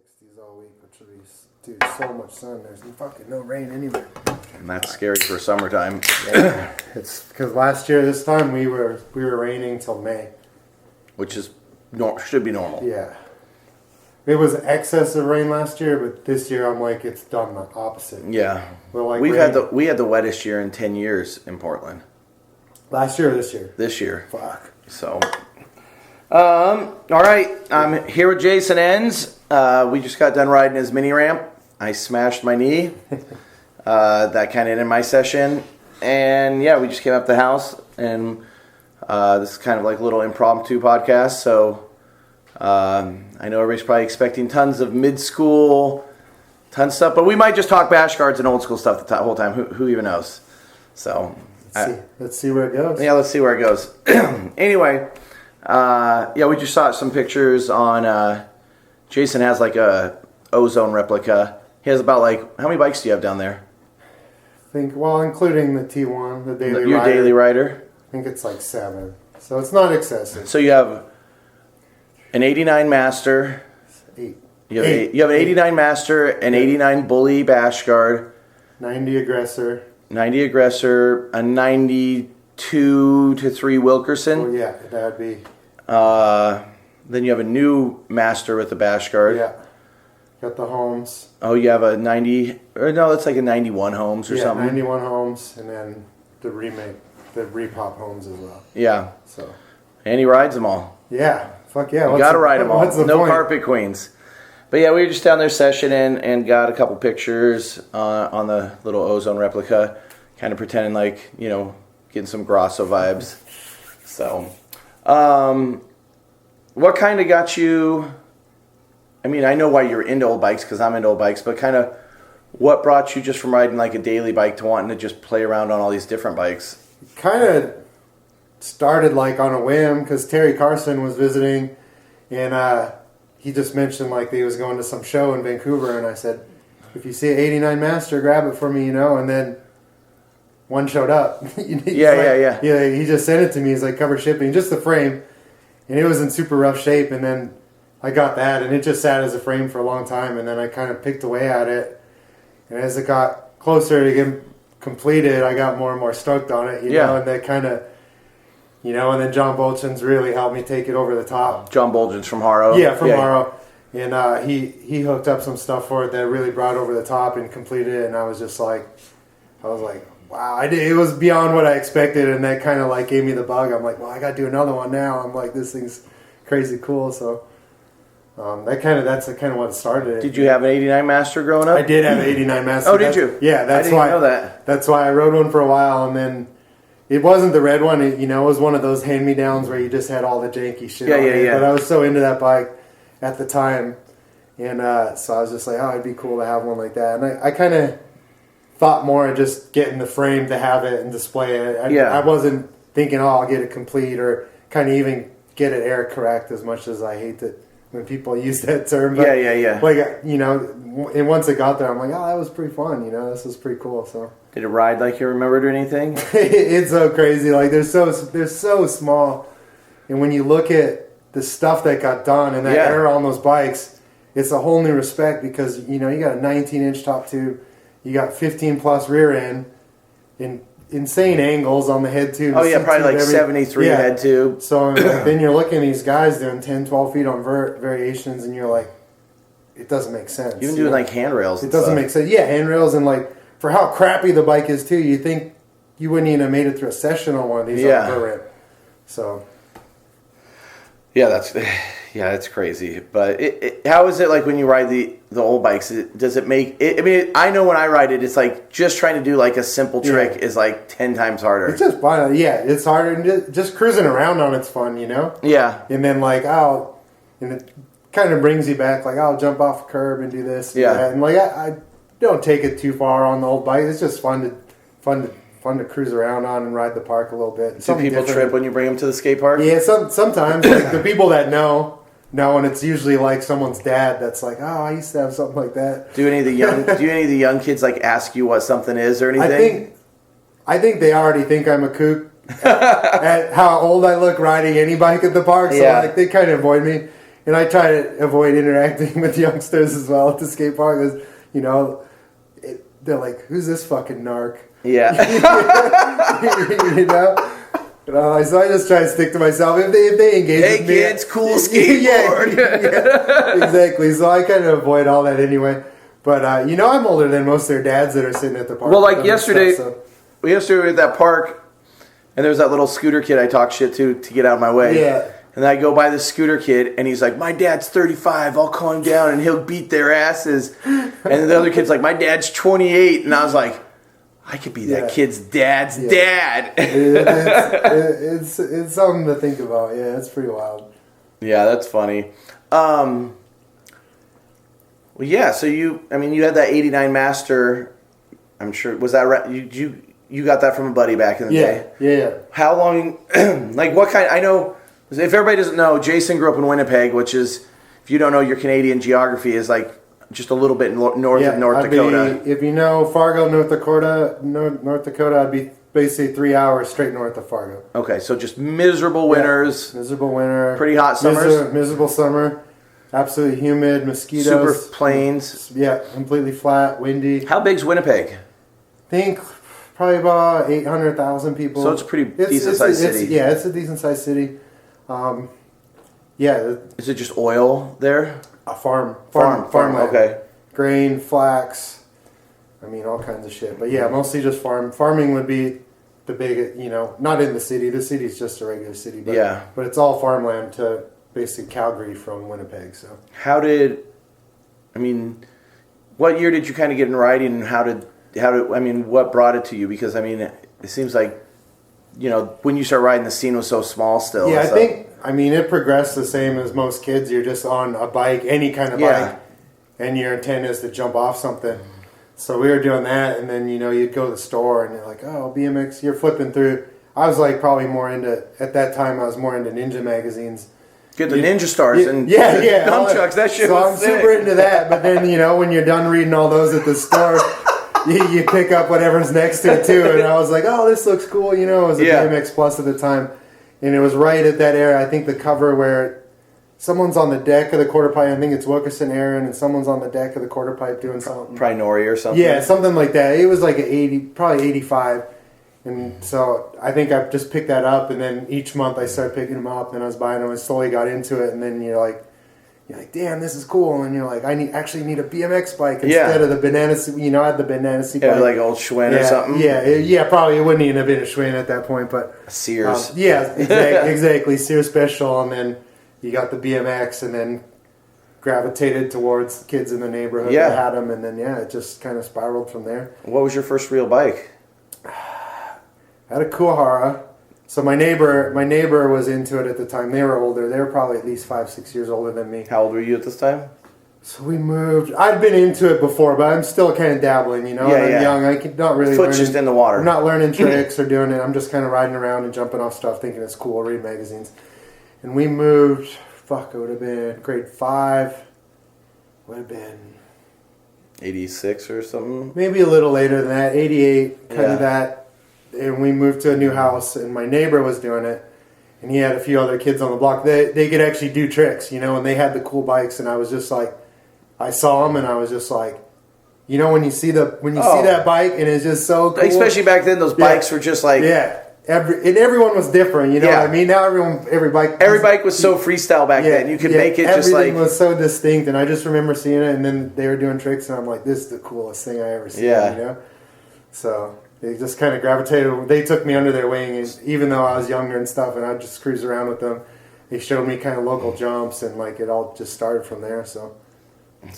60s all week, which would be, dude, so much sun. There's fucking no rain anywhere. And that's scary for summertime. Yeah. It's because last year this time we were raining till May, which is should be normal. Yeah, it was excess of rain last year, but this year I'm like it's done the opposite. Yeah, well, like we had the wettest year in 10 years in Portland. Last year or this year? This year. Fuck. So, all right. I'm here with Jason Enns. We just got done riding his mini ramp. I smashed my knee. That kind of ended my session. And yeah, we just came up the house, and this is kind of like a little impromptu podcast. So I know everybody's probably expecting tons of mid-school, tons of stuff, but we might just talk bash guards and old school stuff the whole time. Who even knows? So let's see where it goes. Yeah, let's see where it goes. Anyway, yeah, we just saw some pictures on. Jason has like a Ozone replica. He has about how many bikes do you have down there? I think, well, including the T1, the daily rider. Your daily rider? I think it's like 7. So it's not excessive. So you have an 89 Master. 8. You have an 89 Master, an 89 Bully Bash Guard. 90 Aggressor. 90 Aggressor, a 92 to 3 Wilkerson. Oh, yeah, that would be. Then you have a new Master with the Bash Guard. Yeah. Got the Holmes. Oh, you have a 90, or no, that's like a 91 Holmes or something. 91 Holmes, and then the remake, the repop Holmes as well. Yeah. So. And he rides them all. Yeah. Fuck yeah. You got to ride them all. No carpet queens. But yeah, we were just down there sessioning and got a couple pictures on the little Ozone replica, kind of pretending like, getting some Grosso vibes. So, what kind of got you... I mean, I know why you're into old bikes because I'm into old bikes, but kind of what brought you just from riding like a daily bike to wanting to just play around on all these different bikes? Kind of started like on a whim because Terry Carson was visiting, and he just mentioned like he was going to some show in Vancouver, and I said, if you see an 89 Master, grab it for me, and then one showed up. Yeah. He just sent it to me. He's like, cover shipping, just the frame, and it was in super rough shape, and then I got that, and it just sat as a frame for a long time, and then I kind of picked away at it, and as it got closer to getting completed, I got more and more stoked on it, know, and that kind of, and then John Bolchin's really helped me take it over the top. John Bolchin's from Haro? Yeah, from Haro, and he hooked up some stuff for it that really brought over the top and completed it, and I was like, wow, it was beyond what I expected, and that kind of like gave me the bug. I'm like, well, I got to do another one now. I'm like, this thing's crazy cool, so... that's kind of what started it. Did you have an 89 Master growing up? I did have an 89 Master. Oh, did you? Yeah, I didn't know that. That's why I rode one for a while, and then it wasn't the red one. It was one of those hand-me-downs where you just had all the janky shit on it. But I was so into that bike at the time, and so I was just like, oh, it'd be cool to have one like that. And I kind of thought more of just getting the frame to have it and display it. I wasn't thinking, oh, I'll get it complete or kind of even get it air correct as much as I hate it when people use that term. But yeah. Like, and once it got there, I'm like, oh, that was pretty fun. This was pretty cool. So did it ride like you remembered or anything? It's so crazy. Like they're so small, and when you look at the stuff that got done and that air on those bikes, it's a whole new respect because you got a 19-inch top tube, you got 15 plus rear end, and insane angles on the head tube. Oh yeah, probably like 73 head tube. So then you're looking at these guys doing 10, 12 feet on variations, and you're like, it doesn't make sense. Even doing like handrails. It doesn't make sense. Yeah, handrails, and like for how crappy the bike is too, you think you wouldn't even have made it through a session on one of these on the ramp. So. Yeah, that's crazy. But how is it like when you ride the old bikes? Does it make it? I mean, I know when I ride it, it's like just trying to do like a simple trick is like 10 times harder. It's just fun. Yeah, it's harder. And just cruising around on it's fun, Yeah. And then and it kind of brings you back. Like I'll jump off a curb and do this. And that. And like I don't take it too far on the old bike. It's just fun to cruise around on and ride the park a little bit. Do people trip when you bring them to the skate park? Yeah, sometimes like the people that know, and it's usually like someone's dad that's like, oh, I used to have something like that. Do any of the young kids like ask you what something is or anything? I think they already think I'm a kook at how old I look riding any bike at the park, so like they kind of avoid me. And I try to avoid interacting with youngsters as well at the skate park. Because, you know, they're like, who's this fucking narc? Yeah. You know? So I just try to stick to myself. If they engage with me... Hey kids, cool skateboard. Yeah, exactly. So I kind of avoid all that anyway. But, you know, I'm older than most of their dads that are sitting at the park. Well, like yesterday, we were at that park, and there was that little scooter kid I talked shit to get out of my way. Yeah. And I go by the scooter kid, and he's like, my dad's 35, I'll calm him down, and he'll beat their asses. And the other kid's like, my dad's 28. And I was like, I could be that kid's dad's dad. It's something to think about. Yeah, it's pretty wild. Yeah, that's funny. Well, yeah, so you had that 89 Master, I'm sure, was that right? You got that from a buddy back in the day? Yeah. How long, like what kind, I know, if everybody doesn't know, Jason grew up in Winnipeg, which is, if you don't know your Canadian geography, is like just a little bit north of North Dakota. If you know Fargo, North Dakota, I'd be basically 3 hours straight north of Fargo. Okay, so just miserable winters. Miserable winter. Pretty hot summers. Miserable summer. Absolutely humid, mosquitoes. Super plains. Yeah, completely flat, windy. How big's Winnipeg? I think probably about 800,000 people. So it's a pretty decent-sized city. Yeah, it's a decent-sized city. Yeah. Is it just oil there? A farmland. Okay. Grain, flax. I mean, all kinds of shit. But yeah, mostly just farm. Farming would be the big, you know, not in the city. The city's just a regular city. But, But it's all farmland to basically Calgary from Winnipeg. So. What year did you kind of get in riding, and what brought it to you? Because, I mean, it seems like, you know, when you start riding, the scene was so small still. Yeah, I think, it progressed the same as most kids. You're just on a bike, any kind of bike, and your intent is to jump off something. So we were doing that, and then, you know, you'd go to the store, and you're like, oh, BMX, you're flipping through. I was like probably more into, at that time, I was more into ninja magazines. Get the Ninja Stars and nunchucks, that shit so was I'm super into that, but then, you know, when you're done reading all those at the store, you pick up whatever's next to it too, and I was like, oh, this looks cool, you know, it was a BMX Plus at the time, and it was right at that era, I think the cover where someone's on the deck of the quarter pipe, I think it's Wilkerson Aaron, and someone's on the deck of the quarter pipe doing something. Probably Nori or something. Yeah, something like that. It was like probably 85. And so I think I just picked that up, and then each month I started picking them up, and I was buying them, and slowly got into it, and then you're like, damn, this is cool, and you're like, I actually need a BMX bike instead of the banana seat. You know, I had the banana seat bike. Like old Schwinn or something. Yeah, probably it wouldn't even have been a Schwinn at that point, but Sears. Exactly, Sears Special, and then you got the BMX, and then gravitated towards kids in the neighborhood that had them, and then it just kind of spiraled from there. What was your first real bike? I had a Kuwahara. So my neighbor was into it at the time. They were older. They were probably at least 5-6 years older than me. How old were you at this time? So we moved. I'd been into it before, but I'm still kind of dabbling, you know. I'm young. I'm not really Foot's just in the water. I'm not learning tricks or doing it. I'm just kind of riding around and jumping off stuff, thinking it's cool, read magazines. And we moved, it would have been grade 5. Would have been 86 or something? Maybe a little later than that, 88, kind of that. And we moved to a new house, and my neighbor was doing it, and he had a few other kids on the block. They could actually do tricks, you know, and they had the cool bikes, and I was just like, I saw them, and I was just like, you know, when you see that bike, and it's just so cool. Especially back then, those bikes were just like everyone was different, you know what I mean? Now every bike was so freestyle back then. You could make it just like... Everything was so distinct, and I just remember seeing it, and then they were doing tricks, and I'm like, this is the coolest thing I ever seen, you know? So... They just kind of gravitated. They took me under their wing, and even though I was younger and stuff, and I'd just cruise around with them, they showed me kind of local jumps, and like it all just started from there. So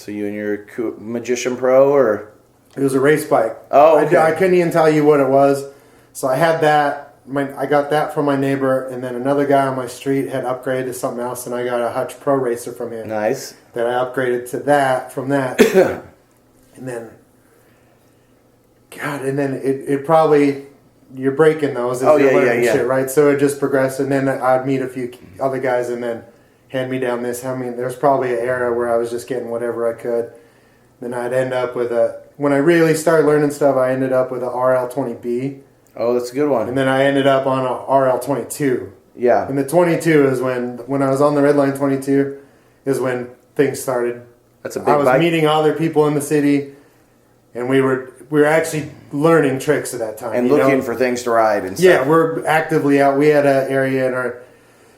you and your Magician Pro, or it was a race bike. Oh, okay. I couldn't even tell you what it was. So I had that. I got that from my neighbor, and then another guy on my street had upgraded to something else, and I got a Hutch Pro Racer from him. Nice. That I upgraded to that from that, and then. God, and then it probably, you're breaking those as you're learning shit, right? So it just progressed, and then I'd meet a few other guys and then hand me down this. I mean, there's probably an era where I was just getting whatever I could. Then I'd end up with when I really started learning stuff, I ended up with a RL20B. Oh, that's a good one. And then I ended up on a RL22. Yeah. And the 22 is when I was on the Redline 22, is when things started. That's a big I was bike. meeting other people in the city, and we were actually learning tricks at that time. And looking for things to ride and stuff. Yeah, we're actively out. We had an area in our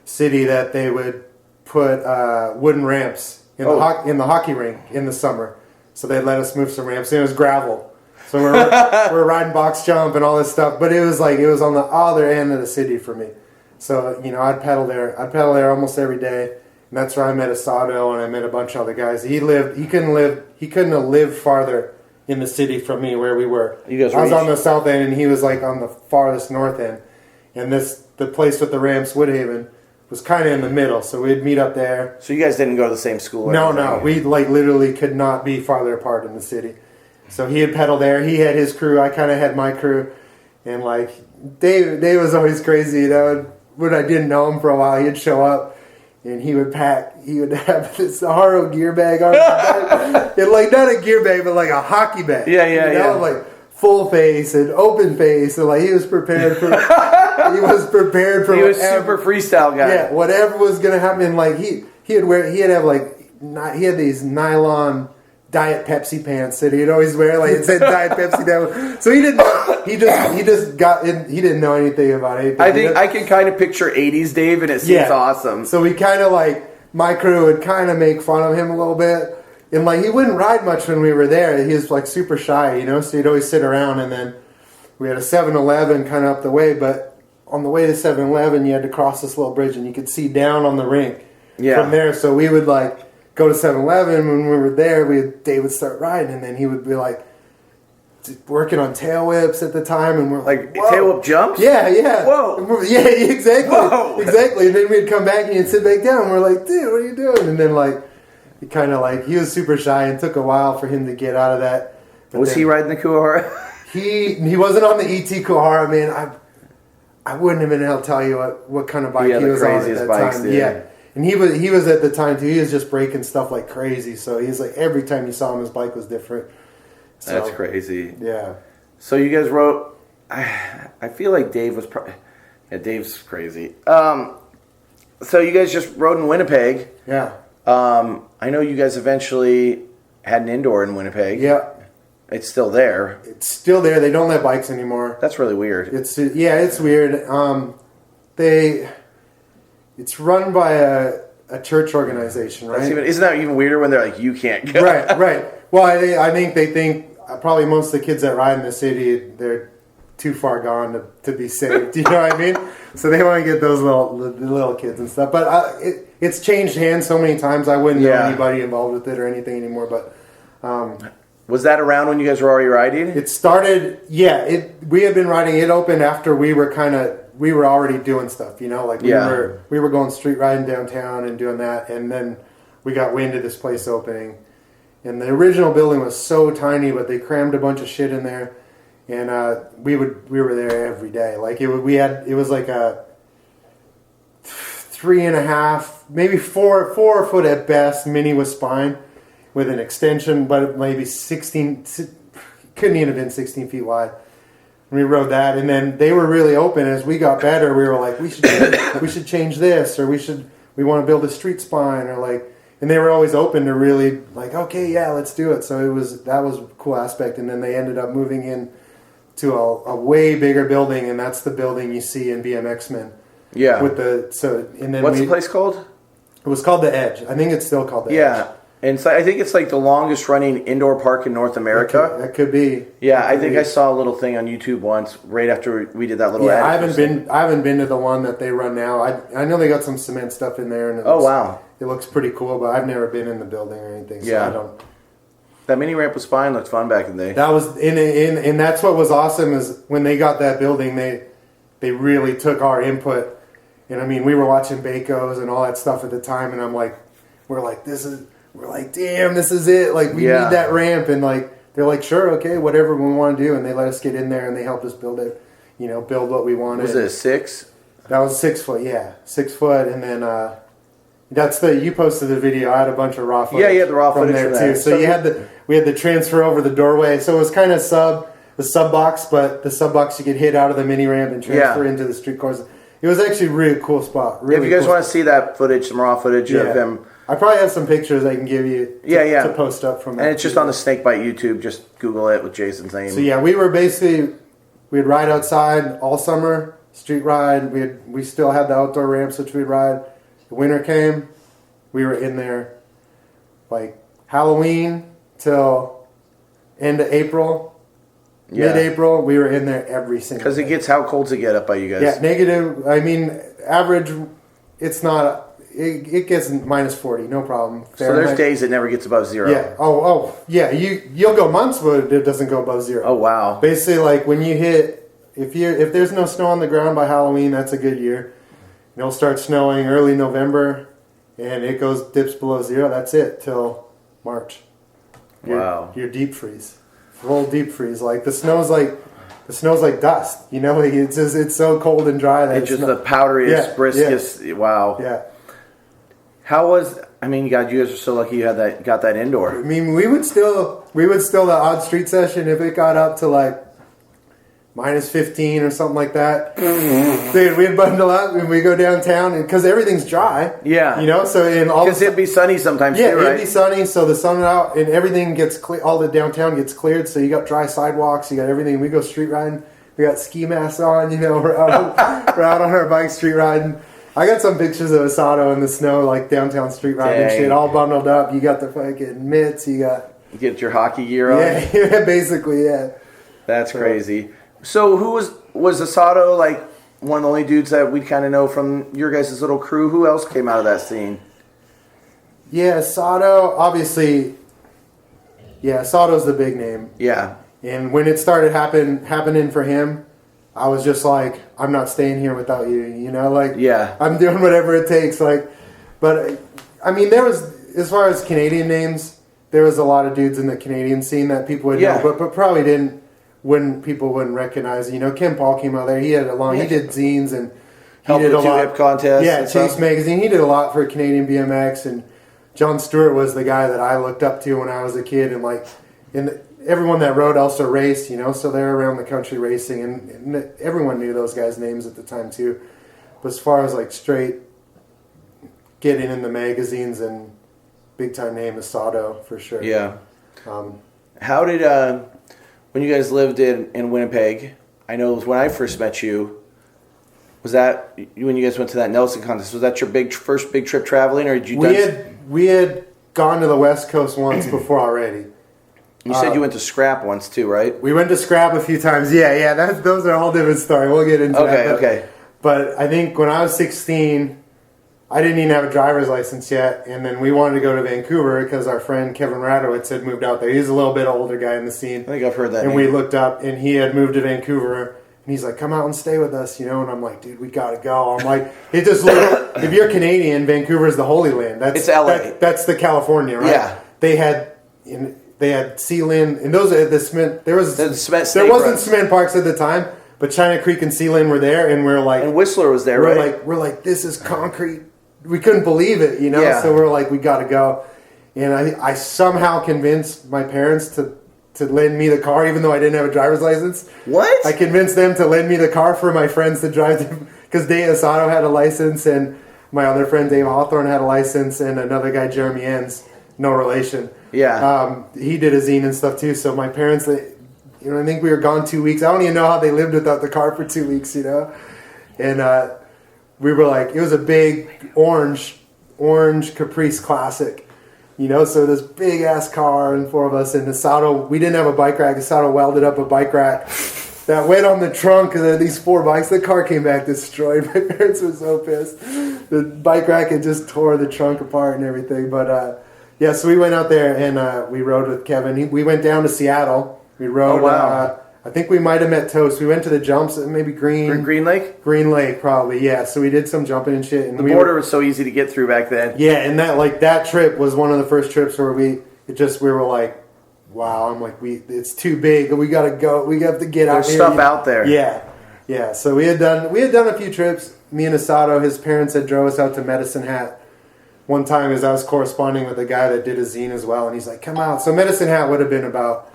city that they would put wooden ramps in the hockey rink in the summer. So they'd let us move some ramps. And it was gravel. So we're riding box jump and all this stuff. But it was on the other end of the city for me. So, I'd pedal there. I'd pedal there almost every day. And that's where I met Asado and I met a bunch of other guys. He couldn't have lived farther in the city from me where we were. I was on the south end and he was like on the farthest north end. And the place with the ramps, Woodhaven, was kind of in the middle. So we'd meet up there. So you guys didn't go to the same school? No. We literally could not be farther apart in the city. So he had pedaled there. He had his crew. I kind of had my crew. And Dave was always crazy. When I didn't know him for a while, he'd show up and he would have this Haro gear bag on his back. And not a gear bag, but a hockey bag. Yeah. Full face and open face. And he was prepared for he was super freestyle guy. Yeah, whatever was gonna happen. He had these nylon Diet Pepsi pants that he'd always wear. It said Diet Pepsi down. So he didn't know. He didn't know anything about anything. I think I can kind of picture 80s Dave, and it seems awesome. So we kind of my crew would kind of make fun of him a little bit. And he wouldn't ride much when we were there. He was super shy, so he'd always sit around. And then we had a 7-Eleven kind of up the way, but on the way to 7-Eleven, you had to cross this little bridge, and you could see down on the rink from there. So we would go to 7-Eleven. When we were there, Dave would start riding, and then he would be working on tail whips at the time, and we're tail whip jumps? Yeah. Whoa. Yeah, exactly. Whoa. Exactly. And then we'd come back and he'd sit back down, and we're like, dude, what are you doing? And then he kind of he was super shy, and took a while for him to get out of that. But was he riding the Kuwahara? He wasn't on the ET Kuwahara, man. I wouldn't have been able to tell you what kind of bike he was on at that time. Dude. Yeah. And he was at the time too. He was just breaking stuff like crazy. So he's every time you saw him, his bike was different. So, that's crazy. Yeah. So you guys rode. I feel like Dave was probably. Yeah, Dave's crazy. So you guys just rode in Winnipeg. Yeah. I know you guys eventually had an indoor in Winnipeg. Yeah. It's still there. It's still there. They don't let bikes anymore. That's really weird. It's weird. It's run by a church organization, right? Isn't that even weirder when they're you can't go? Right. Well, I think they think probably most of the kids that ride in the city, they're too far gone to be saved. You know what I mean? So they want to get those little kids and stuff. But it's changed hands so many times. I wouldn't know anybody involved with it or anything anymore. But was that around when you guys were already riding? It started. Yeah, we had been riding. It opened after we were already doing stuff. We were going street riding downtown and doing that, and then we got wind of this place opening. And the original building was so tiny, but they crammed a bunch of shit in there. And we were there every day. It was like a 3.5, maybe 4 foot at best mini with spine with an extension, but maybe 16, couldn't even have been 16 feet wide. And we rode that, and then they were really open. As we got better, we were like, we should change this, or we want to build a street spine, and they were always open to really okay, yeah, let's do it. So that was a cool aspect. And then they ended up moving in to a way bigger building, and that's the building you see in BMX Men. Yeah. What's the place called? It was called the Edge. I think it's still called the Edge. Yeah. And so I think it's the longest running indoor park in North America. That could be. Yeah, I think I saw a little thing on YouTube once right after we did that little ad. I haven't been to the one that they run now. I know they got some cement stuff in there, and wow. It looks pretty cool, but I've never been in the building or anything, so I don't. That mini ramp was fine. Looked fun back in the day. That was and that's what was awesome is when they got that building, they really took our input. And I mean, we were watching Bakos and all that stuff at the time, and we're like, damn, this is it. We need that ramp, and they're like, sure, okay, whatever we want to do, and they let us get in there and they helped us build it, build what we wanted. Was it a 6? That was 6 foot, yeah, 6 foot, and then you posted the video. I had a bunch of raw footage. Yeah, the raw footage there from too. that. So we had the transfer over the doorway. So it was kind of the sub box, but the sub box you could hit out of the mini ramp and transfer into the street course. It was actually a really cool spot. Really if you guys cool want to see that footage, some raw footage of him I probably have some pictures I can give you to post up from that. And it's just on the Snakebite YouTube. Just Google it with Jason's name. So yeah, we'd ride outside all summer, street ride. We still had the outdoor ramps which we'd ride. The winter came, we were in there like Halloween till end of April. Mid-April, we were in there every single day. Because how cold's it get up by you guys? Yeah, negative. I mean, average. It's not. It gets minus 40, no problem. So there's days it never gets above 0. Yeah. Yeah. You'll go months but it doesn't go above 0. Oh wow. Basically, like when you hit, if there's no snow on the ground by Halloween, that's a good year. It'll start snowing early November, and it dips below 0. That's it till March. Wow. You're deep freeze. Full deep freeze. Like the snow's like dust. You know, like it's so cold and dry that it's just the powderiest, briskest. Yeah. Wow. Yeah. How was? I mean, God, you guys are so lucky you got that indoor. I mean, we would still the odd street session if it got up to like minus 15 or something like that. Dude, we'd bundle up and we go downtown because everything's dry. Yeah. You know, so in all because it'd be sunny sometimes too, right? Yeah, it'd be sunny, so the sun out and everything gets clear. All the downtown gets cleared, so you got dry sidewalks, you got everything. We go street riding. We got ski masks on. You know, we're out on our bikes street riding. I got some pictures of Asado in the snow, like downtown street riding and shit, all bundled up. You got the fucking mitts. You get your hockey gear on. Yeah, basically, yeah. That's crazy. So who was Asado like one of the only dudes that we kind of know from your guys' little crew? Who else came out of that scene? Yeah, Asado, obviously. Yeah, Asado's the big name. Yeah. And when it started happening for him, I was just like, I'm not staying here without you, you know, like, I'm doing whatever it takes, like, but, I mean, there was, as far as Canadian names, there was a lot of dudes in the Canadian scene that people would know, but probably people wouldn't recognize, you know. Ken Paul came out there, he did zines, and he did a lot. Contest. Yeah, Chase Magazine, he did a lot for Canadian BMX, and John Stewart was the guy that I looked up to when I was a kid, and like, everyone that rode also raced, you know, so they were around the country racing, and everyone knew those guys' names at the time too. But as far as like straight getting in the magazines and big time name is Asado for sure. Yeah. How did when you guys lived in Winnipeg? I know when I first met you. Was that when you guys went to that Nelson contest? Was that your first big trip traveling, or did you? We had gone to the West Coast once before already. You said you went to Scrap once too, right? We went to Scrap a few times. Yeah. Those are a whole different story. We'll get into that. Okay. But I think when I was 16, I didn't even have a driver's license yet, and then we wanted to go to Vancouver because our friend Kevin Radowitz had moved out there. He's a little bit older guy in the scene. I think I've heard that. And we looked up, and he had moved to Vancouver, and he's like, "Come out and stay with us," you know. And I'm like, "Dude, we gotta go." I'm like, "It just looked. If you're Canadian, Vancouver's the Holy Land. It's LA. That's the California, right? Yeah. They had Sealand, and those are the cement. There wasn't cement parks at the time, but China Creek and Sealand were there, and we're like, and Whistler was there, right? We're like, this is concrete. We couldn't believe it, you know. Yeah. So we're like, we got to go, and I somehow convinced my parents to lend me the car, even though I didn't have a driver's license. What? I convinced them to lend me the car for my friends to drive because Dave Asado had a license, and my other friend Dave Hawthorne had a license, and another guy Jeremy Enns, no relation. Yeah. He did a zine and stuff too. So my parents, I think we were gone 2 weeks. I don't even know how they lived without the car for 2 weeks, you know. And we were like, it was a big orange Caprice Classic, you know. So this big ass car and 4 of us. And Asado, we didn't have a bike rack. Asado welded up a bike rack that went on the trunk because of these 4 bikes. The car came back destroyed. My parents were so pissed. The bike rack had just tore the trunk apart and everything. But yeah, so we went out there and we rode with Kevin. We went down to Seattle. We rode. Oh, wow. I think we might have met Toast. We went to the jumps at maybe Green Lake? Green Lake, probably, yeah. So we did some jumping and shit. And the border was so easy to get through back then. Yeah, and that trip was one of the first trips where we were like, wow, I'm like, it's too big. We got to go. We have to get out here. There's stuff out there. Yeah. So we had done a few trips. Me and Asado, his parents had drove us out to Medicine Hat one time as I was corresponding with a guy that did a zine as well, and he's like, come out. So Medicine Hat would have been about,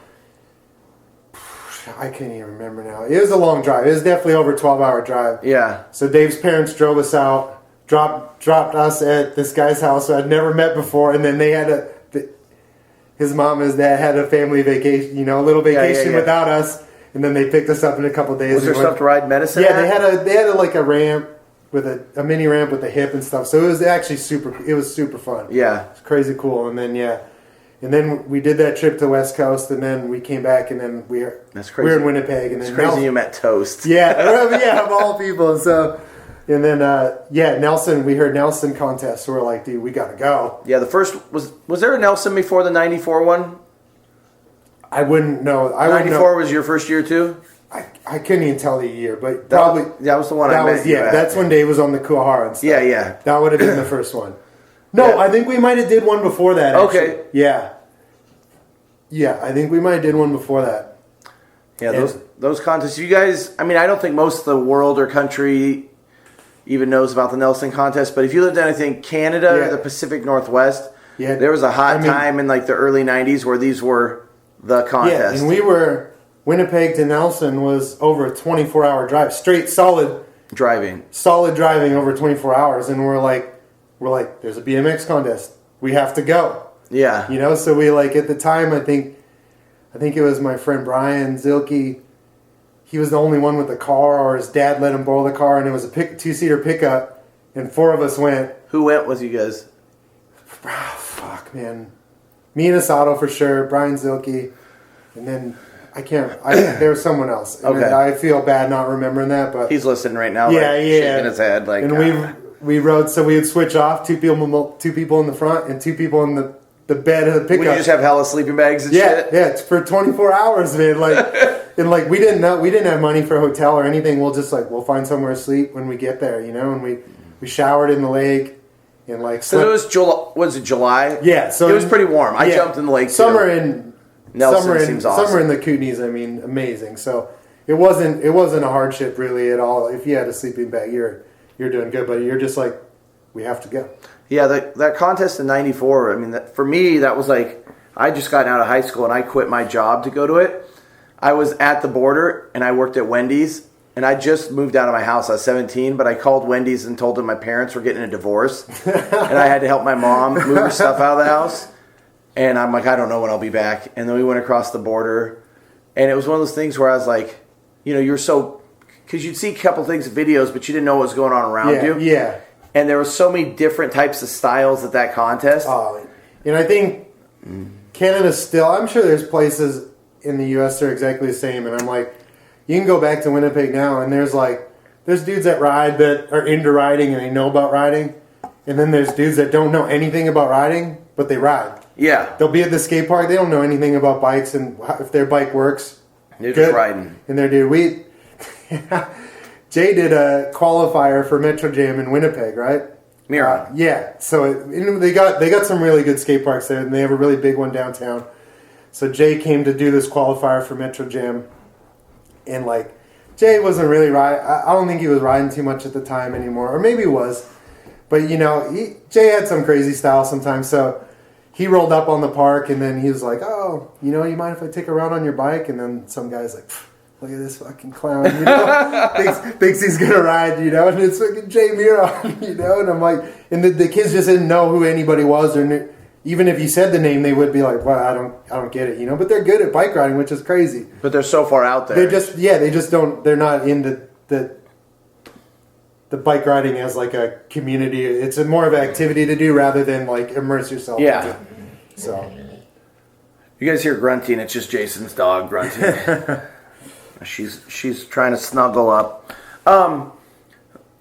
I can't even remember now. It was a long drive. It was definitely over a 12-hour drive. Yeah. So Dave's parents drove us out dropped us at this guy's house who I'd never met before, and then they had his mom and his dad had a family vacation, you know, a little vacation without us, and then they picked us up in a couple of days. Was there stuff to ride medicine? Yeah, they had like a ramp with a mini ramp with a hip and stuff. So it was actually super fun. Yeah, it's crazy cool. And then we did that trip to the West Coast, and then we came back, and then that's crazy. We were in Winnipeg, and then it's crazy you met Toast. Yeah, of all people. So. And then, Nelson, we heard Nelson contest, so we're like, dude, we got to go. Yeah, the first, was there a Nelson before the 94 one? I wouldn't know. 94 was your first year too? I couldn't even tell the year, but probably. That was the one I met. Yeah, that's when Dave was on the Kuahara and stuff. Yeah. That would have been the first one. No, I think we might have did one before that, actually. Okay. Yeah. Yeah, I think we might have did one before that. Yeah, those contests, you guys, I mean, I don't think most of the world or country even knows about the Nelson contest, but if you lived in, I think, Canada or the Pacific Northwest, there was a hot time in like the early 90s where these were the contests. Yeah, and Winnipeg to Nelson was over a 24-hour drive, straight solid driving over 24 hours, and we're like, there's a BMX contest, we have to go. Yeah, you know, so we at the time, I think it was my friend Brian Zilke. He was the only one with the car, or his dad let him borrow the car, and it was a two-seater pickup, and 4 of us went. Who went with you guys? Fuck, man. Me and Asato for sure, Brian Zilke, and then there was someone else. And okay. I feel bad not remembering that, but... He's listening right now, shaking his head. Like, and we rode, so we would switch off, two people in the front, and 2 people in the bed of the pickup. Would you just have hella sleeping bags and shit? Yeah, it's for 24 hours, man. And we didn't have money for a hotel or anything. We'll find somewhere to sleep when we get there, you know. And we showered in the lake and So it was July. Was it July? Yeah, so it was pretty warm. I jumped in the lake. Summer in Nelson seems awesome. Summer in the Kootenays, I mean, amazing. So it wasn't a hardship really at all. If you had a sleeping bag, you're doing good, but you're just like, we have to go. Yeah, that contest in '94. I mean, for me, that was like I just got out of high school and I quit my job to go to it. I was at the border and I worked at Wendy's, and I just moved out of my house. I was 17, but I called Wendy's and told them my parents were getting a divorce, and I had to help my mom move her stuff out of the house. And I'm like, I don't know when I'll be back. And then we went across the border, and it was one of those things where I was like, you know, you're so, because you'd see a couple things, videos, but you didn't know what was going on around you. Yeah. And there were so many different types of styles at that contest. And I think Canada's still, I'm sure there's places in the U.S. that are exactly the same. And I'm like, you can go back to Winnipeg now, and there's dudes that ride that are into riding and they know about riding. And then there's dudes that don't know anything about riding, but they ride. Yeah. They'll be at the skate park. They don't know anything about bikes and if their bike works. They're just riding. And they're dude. Jay did a qualifier for Metro Jam in Winnipeg, right? Mira. Yeah. So they got some really good skate parks there, and they have a really big one downtown. So Jay came to do this qualifier for Metro Jam, and Jay wasn't really riding. I don't think he was riding too much at the time anymore, or maybe he was. But Jay had some crazy style sometimes. So he rolled up on the park, and then he was like, "Oh, you mind if I take a ride on your bike?" And then some guy's like, look at this fucking clown, thinks he's gonna ride, and it's fucking Jay Mira, and I'm like, and the kids just didn't know who anybody was, or even if you said the name, they would be like, well, I don't get it, but they're good at bike riding, which is crazy. But they're so far out there. They just don't, they're not into the bike riding as like a community. It's more of an activity to do rather than immerse yourself. Yeah. So. You guys hear grunting? It's just Jason's dog grunting. She's trying to snuggle up.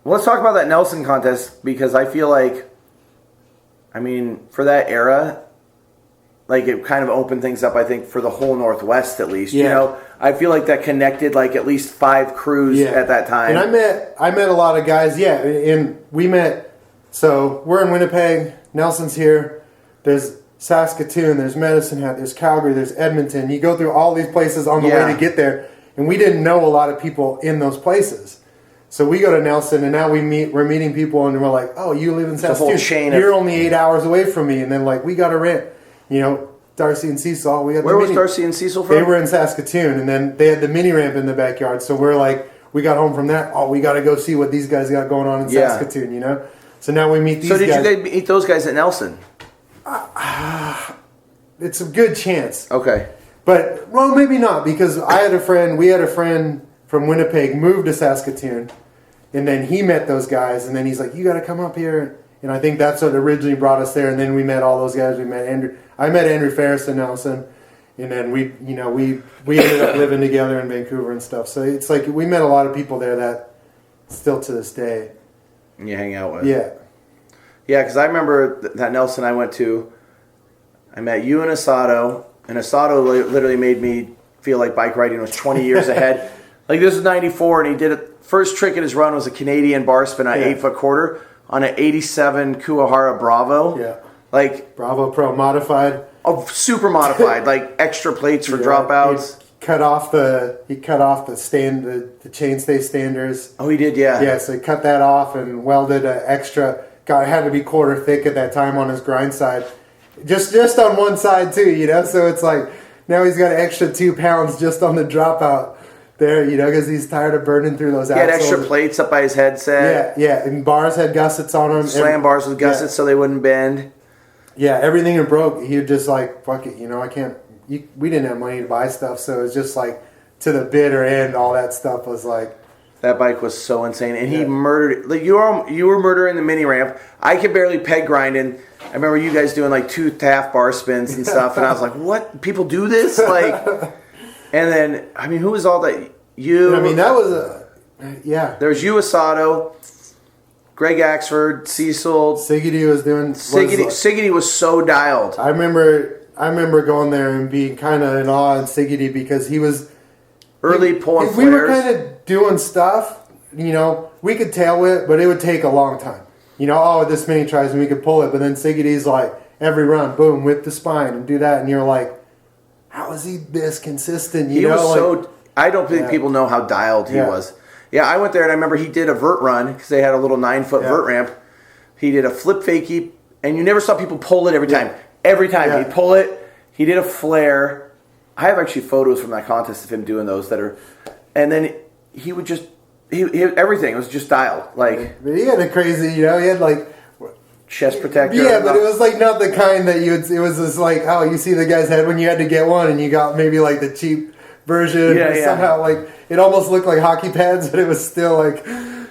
Let's talk about that Nelson contest, because I feel for that era, it kind of opened things up, I think, for the whole Northwest at least. Yeah. I feel like that connected at least 5 crews at that time. And I met a lot of guys, and we met, so we're in Winnipeg, Nelson's here, there's Saskatoon, there's Medicine Hat, there's Calgary, there's Edmonton. You go through all these places on the way to get there. And we didn't know a lot of people in those places. So we go to Nelson, and now we're meeting people, and we're like, oh, you live in Saskatoon. You're only 8 hours away from me. And then, we got to rent, Darcy and Cecil. Where was Darcy and Cecil from? They were in Saskatoon, and then they had the mini ramp in the backyard. So we're like, we got home from that. Oh, we got to go see what these guys got going on in Saskatoon, So now we meet these guys. So did you guys meet those guys at Nelson? It's a good chance. Okay. But, well, maybe not, because we had a friend from Winnipeg moved to Saskatoon, and then he met those guys, and then he's like, you got to come up here. And I think that's what originally brought us there, and then we met all those guys. I met Andrew Ferris in Nelson, and then we ended up living together in Vancouver and stuff. So it's like we met a lot of people there that still to this day. You hang out with. Yeah. Yeah, because I remember that Nelson I went to, I met you and Asado, and Asado literally made me feel like bike riding was 20 years ahead. Like, this is 94, and he did it. First trick in his run was a Canadian bar spin on 8-foot quarter on an 87 Kuwahara Bravo. Yeah. Like, Bravo Pro modified. Oh, super modified, like extra plates for dropouts. He cut off the chainstay standers. Oh, he did, yeah. Yeah, so he cut that off and welded an extra. God, it had to be quarter thick at that time on his grind side. Just on one side too, So it's like now he's got an extra 2 pounds just on the dropout there, because he's tired of burning through those axles. He had extra plates up by his headset. Yeah, and bars had gussets on them. Slam bars with gussets so they wouldn't bend. Yeah, everything that broke, he would just like, fuck it, I can't. We didn't have money to buy stuff, so it was just like to the bitter end. All that stuff was like. That bike was so insane, and he murdered. Like you were murdering the mini ramp. I could barely peg grinding. I remember you guys doing like 2 half bar spins and stuff, and I was like, "What? People do this?" Like, and then who was all that? You. That was yeah. There was you, Asado, Greg Axford, Cecil. Siggety was doing. Siggety was so dialed. I remember going there and being kind of in awe of Siggety because he was early pulling flares. We were kind of doing stuff, we could tail whip, but it would take a long time. This many tries and we could pull it, but then Siggety's like, every run, boom, whip the spine and do that, and you're like, how is he this consistent? He was so. I don't think people know how dialed he was. Yeah, I went there and I remember he did a vert run because they had a little 9-foot vert ramp. He did a flip fakie, and you never saw people pull it every time. Every time he'd pull it, he did a flare. I have actually photos from that contest of him doing those and then he would just everything was just dialed like. But he had a crazy, he had like chest protector. Yeah, but it was like not the kind that it was just like, oh, you see the guy's head when you had to get one and you got maybe like the cheap version. Somehow like it almost looked like hockey pads, but it was still like.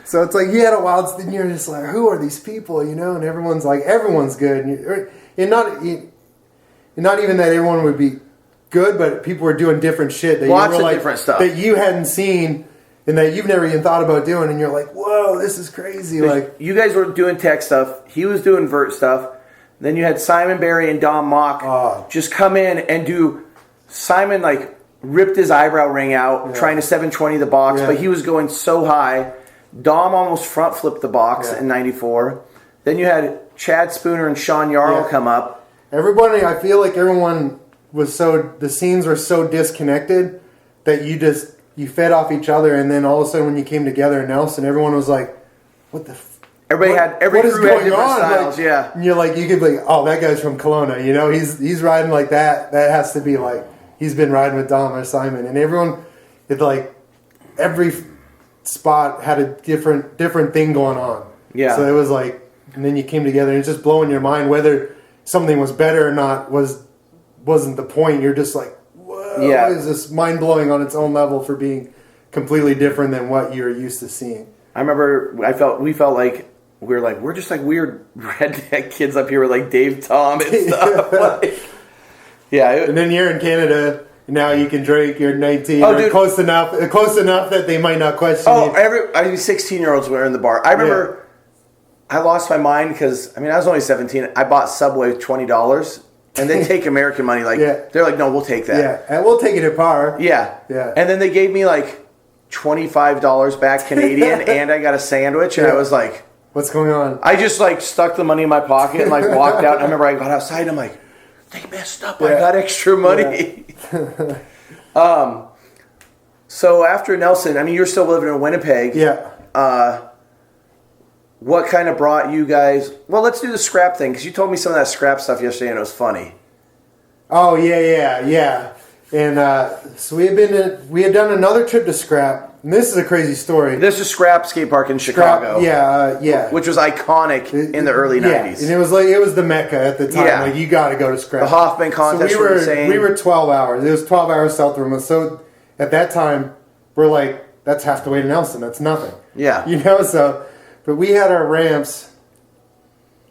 So it's like he had a wild. And you're just like, who are these people? And everyone's like, everyone's good, and not even that everyone would be good, but people were doing different shit that lots of different stuff that you hadn't seen and that you've never even thought about doing, and you're like, whoa, this is crazy. Like you guys were doing tech stuff, he was doing vert stuff. Then you had Simon Barry and Dom Mock just come in and do. Simon like ripped his eyebrow ring out trying to 720 the box, but he was going so high. Dom almost front flipped the box in 94. Then you had Chad Spooner and Sean Yarl come up. Everybody, I feel like everyone was the scenes were so disconnected that you fed off each other, and then all of a sudden when you came together in Nelson, everyone was like, what the every crew had different styles, and you're like, you could be like, oh, that guy's from Kelowna, he's riding like that. That has to be like, he's been riding with Dom or Simon, and everyone, every spot had a different thing going on. Yeah. So it was like, and then you came together, and it's just blowing your mind whether something was better or not wasn't the point. You're just like, whoa, is this mind blowing on its own level for being completely different than what you're used to seeing. I remember we felt like we're just like weird redneck kids up here with like Dave Tom and stuff. And then you're in Canada. Now you can drink. You're 19. Close enough that they might not question you. 16-year-olds were in the bar. I remember I lost my mind because I was only 17. I bought Subway $20, and they take American money. They're like, no, we'll take that. Yeah, and we'll take it at par. Yeah. And then they gave me like $25 back Canadian, and I got a sandwich, and I was like, what's going on? I just like stuck the money in my pocket and like walked out. And I remember I got outside. And I'm like, they messed up. I got extra money. So after Nelson, you're still living in Winnipeg. Yeah. What kind of brought you guys? Well, let's do the scrap thing because you told me some of that scrap stuff yesterday and it was funny. Oh yeah. And so we had done another trip to scrap. and this is a crazy story. This is Scrap Skate Park in Chicago. Yeah. Which was iconic in the early 90s. And it was the Mecca at the time. Yeah. Like, you got to go to Scrap. The Hoffman contest so were insane. We were 12 hours. It was 12 hours south of Roma. So at that time, we're like, that's half the way to Nelson. That's nothing. Yeah. You know, so, but we had our ramps.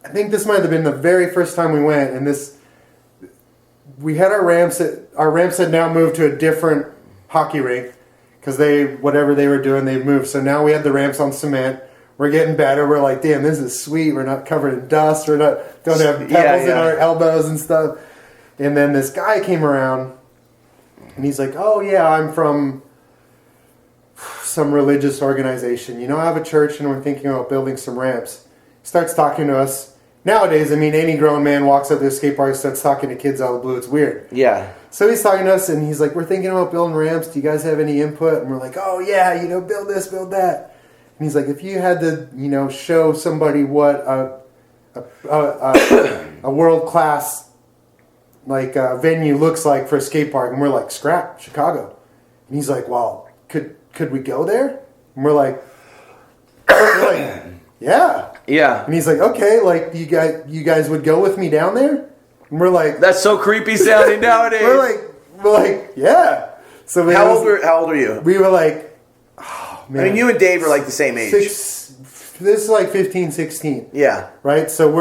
I think this might have been the very first time we went, and we had our ramps had now moved to a different hockey rink because whatever they were doing, they moved. So now we had the ramps on cement. We're getting better. We're like, damn, this is sweet. We're not covered in dust. Don't have pebbles in our elbows and stuff. And then this guy came around, and he's like, oh yeah, I'm from some religious organization. You know, I have a church, and we're thinking about building some ramps. He starts talking to us. Nowadays, I mean, any grown man walks up to a skate park and starts talking to kids out of the blue. It's weird. Yeah. So he's talking to us, and he's like, we're thinking about building ramps. Do you guys have any input? And we're like, oh, yeah, build this, build that. And he's like, if you had to, show somebody what a world-class, venue looks like for a skate park. And we're like, Scrap, Chicago. And he's like, well, could we go there? And we're like, yeah. Yeah. And he's like, okay, you guys would go with me down there? And we're like, that's so creepy sounding nowadays. We're like, yeah. So how old are you? We were like, oh man. I mean, you and Dave are like the same age. This is like 15, 16. Yeah. Right? So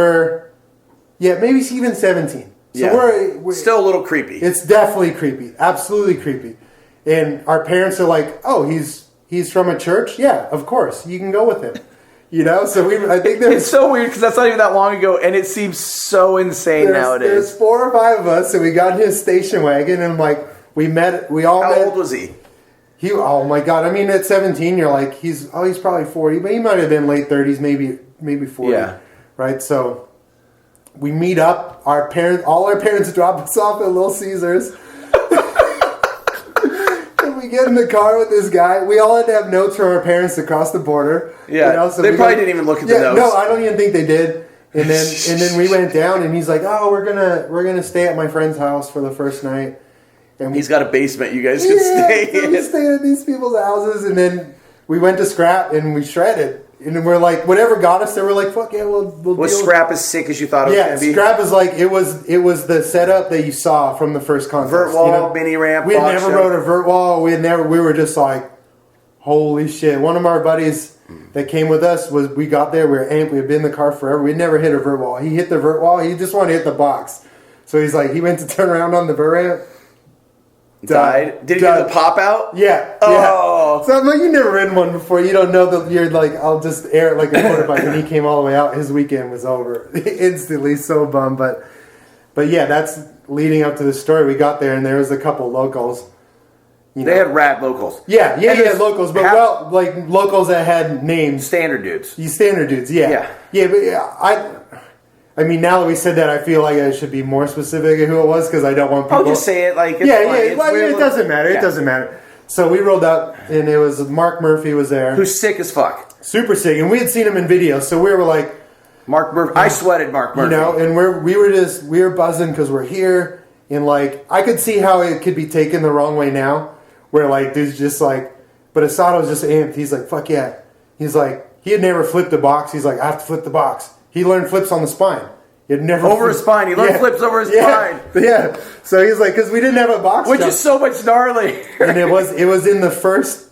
maybe even 17. So we're still a little creepy. It's definitely creepy. Absolutely creepy. And our parents are like, oh, he's from a church? Yeah, of course. You can go with him. So I think it's so weird because that's not even that long ago, and it seems so insane nowadays. There's 4 or 5 of us, and we got in his station wagon, and How old was he? Oh my God! I mean, at 17, you're like, he's probably 40, but he might have been late 30s, maybe 40. Yeah. Right. So we meet up. All our parents drop us off at Little Caesars. We get in the car with this guy. We all had to have notes from our parents to cross the border. Yeah, so they probably didn't even look at the notes. No, I don't even think they did. And then we went down, and he's like, "Oh, we're gonna stay at my friend's house for the first night." And he's got a basement you guys can stay in. We stayed at these people's houses, and then we went to Scrap and we shredded. And we're like, whatever got us there, we're like, fuck yeah, we'll was Scrap as sick as you thought it was going to be? Scrap is like, it was the setup that you saw from the first contest. Vert wall, mini ramp, we had never rode a vert wall. We were just like, holy shit. One of our buddies that came with us we got there, we were amped, we had been in the car forever. We'd never hit a vert wall. He hit the vert wall, he just wanted to hit the box. So he's like, he went to turn around on the vert ramp. Died. Did he get the pop out? Yeah. Oh. Yeah. So I'm like, you've never ridden one before. You don't know that you're like, I'll just air it like a quarter bike. And he came all the way out. His weekend was over instantly. So bummed. But yeah, that's leading up to the story. We got there and there was a couple locals. They had rad locals. Yeah, locals. But locals that had names. Standard dudes. Standard dudes, yeah. Yeah, but I mean, now that we said that, I feel like I should be more specific at who it was because I don't want people... I'll just say it like it's funny. It doesn't matter. It doesn't matter. So we rolled up, and it was Mark Murphy was there. Who's sick as fuck. Super sick. And we had seen him in videos, so we were like... Mark Murphy. I sweated Mark Murphy. And we were buzzing because we're here, and I could see how it could be taken the wrong way now, where dude's just but Asato's just amped. He's like, fuck yeah. He's like, he had never flipped a box. He's like, I have to flip the box. He learned flips on the spine. He had never over his spine. He learned flips over his spine. Yeah. So he's like, because we didn't have a box, which is so much gnarly. And it was in the first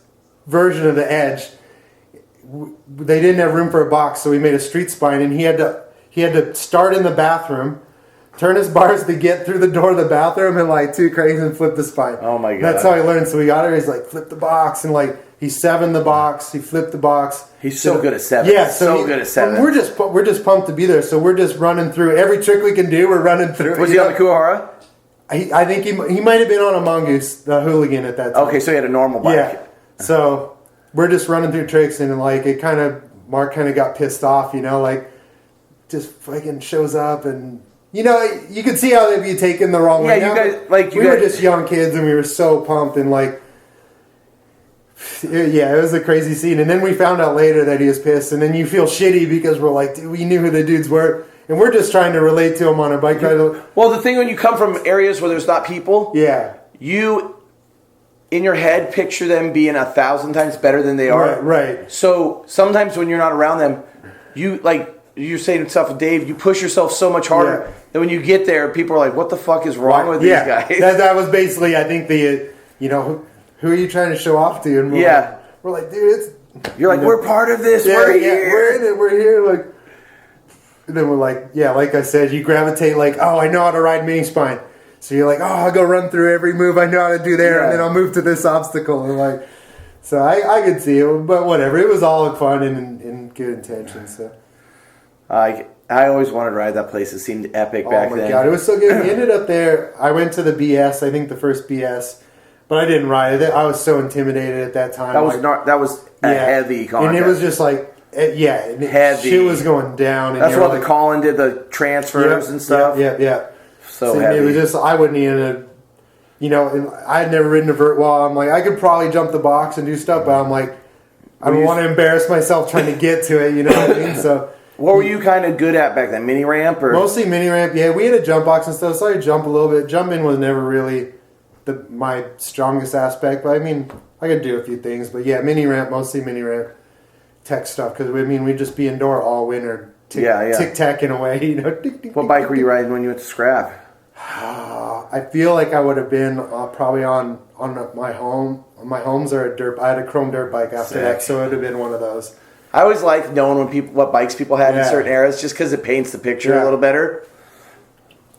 version of the Edge. They didn't have room for a box, so we made a street spine, and he had to start in the bathroom, turn his bars to get through the door of the bathroom, and 2 cranes and flip the spine. Oh my God! That's how he learned. So we got her. He's like, flip the box, and he 7'd the box. He flipped the box. He's so good at 7. Yeah, so good at 7. We're just pumped to be there. So we're just running through every trick we can do. We're running through. Was he on the Kuahara? I think he might have been on a Mongoose, the hooligan at that time. Okay, so he had a normal bike. Yeah. So we're just running through tricks, and Mark kind of got pissed off, just fucking shows up, and you could see how they'd be taken the wrong way. Yeah, we were just young kids, and we were so pumped, and it was a crazy scene. And then we found out later that he was pissed, and then you feel shitty because we're like, dude, we knew who the dudes were, and we're just trying to relate to him on a bike ride. Well, the thing when you come from areas where there's not people, in your head, picture them being 1,000 times better than they are. Right. So sometimes when you're not around them, you're saying stuff with Dave, you push yourself so much harder that when you get there, people are like, what the fuck is wrong with these guys? That was basically, I think, who are you trying to show off to? And we're like, dude, we're part of this. We're here. We're in it. We're here. Like, and then we're like, like I said, you gravitate like, oh, I know how to ride mini spine. So you're like, oh, I'll go run through every move I know how to do there, and then I'll move to this obstacle. And like, so I could see it, but whatever. It was all fun and good intentions. So. I always wanted to ride that place. It seemed epic back then. Oh my God, it was so good. We ended up there. I went to the BS, I think the first BS, but I didn't ride it. I was so intimidated at that time. That was a heavy contest. And it was just like, heavy. Shit was going down. And that's what the Colin did, the transfers and stuff. Yeah. So heavy. It was just, I wouldn't even, I had never ridden a vert wall. I'm like, I could probably jump the box and do stuff, but I'm like, I don't want to embarrass myself trying to get to it, you know what I mean? So. What were you kind of good at back then? Mini ramp? Or? Mostly mini ramp, yeah. We had a jump box and stuff, so I jump a little bit. Jumping was never really my strongest aspect, but I mean, I could do a few things. But yeah, mini ramp, mostly mini ramp tech stuff, because we'd just be indoor all winter, tic-tacking away, What bike were you riding when you went to scrap? I feel like I would have been probably on my home. My homes are I had a chrome dirt bike after that, so it would have been one of those. I always like knowing what bikes people had in certain eras, just because it paints the picture a little better.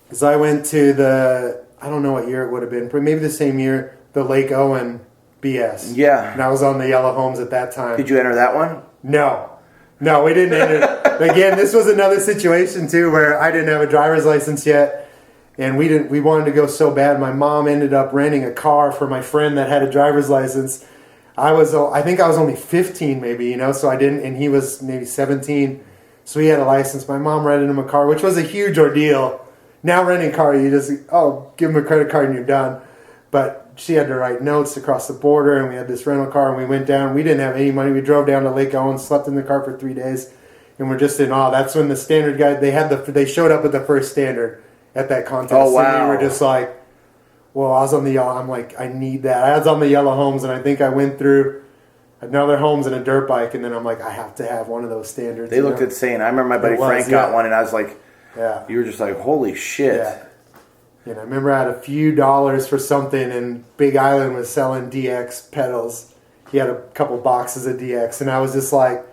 Because I went to I don't know what year it would have been, but maybe the same year, the Lake Owen BS. Yeah. And I was on the Yellow Homes at that time. Did you enter that one? No, we didn't enter. Again, this was another situation too where I didn't have a driver's license yet, and we wanted to go so bad. My mom ended up renting a car for my friend that had a driver's license. I think I was only 15 maybe, so I didn't, and he was maybe 17, so he had a license. My mom rented him a car, which was a huge ordeal. Now renting a car, you just, give him a credit card and you're done. But she had to write notes across the border, and we had this rental car, and we went down. We didn't have any money. We drove down to Lake Owen, slept in the car for 3 days, and we're just in awe. That's when the standard guy, they showed up with the first standard at that contest. Oh, wow. And we were just like, well, I was on the yellow. I'm like, I need that. I was on the Yellow Homes, and I think I went through another Homes and a dirt bike, and then I'm like, I have to have one of those standards. They looked insane. I remember my buddy Frank got one, and I was like, you were just like, holy shit. Yeah. And I remember I had a few dollars for something, and Big Island was selling DX pedals. He had a couple boxes of DX, and I was just like,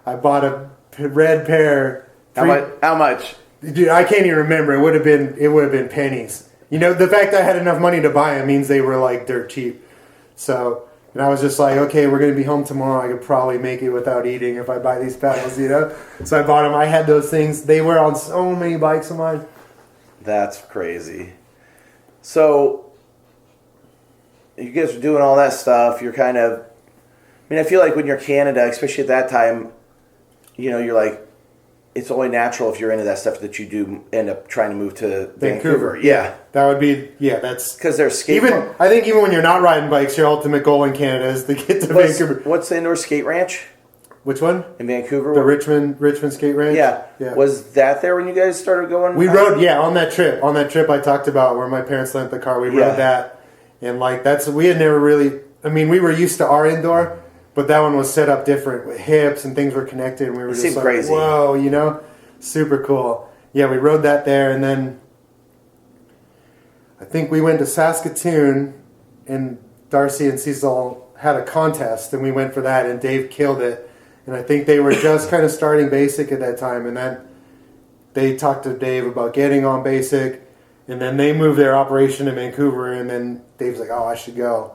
I bought a red pair. How much? Dude, I can't even remember. It would have been pennies. The fact that I had enough money to buy them means they were like dirt cheap. So, and I was just like, okay, we're going to be home tomorrow. I could probably make it without eating if I buy these pedals, So I bought them. I had those things. They were on so many bikes of mine. That's crazy. So, you guys are doing all that stuff. You're kind of, I feel like when you're Canada, especially at that time, you're like, it's only natural if you're into that stuff that you do end up trying to move to Vancouver. Yeah. That would be, that's... Because there's skate... I think even when you're not riding bikes, your ultimate goal in Canada is to get to Vancouver. What's the indoor skate ranch? Which one? In Vancouver? The Richmond Skate Ranch? Yeah. Was that there when you guys started going? We rode, on that trip. On that trip I talked about where my parents lent the car, we rode that. And we had never really... we were used to our indoor... But that one was set up different with hips and things were connected, and we were just like, crazy. Whoa, super cool. Yeah, we rode that there, and then I think we went to Saskatoon, and Darcy and Cecil had a contest, and we went for that, and Dave killed it. And I think they were just kind of starting basic at that time, and then they talked to Dave about getting on basic, and then they moved their operation to Vancouver, and then Dave's like, I should go.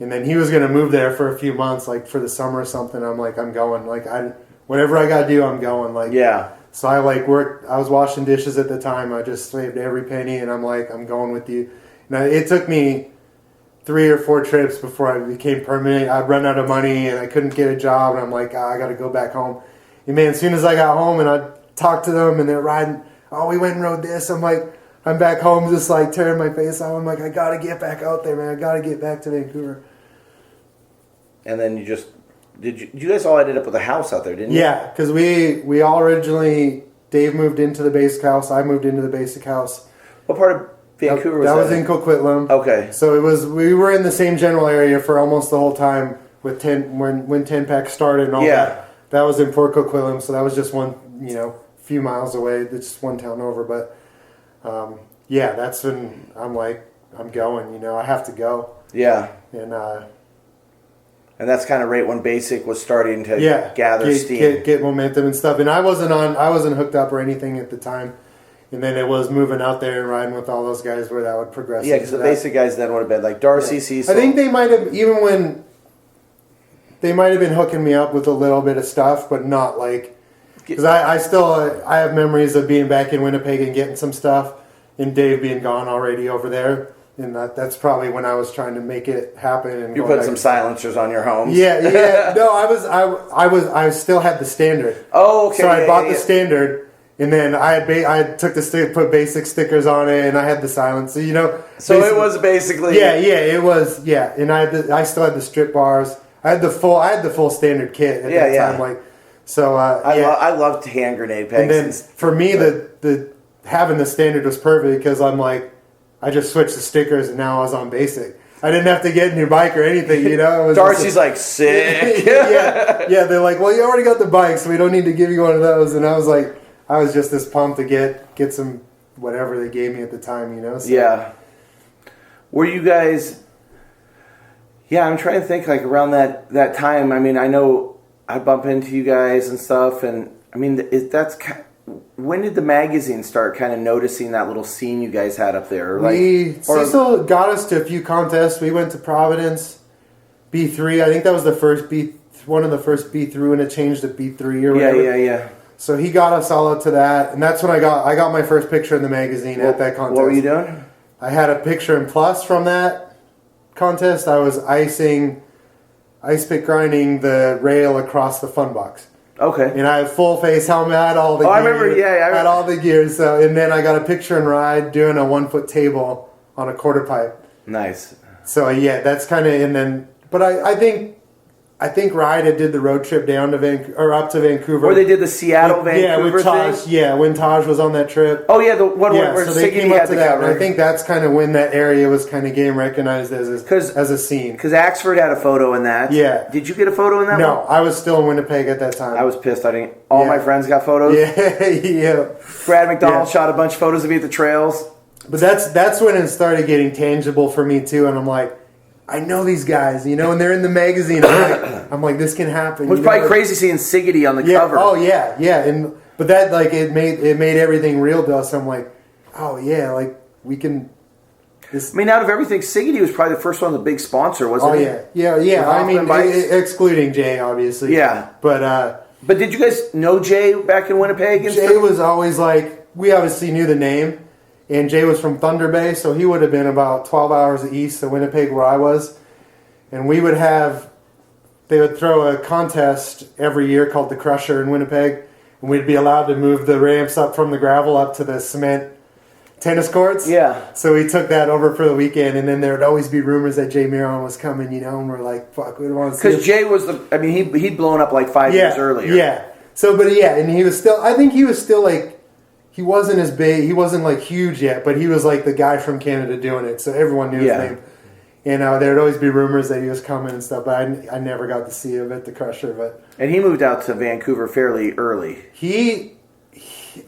And then he was going to move there for a few months, like for the summer or something. I'm like, I'm going. Like, whatever I got to do, I'm going. Like, So I worked. I was washing dishes at the time. I just saved every penny, and I'm like, I'm going with you. Now it took me 3 or 4 trips before I became permanent. I'd run out of money, and I couldn't get a job. And I'm like, I got to go back home. And man, as soon as I got home, and I talked to them, and they're riding. Oh, we went and rode this. I'm like, I'm back home, just like tearing my face out. I'm like, I got to get back out there, man. I got to get back to Vancouver. And then you guys all ended up with a house out there, didn't you? Yeah, because we all originally, Dave moved into the basic house, I moved into the basic house. What part of Vancouver that was in Coquitlam. Okay. So we were in the same general area for almost the whole time with when 10 pack started and all that. That was in Port Coquitlam, so that was just one, few miles away. It's just one town over. But that's when I'm like, I'm going. I have to go. Yeah. And that's kind of right when Basic was starting to gather steam, get momentum and stuff. And I wasn't hooked up or anything at the time. And then it was moving out there and riding with all those guys where that would progress. Yeah, because the Basic guys then would have been like Darcy, Cecil. I think they might have, even when they might have been hooking me up with a little bit of stuff, but not like, because I have memories of being back in Winnipeg and getting some stuff, and Dave being gone already over there. And that's probably when I was trying to make it happen. And you put some silencers on your homes. Yeah. No, I still had the Standard. Oh, okay. So I bought the Standard. And then I took put Basic stickers on it, and I had the silencer, So it was basically it was and I still had the strip bars. I had the full Standard kit at that time. Like, so I loved hand grenade pegs. And then for me, the having the Standard was perfect because I'm like, I just switched the stickers and now I was on Basic. I didn't have to get a new bike or anything, It was Darcy's like sick. yeah. They're like, well, you already got the bike, so we don't need to give you one of those. And I was like. I was just as pumped to get some whatever they gave me at the time, So. Yeah. Were you guys? Yeah, I'm trying to think like around that time. I mean, I know I bump into you guys and stuff, and I mean, when did the magazine start kind of noticing that little scene you guys had up there? Cecil got us to a few contests. We went to Providence, B3. I think that was one of the first B3 when it changed to B3 or whatever. Yeah. So he got us all up to that, and that's when I got my first picture in the magazine at that contest. What were you doing? I had a picture in plus from that contest. I was ice pick grinding the rail across the fun box. Okay. And I had full face helmet, I had all the gear. I remember, I had all the gear. So, and then I got a picture in ride doing a 1 foot table on a quarter pipe. Nice. So that's kind of, and then, but I think Ride did the road trip down to up to Vancouver. Or they did the Seattle-Vancouver with Taj, thing? Yeah, when Taj was on that trip. Oh, yeah, the one where so they came Siggy up to had that. the cover. And I think that's kind of when that area was kind of getting recognized as a scene. Because Axford had a photo in that. Yeah. Did you get a photo in that No, one? I was still in Winnipeg at that time. I was pissed. All my friends got photos. Yeah. Brad McDonald shot a bunch of photos of me at the trails. But that's when it started getting tangible for me, too. And I'm like, I know these guys, and they're in the magazine. I'm like, this can happen. It was probably crazy seeing Siggety on the cover. Oh yeah. But that it made everything real to us. I'm like, oh yeah, like we can. I mean, out of everything, Siggety was probably the first one, the big sponsor, wasn't he? Yeah. I mean, excluding Jay, obviously. Yeah. But did you guys know Jay back in Winnipeg? And Jay was always like, we obviously knew the name. And Jay was from Thunder Bay, so he would have been about 12 hours east of Winnipeg where I was. And they would throw a contest every year called the Crusher in Winnipeg. And we'd be allowed to move the ramps up from the gravel up to the cement tennis courts. Yeah. So we took that over for the weekend, and then there would always be rumors that Jay Miron was coming, and we're like, fuck, we don't want to see him. Because Jay was he'd blown up like 5 years earlier. Yeah. So, and he was still, I think he was still like, he wasn't as big, he wasn't like huge yet, but he was like the guy from Canada doing it, so everyone knew his name. And there would always be rumors that he was coming and stuff, but I never got to see him at the Crusher. And he moved out to Vancouver fairly early.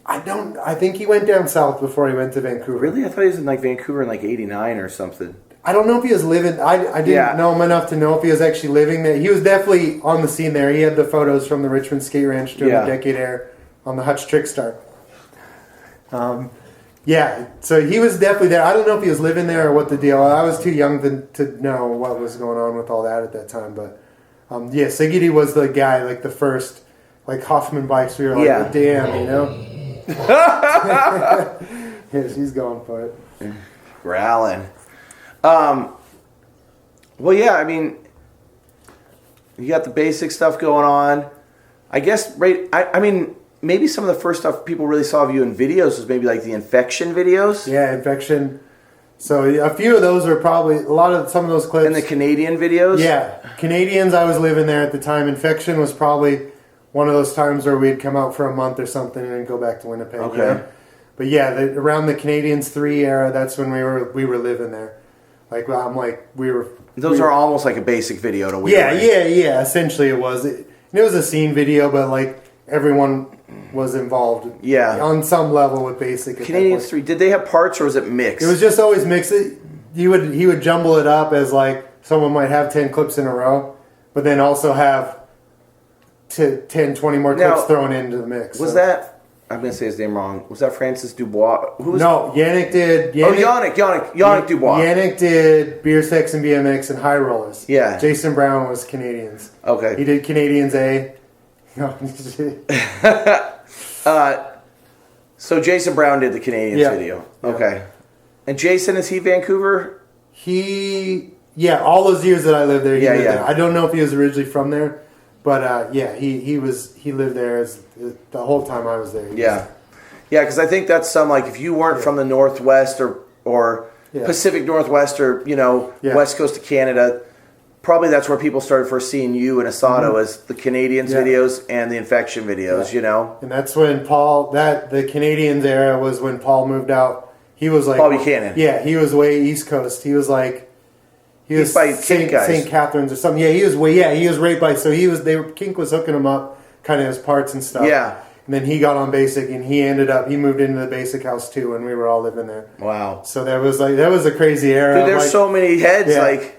I think he went down south before he went to Vancouver. Really? I thought he was in like Vancouver in like 89 or something. I don't know if he was living, I didn't know him enough to know if he was actually living there. He was definitely on the scene there. He had the photos from the Richmond Skate Ranch during the Decade Air on the Hutch Trickstar. So he was definitely there. I don't know if he was living there or what the deal. I was too young to know what was going on with all that at that time. But Siggety was the guy, like the first, like Hoffman bikes. We were like, oh, damn, Yeah, she's going for it. Growling. Well, yeah, I mean, you got the basic stuff going on. I guess, right, I mean, maybe some of the first stuff people really saw of you in videos was maybe like the Infection videos. Yeah, Infection. So a few of those are probably, some of those clips. And the Canadian videos? Yeah. Canadians, I was living there at the time. Infection was probably one of those times where we'd come out for a month or something and then go back to Winnipeg. Okay. But yeah, around the Canadians 3 era, that's when we were living there. Like I'm like we were. Those are almost like a basic video to Wheel. Yeah. Essentially, it was. It was a scene video, but like everyone was involved. Yeah. On some level with basic. Canadians 3. Did they have parts or was it mixed? It was just always mixed. He would jumble it up as like someone might have 10 clips in a row, but then also have 10, 20 more clips thrown into the mix. Was that? I'm going to say his name wrong. Was that Francis Dubois? No, Yannick did. Yannick Dubois. Yannick did Beer, Sex, and BMX and High Rollers. Yeah. Jason Brown was Canadians. Okay. He did Canadians A. So Jason Brown did the Canadians video. Okay. Yeah. And Jason, is he Vancouver? All those years that I lived there, he lived there. I don't know if he was originally from there. But he lived there as the whole time I was there. Yeah, because I think that's like if you weren't from the Northwest or Pacific Northwest or West Coast of Canada, probably that's where people started first seeing you and Asado as the Canadians videos and the Infection videos. And that's when the Canadians era was when Paul moved out. He was like Paul Buchanan. Yeah, he was way East Coast. He was like. He was by Kink guys. St. Catharines or something. Yeah, he was right by. So Kink was hooking him up, kind of his parts and stuff. Yeah. And then he got on Basic, and he moved into the Basic house too, and we were all living there. Wow. So that was a crazy era. Dude, there's so many heads.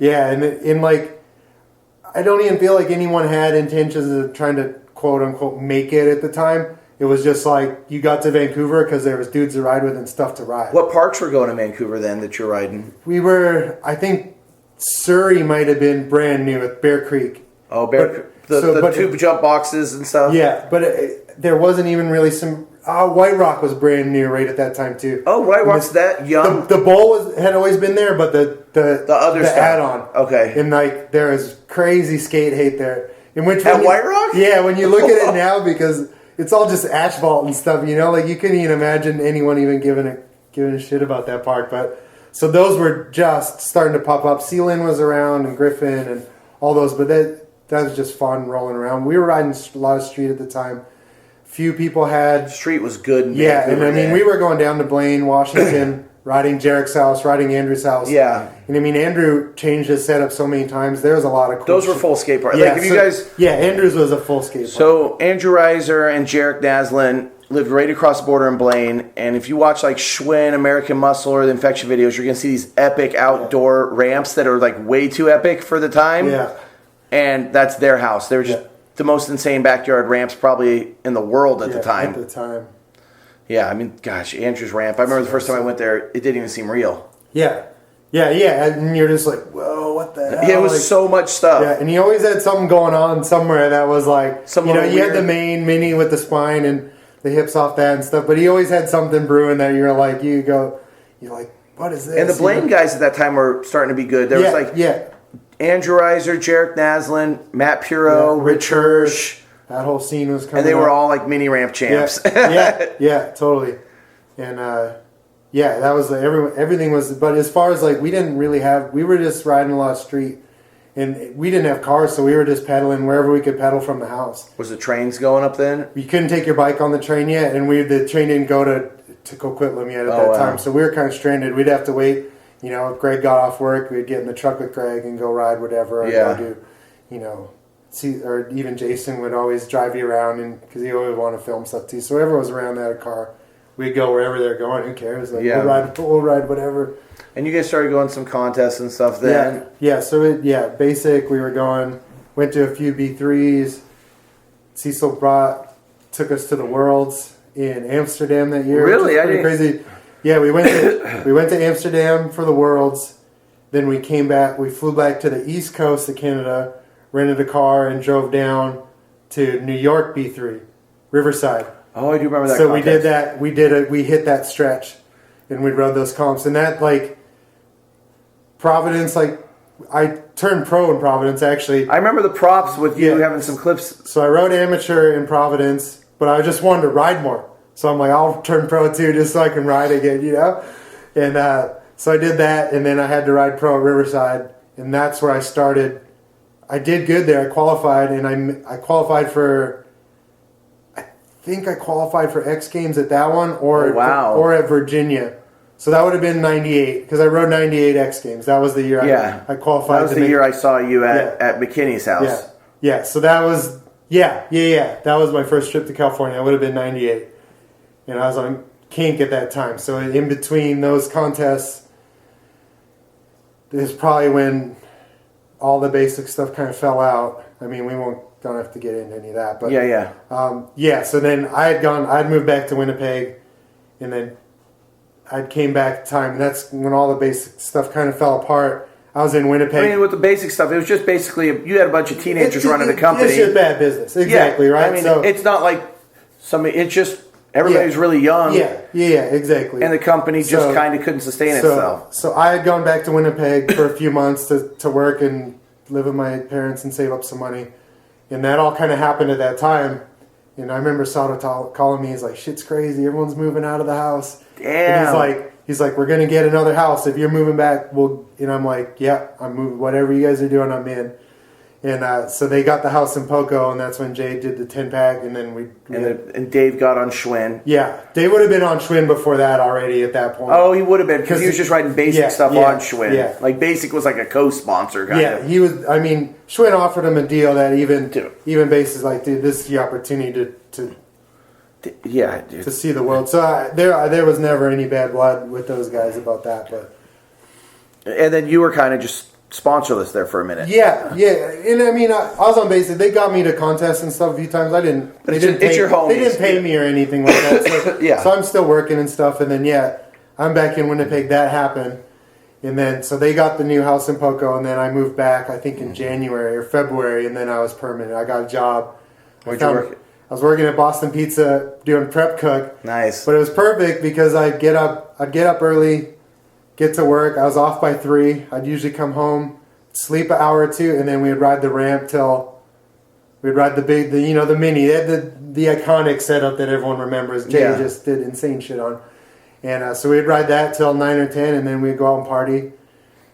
And I don't even feel like anyone had intentions of trying to quote unquote make it at the time. It was just like you got to Vancouver because there was dudes to ride with and stuff to ride. What parks were going to Vancouver then that you're riding? We were, I think. Surrey might have been brand new at Bear Creek. Oh, the tube jump boxes and stuff. Yeah, but there wasn't even really some. White Rock was brand new right at that time too. Oh, White Rock's that young. The bowl had always been there, but the other stuff. add-on. Okay. And there was crazy skate hate there. In which at White Rock? Yeah, when you look at it now, because it's all just asphalt and stuff. Like you couldn't even imagine anyone even giving a shit about that park, but. So those were just starting to pop up. Sealand was around and Griffin and all those, but that was just fun rolling around. We were riding a lot of street at the time. Few people had... Street was good. And we were going down to Blaine, Washington, riding Jarek's house, riding Andrew's house. Yeah. And Andrew changed his setup so many times. There was a lot of cool Those were full skate parks. Yeah, Andrew's was a full skate park. So Andrew Reiser and Jarek Naslin lived right across the border in Blaine, and if you watch like Schwinn, American Muscle, or the Infection videos, you're going to see these epic outdoor ramps that are like way too epic for the time. Yeah. And that's their house. They were just the most insane backyard ramps probably in the world at the time. At the time. Yeah, gosh, Andrew's ramp. I remember the first time I went there, it didn't even seem real. Yeah. And you're just like, whoa, what the hell? Yeah, it was so much stuff. Yeah, and he always had something going on somewhere that was like, you had the main mini with the spine and the hips off that and stuff, but he always had something brewing that you're like, what is this? And the Blaine guys at that time were starting to be good. There was Andrew Reiser, Jarek Naslin, Matt Puro, Rich Hirsch. That whole scene was coming and they were all like mini ramp champs. Yeah, totally. And that was everything was, but as far as we didn't really we were just riding a lot of street. And we didn't have cars, so we were just pedaling wherever we could pedal from the house. Was the trains going up then? You couldn't take your bike on the train yet, and the train didn't go to Coquitlam yet at that time. So we were kind of stranded. We'd have to wait. If Greg got off work, we'd get in the truck with Greg and go ride whatever. Or go do, or even Jason would always drive you around, because he always wanted to film stuff too. So whoever was around that car, we'd go wherever they're going. Who cares? We'll ride whatever. And you guys started going to some contests and stuff then? Basic, we went to a few B3s. Cecil took us to the Worlds in Amsterdam that year. Really? Pretty crazy. Yeah, we went to Amsterdam for the Worlds. Then we came back. We flew back to the East Coast of Canada, rented a car, and drove down to New York B3, Riverside. Oh, I do remember that. So contest. We did that. We hit that stretch, and we rode those comps. And that Providence, I turned pro in Providence, actually. I remember the props with you having some clips. So I rode amateur in Providence, but I just wanted to ride more. So I'm like, I'll turn pro too, just so I can ride again, And so I did that, and then I had to ride pro at Riverside, and that's where I started. I did good there. I qualified, and I qualified for, I think I qualified for X Games at that one or wow. at Virginia. So that would have been 98 because I rode 98 X Games. That was the year I qualified. That was the year I saw you at McKinney's house. Yeah. So that was That was my first trip to California. That would have been 98, and I was on Kink at that time. So in between those contests, is probably when all the basic stuff kind of fell out. I mean, don't have to get into any of that, but so then I'd moved back to Winnipeg, and then I came back time. That's when all the basic stuff kind of fell apart. I was in Winnipeg. I mean, with the basic stuff, it was just basically you had a bunch of teenagers running the company. It's just bad business, exactly, right? I mean, it's not like somebody. It's just everybody was really young. Yeah, exactly. And the company just kind of couldn't sustain itself. So I had gone back to Winnipeg for a few months to work and live with my parents and save up some money. And that all kind of happened at that time. And I remember Sato calling me. He's like, shit's crazy. Everyone's moving out of the house. Damn. And he's like, we're going to get another house. If you're moving back, and I'm like, yeah, I'm moving. Whatever you guys are doing, I'm in. And so they got the house in Poco, and that's when Jay did the 10-pack. And then and Dave got on Schwinn. Yeah. Dave would have been on Schwinn before that already at that point. Oh, he would have been because he was just writing basic stuff on Schwinn. Yeah. Like Basic was like a co-sponsor kind of. Yeah, he was. I mean, Schwinn offered him a deal that even Base is like, dude, this is the opportunity to see the world. So there was never any bad blood with those guys about that. But and then you were kind of just sponsorless there for a minute. Yeah. And I mean, I was on Basic. They got me to contests and stuff a few times. I didn't. But it's your homies. They didn't pay me or anything like that. So, so I'm still working and stuff. And then I'm back in Winnipeg. That happened. And then, so they got the new house in Poco, and then I moved back, I think in January or February, and then I was permanent. I got a job. Where'd you work? I was working at Boston Pizza doing prep cook. Nice. But it was perfect because I'd get up early, get to work. I was off by 3. I'd usually come home, sleep an hour or two, and then we'd ride the ramp till we'd ride the mini. They had the iconic setup that everyone remembers. Jay just did insane shit on. And so we'd ride that till 9 or 10, and then we'd go out and party.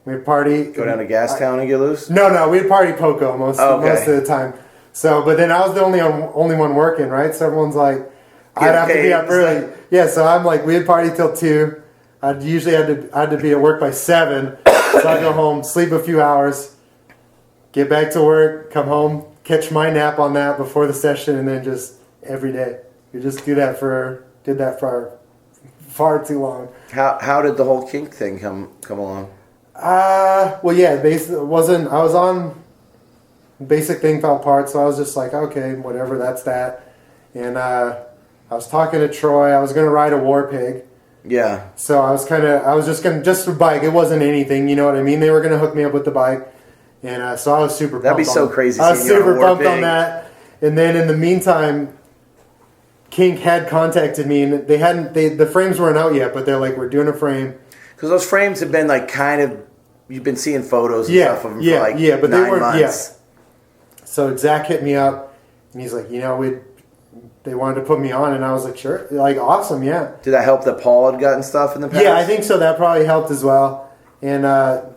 We'd party. Go down to Gastown and get loose? No, we'd party Poco most of the time. So, but then I was the only one working, right? So everyone's like, I'd have to be up early. Yeah, so I'm like, we'd party till 2. I'd usually had to be at work by 7. So I'd go home, sleep a few hours, get back to work, come home, catch my nap on that before the session, and then just every day. You just did that for far too long. How did the whole Kink thing come along? I was on Basic thing fell apart, so I was just like, okay, whatever, that's that. And I was talking to Troy. I was going to ride a War Pig. Yeah. So I was just for bike. It wasn't anything, you know what I mean? They were going to hook me up with the bike. And so I was super pumped. That'd be so crazy. I was super pumped on that. And then in the meantime, Kink had contacted me, and the frames weren't out yet, but they're like, we're doing a frame. Because those frames have been like you've been seeing photos and stuff of them for like but 9 they weren't, months. So Zach hit me up, and he's like, they wanted to put me on, and I was like, sure, like, awesome, yeah. Did that help that Paul had gotten stuff in the past? Yeah, I think so. That probably helped as well. And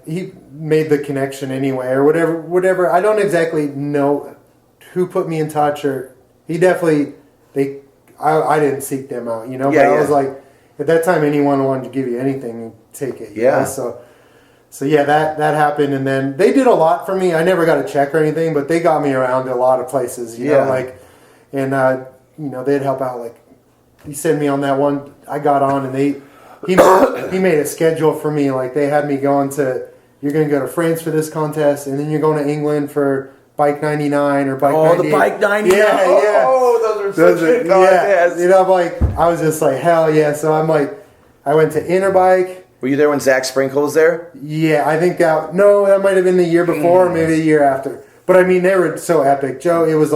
he made the connection anyway, or whatever. I don't exactly know who put me in touch, or I didn't seek them out, but I was like, at that time, anyone wanted to give you anything, you take it. Yeah. So yeah, that happened, and then they did a lot for me. I never got a check or anything, but they got me around to a lot of places, you know, they'd help out. Like, he sent me on that one. I got on, and he made a schedule for me. Like, they had me going to, you're going to go to France for this contest, and then you're going to England for Bike 99 or Bike 98. Oh, the Bike 99. Yeah. Oh, those are such good contests. I'm like, I was just like, hell yeah. So I'm like, I went to Interbike. Were you there when Zach Sprinkle was there? Yeah, I think that might have been the year before, or maybe the year after. But I mean, they were so epic. Joe, they were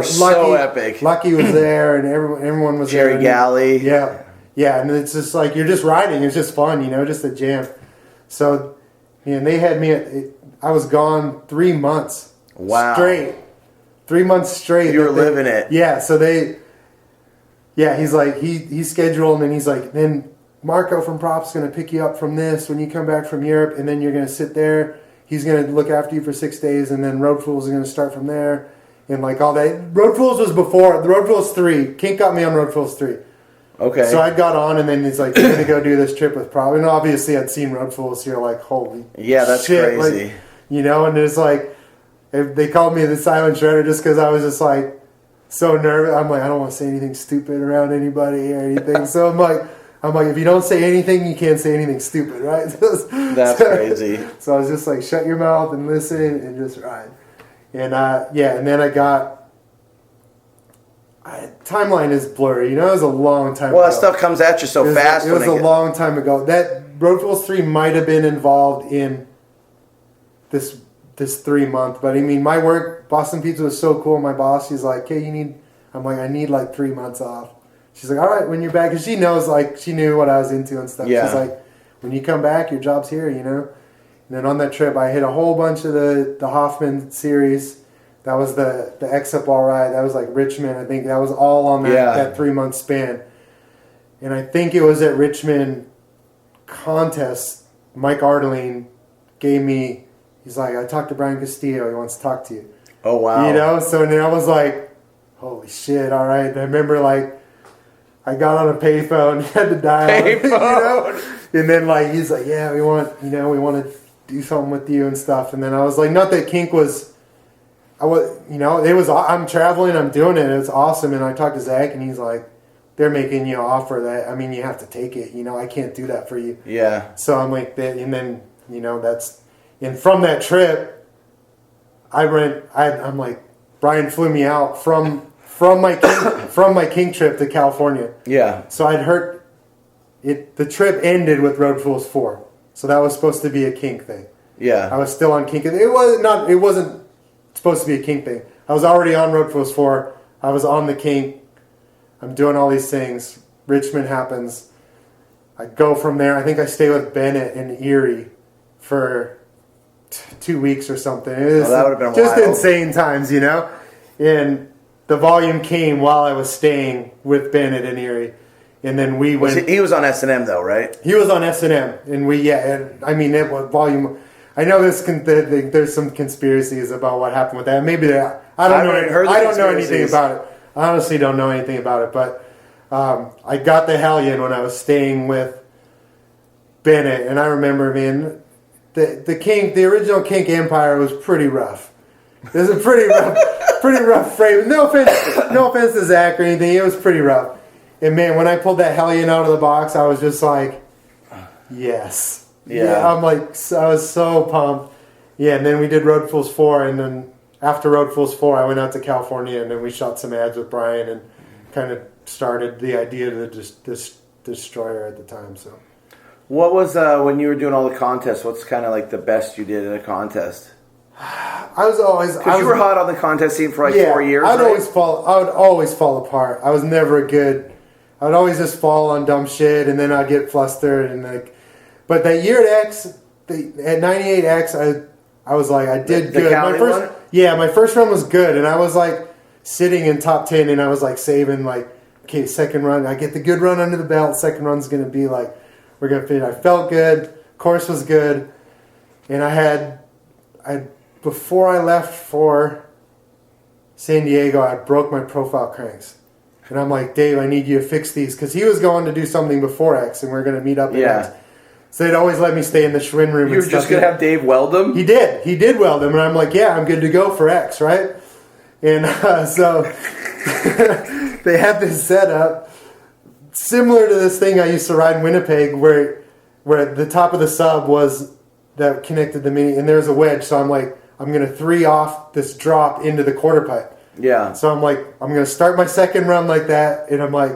so epic. Lucky was there, and everyone was Jerry there. Galley. Yeah, and it's just like, you're just riding. It's just fun, just a jam. So, they had me, I was gone 3 months. Wow. Straight. 3 months straight. You were living it. Yeah, so he's like, he scheduled, and he's like, then Marco from Prop's going to pick you up from this when you come back from Europe, and then you're going to sit there. He's going to look after you for 6 days, and then Road Fools are going to start from there. and like all that. Road Fools was before. The Road Fools 3. Kink got me on Road Fools 3. Okay. So I got on, and then he's like, "You're gonna go do this trip with Prob." And obviously, I'd seen Road Fools, so you're like, "Holy that's shit." crazy. Like, you know, and it's like, if they called me the silent shredder just because I was just like so nervous. I'm like, I don't want to say anything stupid around anybody or anything. So I'm like, if you don't say anything, you can't say anything stupid, right? That's crazy. So I was just like, shut your mouth and listen and just ride. And and then I got. Timeline is blurry, you know. It was a long time ago. That stuff comes at you so fast. It was a long time ago. That Road Fools 3 might have been involved in this 3 month, but I mean, my work, Boston Pizza was so cool. My boss, she's like, "Hey, I'm like, I need like 3 months off." She's like, "All right, when you're back," because she knows, like, she knew what I was into and stuff. Yeah. She's like, "When you come back, your job's here, you know." And then on that trip, I hit a whole bunch of the Hoffman series. That was the X-Up All Right. That was like Richmond. I think that was all on that 3 month span. And I think it was at Richmond contest. Mike Ardeline gave me. He's like, "I talked to Brian Castillo. He wants to talk to you." Oh wow! You know. So then I was like, "Holy shit! All right." And I remember like, I got on a payphone, had to dial. Payphone. You know? And then like he's like, "Yeah, we want to do something with you and stuff." And then I was like, not that Kink was. I'm traveling, I'm doing it, it's awesome. And I talked to Zach, and he's like, "They're making you an offer that, I mean, you have to take it, you know, I can't do that for you." Yeah. So I'm like, and then, you know, and from that trip, I'm like, Brian flew me out from my Kink trip to California. Yeah. So I'd heard the trip ended with Road Fools 4. So that was supposed to be a Kink thing. Yeah. I was still on Kink. It wasn't supposed to be a Kink thing. I was already on Road Fools 4. I was on the Kink. I'm doing all these things. Richmond happens. I go from there. I think I stay with Bennett in Erie for 2 weeks or something. It was that would have been just wild. insane times, you know? And the volume came while I was staying with Bennett in Erie. And then we went... He was on S&M though, right? He was on S&M. And it was volume... I know there's some conspiracies about what happened with that. Maybe I don't know anything about it. I honestly don't know anything about it. But I got the Hellion when I was staying with Bennett, and I remember, man, the original Kink Empire was pretty rough. It was a pretty rough frame. No offense to Zach or anything. It was pretty rough. And man, when I pulled that Hellion out of the box, I was just like, yes. Yeah, I'm like, I was so pumped. Yeah, and then we did Road Fools 4, and then after Road Fools 4, I went out to California, and then we shot some ads with Brian, and kind of started the idea of the Destroyer at the time. So, what was when you were doing all the contests? What's kind of like the best you did in a contest? I was always because you were hot on the contest scene for 4 years. I would always fall apart. I was never good. I would always just fall on dumb shit, and then I'd get flustered and like. But that year at X, at 98X, I was like, I did good. My first run was good, and I was like sitting in top 10, and I was like saving like, okay, second run, I get the good run under the belt. Second run's gonna be like, we're gonna fit. I felt good. Course was good, and I before I left for San Diego, I broke my profile cranks. And I'm like, Dave, I need you to fix these, because he was going to do something before X, and we're going to meet up at X. So they'd always let me stay in the Schwinn room. You were just going to have Dave weld them? He did weld them. And I'm like, yeah, I'm good to go for X, right? And so they had this setup similar to this thing I used to ride in Winnipeg where the top of the sub was that connected the mini, and there's a wedge. So I'm like, I'm going to 3 off this drop into the quarter pipe. Yeah. So I'm like, I'm going to start my second run like that. And I'm like,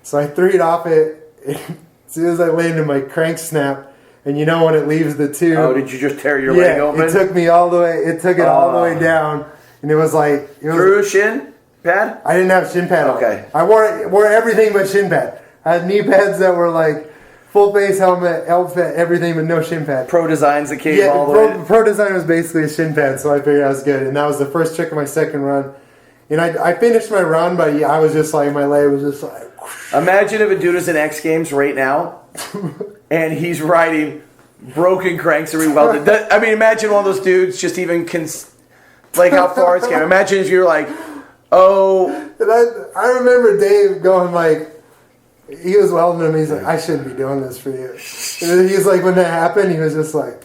so I 3'd off it. And as soon as I landed, my crank snapped. And you know when it leaves the tube. Oh, did you just tear your leg open? It took me all the way. It took it all the way down. And it was like... Through a shin pad? I didn't have shin pad on. Okay. I wore everything but shin pad. I had knee pads that were like full face helmet, outfit, everything with no shin pad. Pro Designs that came all the way. Pro Design was basically a shin pad, so I figured I was good. And that was the first trick of my second run. And I finished my run, but I was just like, my leg was just like... Whoosh. Imagine if a dude is in X Games right now, and he's riding broken cranks and rewelded. I mean, imagine one of those dudes just even Like how far it's going. Imagine if you're like, oh. And I remember Dave going like, he was welding him. He's like, I shouldn't be doing this for you. And he's like, when that happened, he was just like,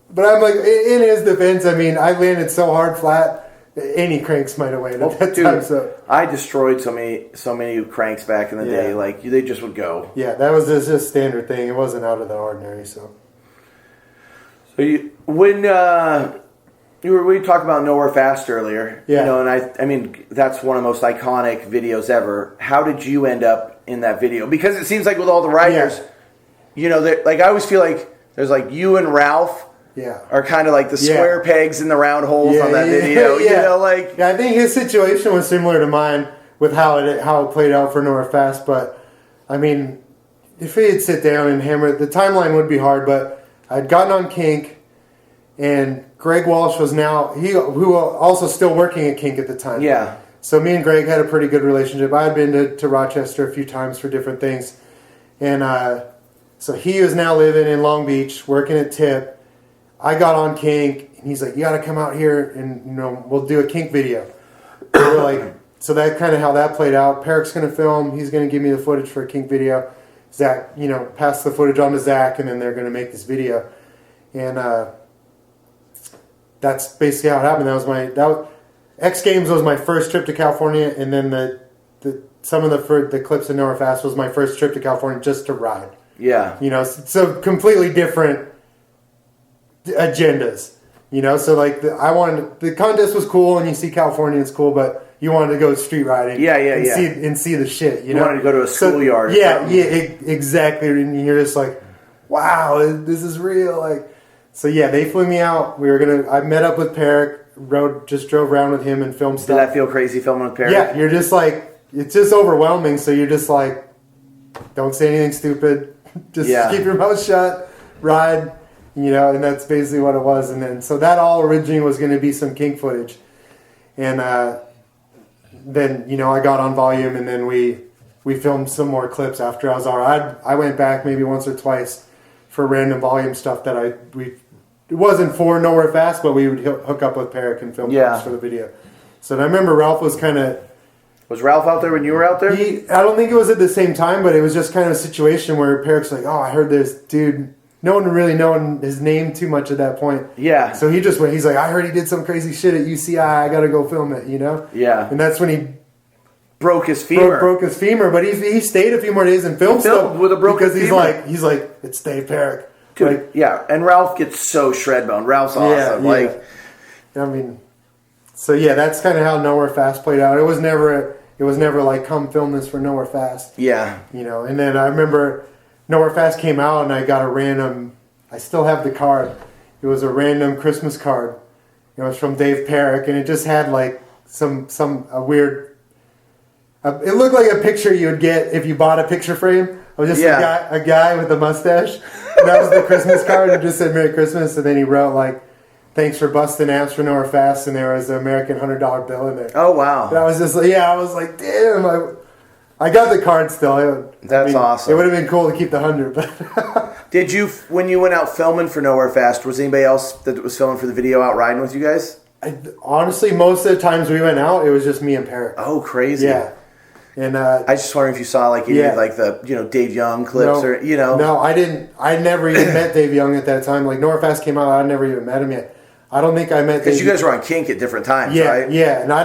but I'm like, in his defense, I mean, I landed so hard flat, any cranks might have weighed at that time. So I destroyed so many cranks back in the day. Like they just would go. Yeah, that was just a standard thing. It wasn't out of the ordinary. So when we talked about Nowhere Fast earlier, you know, and I mean that's one of the most iconic videos ever. How did you end up in that video? Because it seems like with all the riders, you know, like I always feel like there's like you and Ralph. Are kind of like the square pegs in the round holes on that video. You know, like I think his situation was similar to mine with how it played out for Nowhere Fast. But I mean, if we had sit down and hammer it, the timeline would be hard. But I'd gotten on Kink, and Greg Walsh was who was also still working at Kink at the time. Yeah. So me and Greg had a pretty good relationship. I had been to Rochester a few times for different things, and so he is now living in Long Beach, working at Tip. I got on Kink, and he's like, you got to come out here, and, you know, we'll do a Kink video. So we're like, so that kind of how that played out. Perrick's going to film. He's going to give me the footage for a Kink video. Zach, you know, pass the footage on to Zach, and then they're going to make this video. And that's basically how it happened. X Games was my first trip to California, and then some of the clips in Nowhere Fast was my first trip to California just to ride. Yeah. You know, so completely different agendas, you know. So like the contest was cool, and you see California is cool, but you wanted to go street riding, and see the shit. You know, wanted to go to a schoolyard. Exactly. And you're just like, wow, this is real. Like, so they flew me out. I met up with Perrick, drove around with him and filmed stuff. Did that feel crazy filming with Perrick? Yeah, you're just like, it's just overwhelming. So you're just like, don't say anything stupid. Just keep your mouth shut, ride. You know, and that's basically what it was. And then, so that all originally was going to be some Kink footage. And then, you know, I got on volume, and then we filmed some more clips after I was all right. I went back maybe once or twice for random volume stuff that it wasn't for Nowhere Fast, but we would hook up with Perrick and film clips for the video. So I remember Ralph was kind of... Was Ralph out there when you were out there? I don't think it was at the same time, but it was just kind of a situation where Perrick's like, oh, I heard this dude... No one really known his name too much at that point. Yeah. So he just went, he's like, I heard he did some crazy shit at UCI. I got to go film it, you know? Yeah. And that's when he broke his femur. Broke his femur, but he stayed a few more days and filmed stuff with a broken femur. Because he's like, it's Dave Perrick. Dude, and Ralph gets so shred boned. Ralph's awesome. I mean, so that's kind of how Nowhere Fast played out. It was never like, come film this for Nowhere Fast. Yeah. You know, and then I remember... Nowhere Fast came out, and I got I still have the card. It was a random Christmas card. It was from Dave Perrick, and it just had like a weird... it looked like a picture you would get if you bought a picture frame. It was just a guy with a mustache. And that was the Christmas card. It just said Merry Christmas, and then he wrote like, thanks for busting ass for Nowhere Fast, and there was an American $100 bill in there. Oh, wow. That was just, I was like, damn, I got the card still. That's awesome. It would have been cool to keep the 100, but... Did you, when you went out filming for Nowhere Fast, was anybody else that was filming for the video out riding with you guys? Honestly, most of the times we went out, it was just me and Perrick. Oh, crazy. Yeah. And I just wondering if you saw like any of like the Dave Young clips or No, I didn't. I never even met Dave Young at that time. Like Nowhere Fast came out, I never even met him yet. I don't think I met. Because you guys were on Kink at different times, right? Yeah, and I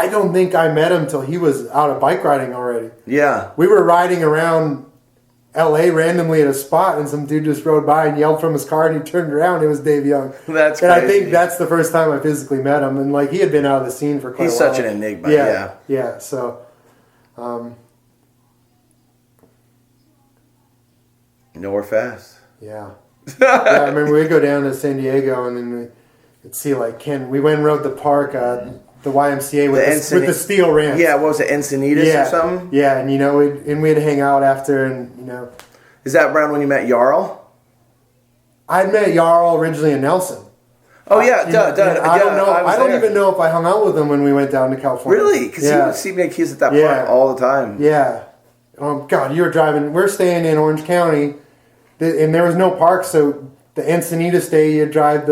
don't think I met him till he was out of bike riding already. Yeah. We were riding around L.A. randomly at a spot, and some dude just rode by and yelled from his car, and he turned around. It was Dave Young. That's crazy. And I think that's the first time I physically met him, and like he had been out of the scene for quite a while. He's such an enigma. Yeah. So, Nowhere Fast. Yeah. I remember we'd go down to San Diego, and then we'd see like we went and rode the park. The YMCA with the steel ramps. Yeah, what was it, Encinitas or something? Yeah, and we'd hang out after, and Is that around when you met Jarl? I'd met Jarl originally in Nelson. Oh yeah, I don't know. I don't even know if I hung out with him when we went down to California. Really? Because he would see me keys at that park all the time. Yeah. God, you were driving. We're staying in Orange County, and there was no park, so the Encinitas day you'd drive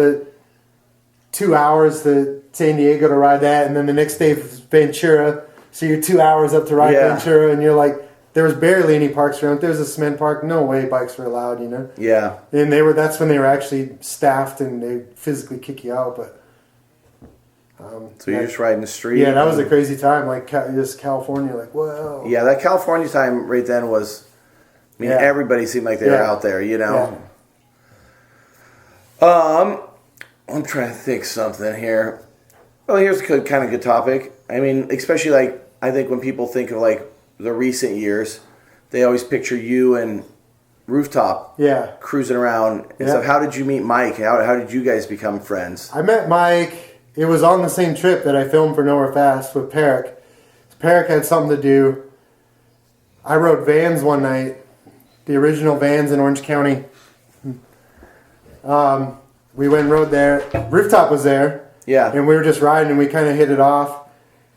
2 hours to San Diego to ride that, and then the next day was Ventura. So you're 2 hours up to ride Ventura, and you're like, there was barely any parks around. There's a cement park. No way bikes were allowed, you know? Yeah. And that's when they were actually staffed and they physically kick you out, but... so you're just riding the street? Yeah, that was a crazy time. Like, just California, like, whoa. Yeah, that California time right then was... I mean, everybody seemed like they were out there, you know? Yeah. I'm trying to think something here. Well, here's a kind of good topic. I mean, especially, like, I think when people think of, like, the recent years, they always picture you and Rooftop cruising around and stuff. How did you meet Mike? How did you guys become friends? I met Mike. It was on the same trip that I filmed for Nowhere Fast with Peric. Peric had something to do. I rode Vans one night, the original Vans in Orange County. We went and rode there. Rooftop was there. Yeah. And we were just riding and we kind of hit it off.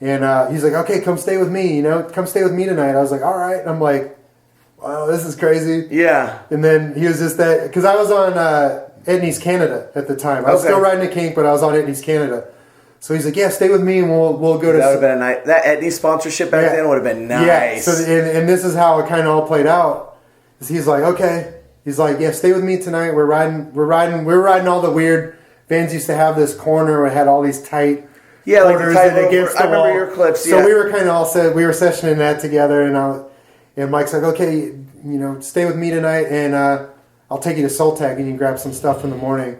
And he's like, okay, come stay with me, you know, come stay with me tonight. I was like, all right. And I'm like, wow, this is crazy. Yeah. And then he was just that, because I was on Etnies Canada at the time. I was still riding a Kink, but I was on Etnies Canada. So he's like, yeah, stay with me and we'll go to... That would have been a nice... That Etnies sponsorship back then would have been nice. Yeah, so, and this is how it kind of all played out. He's like, okay. He's like, yeah, stay with me tonight. We're riding all the weird... Vans used to have this corner where it had all these tight... Yeah, like the tight against the wall. I remember your clips, So we were kind of all set. We were sessioning that together, and Mike's like, okay, you know, stay with me tonight, and I'll take you to Soul Tag, and you can grab some stuff in the morning.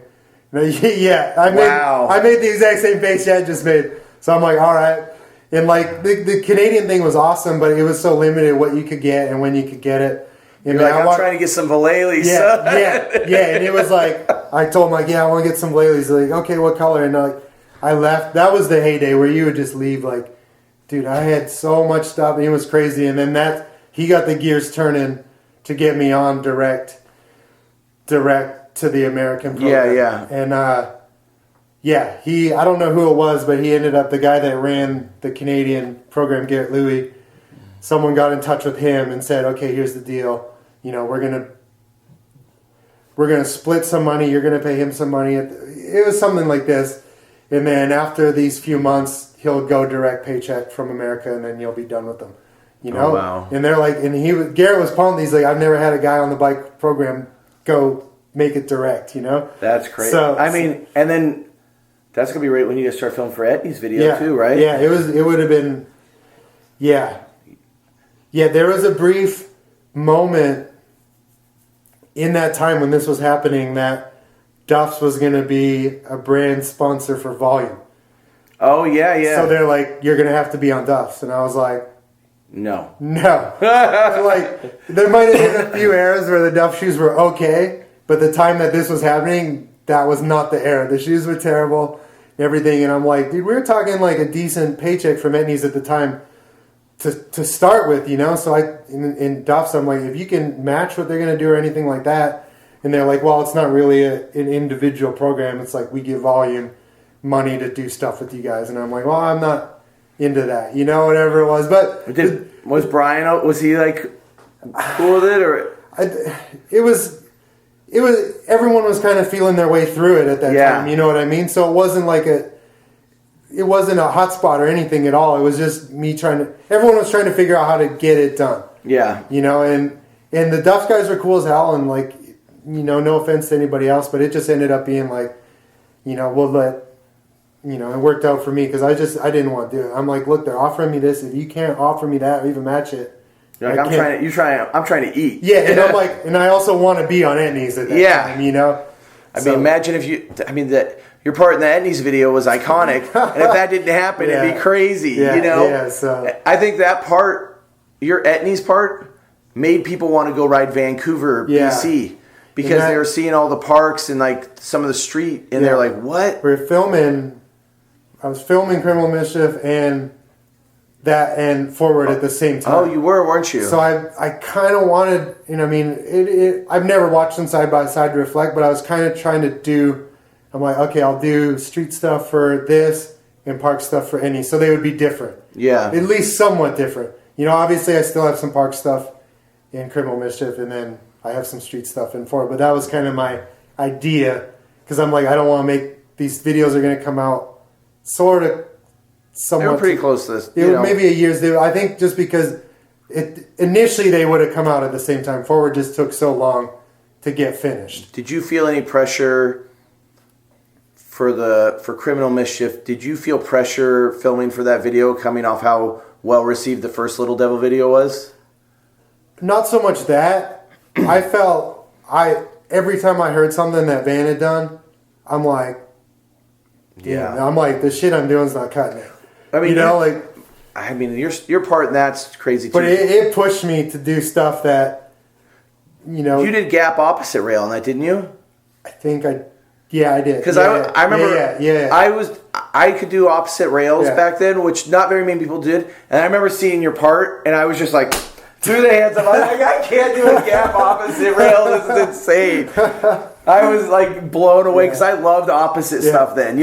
Yeah, I made the exact same face Shad just made. So I'm like, all right. And like the Canadian thing was awesome, but it was so limited what you could get and when you could get it. And you're like, I'm trying to get some Valley's. Yeah. And it was like, I told him, like, yeah, I want to get some Valley's. Like, okay, what color? And like, I left. That was the heyday where you would just leave. Like, dude, I had so much stuff, and it was crazy. And then he got the gears turning to get me on direct to the American program. Yeah. And I don't know who it was, but he ended up, the guy that ran the Canadian program, Garrett Louie, someone got in touch with him and said, okay, here's the deal. You know, we're gonna split some money. You're gonna pay him some money. It was something like this. And then after these few months, he'll go direct paycheck from America, and then you'll be done with them. You know? Oh, wow. And they're like, Garrett was pumped. He's like, I've never had a guy on the bike program go make it direct, you know? That's crazy. So, I mean, and then that's going to be right when you guys start filming for Etnies video too, right? Yeah, it would have been, yeah. Yeah, there was a brief moment in that time when this was happening that Duff's was going to be a brand sponsor for Volume. Oh, yeah. So they're like, you're going to have to be on Duff's. And I was like, No. Like, there might have been a few eras where the Duff shoes were okay, but the time that this was happening, that was not the era. The shoes were terrible, everything. And I'm like, dude, we were talking like a decent paycheck from Etnies at the time to start with, you know? So in Duff's, I'm like, if you can match what they're going to do or anything like that. And they're like, well, it's not really an individual program. It's like we give Volume money to do stuff with you guys. And I'm like, well, I'm not into that, you know, whatever it was. But was Brian, was he like cool with it, or? It was, everyone was kind of feeling their way through it at that time. You know what I mean? So it wasn't like it wasn't a hot spot or anything at all. It was just me everyone was trying to figure out how to get it done. Yeah. You know, and the Duff guys were cool as hell, and like, you know, no offense to anybody else, but it just ended up being like, you know, we'll let, you know, it worked out for me because I didn't want to do it. I'm like, look, they're offering me this. If you can't offer me that or even match it, you're like, I'm trying to eat. Yeah, and I'm like, and I also want to be on Etnies at that time, you know. I mean, imagine if your part in the Etnies video was iconic, and if that didn't happen, it'd be crazy, you know. Yeah, so I think that part, your Etnies part, made people want to go ride Vancouver, BC. Because they were seeing all the parks and like some of the street, and they're like, "What?" I was filming Criminal Mischief and Forward at the same time. Oh, you were, weren't you? So I kind of wanted, you know, I mean, I've never watched them side by side to reflect, but I was kind of trying to do. I'm like, okay, I'll do street stuff for this and park stuff for any, so they would be different. Yeah, at least somewhat different. You know, obviously, I still have some park stuff in Criminal Mischief, and then I have some street stuff in Forward, but that was kind of my idea because I'm like, I don't want to make these videos are going to come out sort of somewhat. They were pretty close to this. Maybe a year's. I think just because initially they would have come out at the same time. Forward just took so long to get finished. Did you feel any pressure for Criminal Mischief? Did you feel pressure filming for that video coming off how well received the first Little Devil video was? Not so much that. I felt every time I heard something that Van had done, I'm like, yeah. I'm like, the shit I'm doing is not cutting it. I mean, your part in that's crazy too. But it pushed me to do stuff that, you did gap opposite rail on that, didn't you? I think I did. Because I remember I could do opposite rails back then, which not very many people did. And I remember seeing your part, and I was just like, threw the hands up. I was like, I can't do a gap opposite rail. This is insane. I was like blown away because I loved opposite stuff then.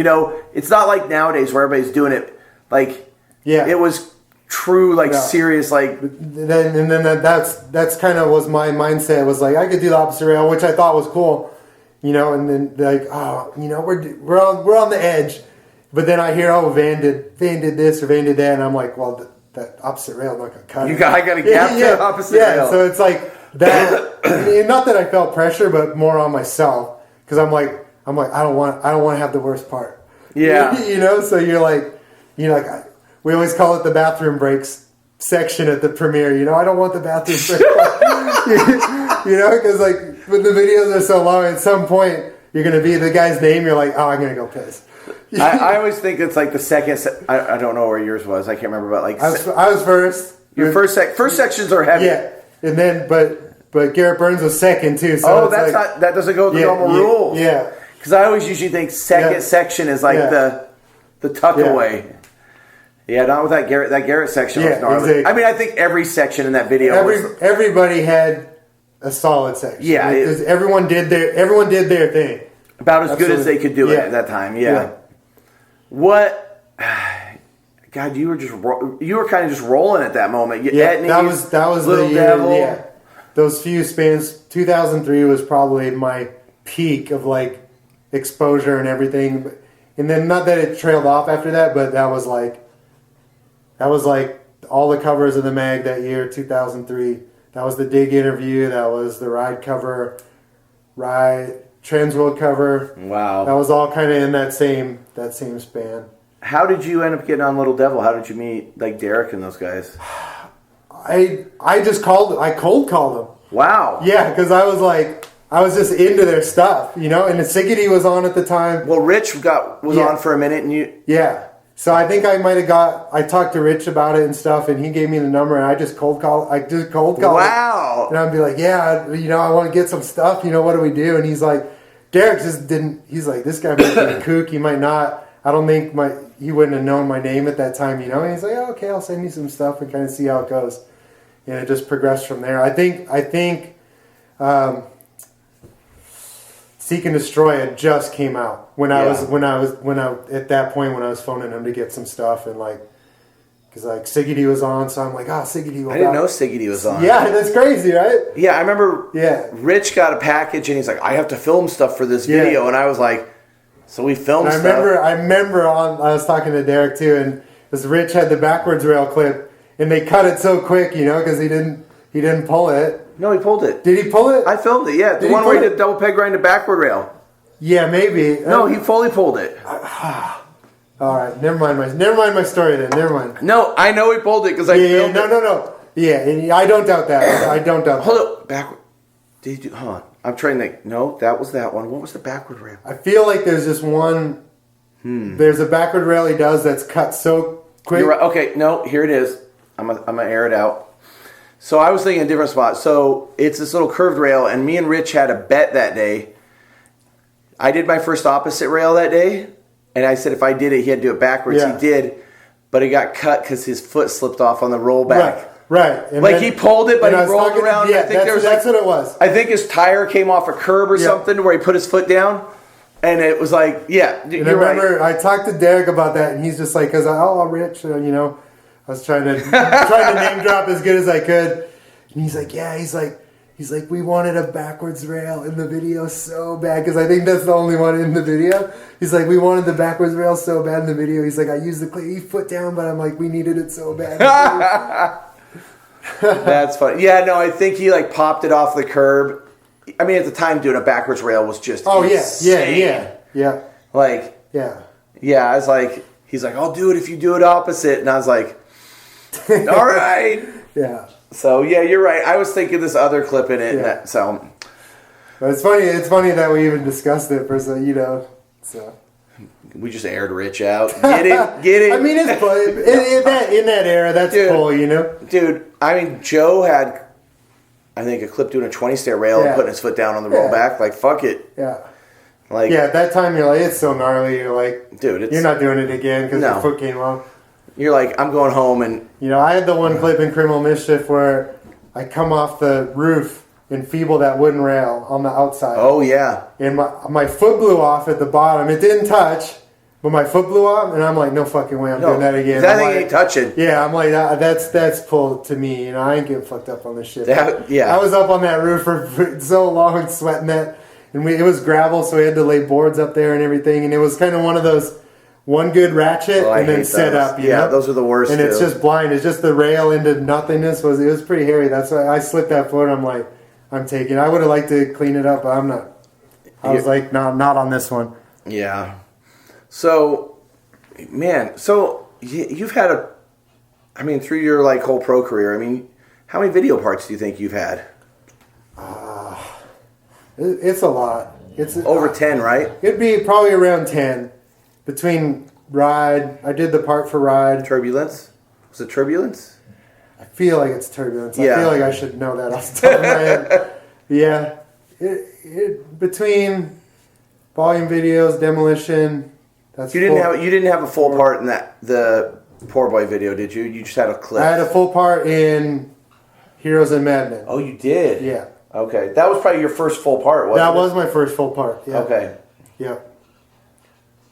It's not like nowadays where everybody's doing it like it was true, like serious, like. Then that's kind of was my mindset. Was like I could do the opposite rail, which I thought was cool, And then like, we're on the edge, but then I hear Van did this or Van did that, and I'm like, well, that opposite rail, I'm not gonna cut it. I got to gap the opposite rail. Yeah, so it's like that. Not that I felt pressure, but more on myself because I'm like I don't want to have the worst part. Yeah, So you're like. We always call it the bathroom breaks section at the premiere. I don't want the bathroom break. Because like when the videos are so long, at some point you're going to be the guy's name. You're like, oh, I'm going to go piss. I always think it's like the second. I don't know where yours was. I can't remember, but like I was first. Your first sections are heavy. Yeah, and then but Garrett Burns was second too. So that doesn't go with the normal rules. Yeah, because I always usually think second section is like the tuck away. Yeah, not with that Garrett. That Garrett section was gnarly. Exactly. I mean, I think every section in that video. Everybody had a solid section. Yeah, because everyone did their thing about as good as they could do it at that time. Yeah. What? God, you were kind of just rolling at that moment. Etnies, that was Little the year. Devil. Yeah, those few spans. 2003 was probably my peak of like exposure and everything. And then not that it trailed off after that, but that was like all the covers of the mag that year, 2003. That was the Dig interview. That was the Ride cover, Transworld cover. Wow. That was all kind of in that same span. How did you end up getting on Little Devil? How did you meet like Derek and those guys? I cold called them. Wow. Yeah, because I was just into their stuff, and the Siggety was on at the time. Well, Rich was on for a minute, and you. Yeah. So I think I talked to Rich about it and stuff, and he gave me the number, and I just cold called. Wow. And I'd be like, yeah, I want to get some stuff. What do we do? And he's like, Derek just didn't. He's like, this guy might be a kook. He might not. I don't think he wouldn't have known my name at that time. And he's like, oh, okay, I'll send you some stuff and kind of see how it goes. And it just progressed from there. I think. Seek and Destroy had just came out when I was at that point when I was phoning him to get some stuff and because Siggety was on, so I'm like, Siggety. I didn't know Siggety was on. Yeah, that's crazy, right? Yeah, I remember. Yeah, Rich got a package and he's like, I have to film stuff for this video, and I was like, so we filmed stuff. I remember I was talking to Derek too, and because Rich had the backwards rail clip, and they cut it so quick, because he didn't pull it. No, he pulled it. Did he pull it? I filmed it, yeah. The one where he did double peg grind to backward rail. Yeah, maybe. No, he fully pulled it. All right, never mind my story then. Never mind. No, I know he pulled it because I filmed it. No. Yeah, and I don't doubt that. I don't doubt that. Hold up. Backward. Did you do... Hold on. I'm trying to think. No, that was that one. What was the backward rail? I feel like there's just one... There's a backward rail he does that's cut so quick. You're right. Okay, no, here it is. I'm gonna air it out. So I was thinking a different spot. So it's this little curved rail, and me and Rich had a bet that day. I did my first opposite rail that day, and I said if I did it, he had to do it backwards. Yeah. He did, but he got cut because his foot slipped off on the rollback. Right. And like he pulled it, but he rolled around. Yeah, that's what it was. I think his tire came off a curb or something where he put his foot down. And it was like, yeah, and I remember I talked to Derek about that, and he's just like, because Rich, I was trying to name drop as good as I could, and he's like, He's like, we wanted a backwards rail in the video so bad, because I think that's the only one in the video. He's like, we wanted the backwards rail so bad in the video. He's like, I used the cleat foot down, but I'm like, we needed it so bad. That's funny. Yeah, no, I think he like popped it off the curb. I mean, at the time, doing a backwards rail was just insane. Yeah. Like, I was like, he's like, I'll do it if you do it opposite. And I was like, all right. Yeah. So, yeah, you're right. I was thinking this other clip in it. Yeah. But it's funny that we even discussed it for some, so. We just aired Rich out. Get it? I mean, it's cool. In that era, that's cool, Dude, I mean, Joe had, I think, a clip doing a 20-stair rail and putting his foot down on the rollback. Like, fuck it. Yeah. Like, at that time, you're like, it's so gnarly. You're like, dude, you're not doing it again because your foot came wrong. You're like, I'm going home and... I had the one clip in Criminal Mischief where I come off the roof and feeble that wooden rail on the outside. Oh, yeah. And my foot blew off at the bottom. It didn't touch, but my foot blew off, and I'm like, no fucking way I'm doing that again. That thing ain't touching. Yeah, I'm like, that's pulled to me. I ain't getting fucked up on this shit. I was up on that roof for so long sweating that. And it was gravel, so we had to lay boards up there and everything. And it was kind of one of those... one good ratchet and then set up. Yeah, those are the worst. And it's just blind. It's just the rail into nothingness. It was pretty hairy. That's why I slipped that foot. I'm like, I'm taking. I would have liked to clean it up, but I'm not. I was like, no, not on this one. Yeah. So, man. So you've had through your like whole pro career. I mean, how many video parts do you think you've had? It's a lot. It's over 10, right? It'd be probably around 10. Between Ride, I did the part for Ride. Turbulence? Was it Turbulence? I feel like it's Turbulence. Yeah. I feel like I should know that off the top of my head. Yeah. Between volume videos, Demolition, that's you didn't have a full part in the Poor Boy video, did you? You just had a clip. I had a full part in Heroes and Madmen. Oh, you did? Yeah. Okay. That was probably your first full part, wasn't it? That was my first full part, yeah. Okay. Yeah.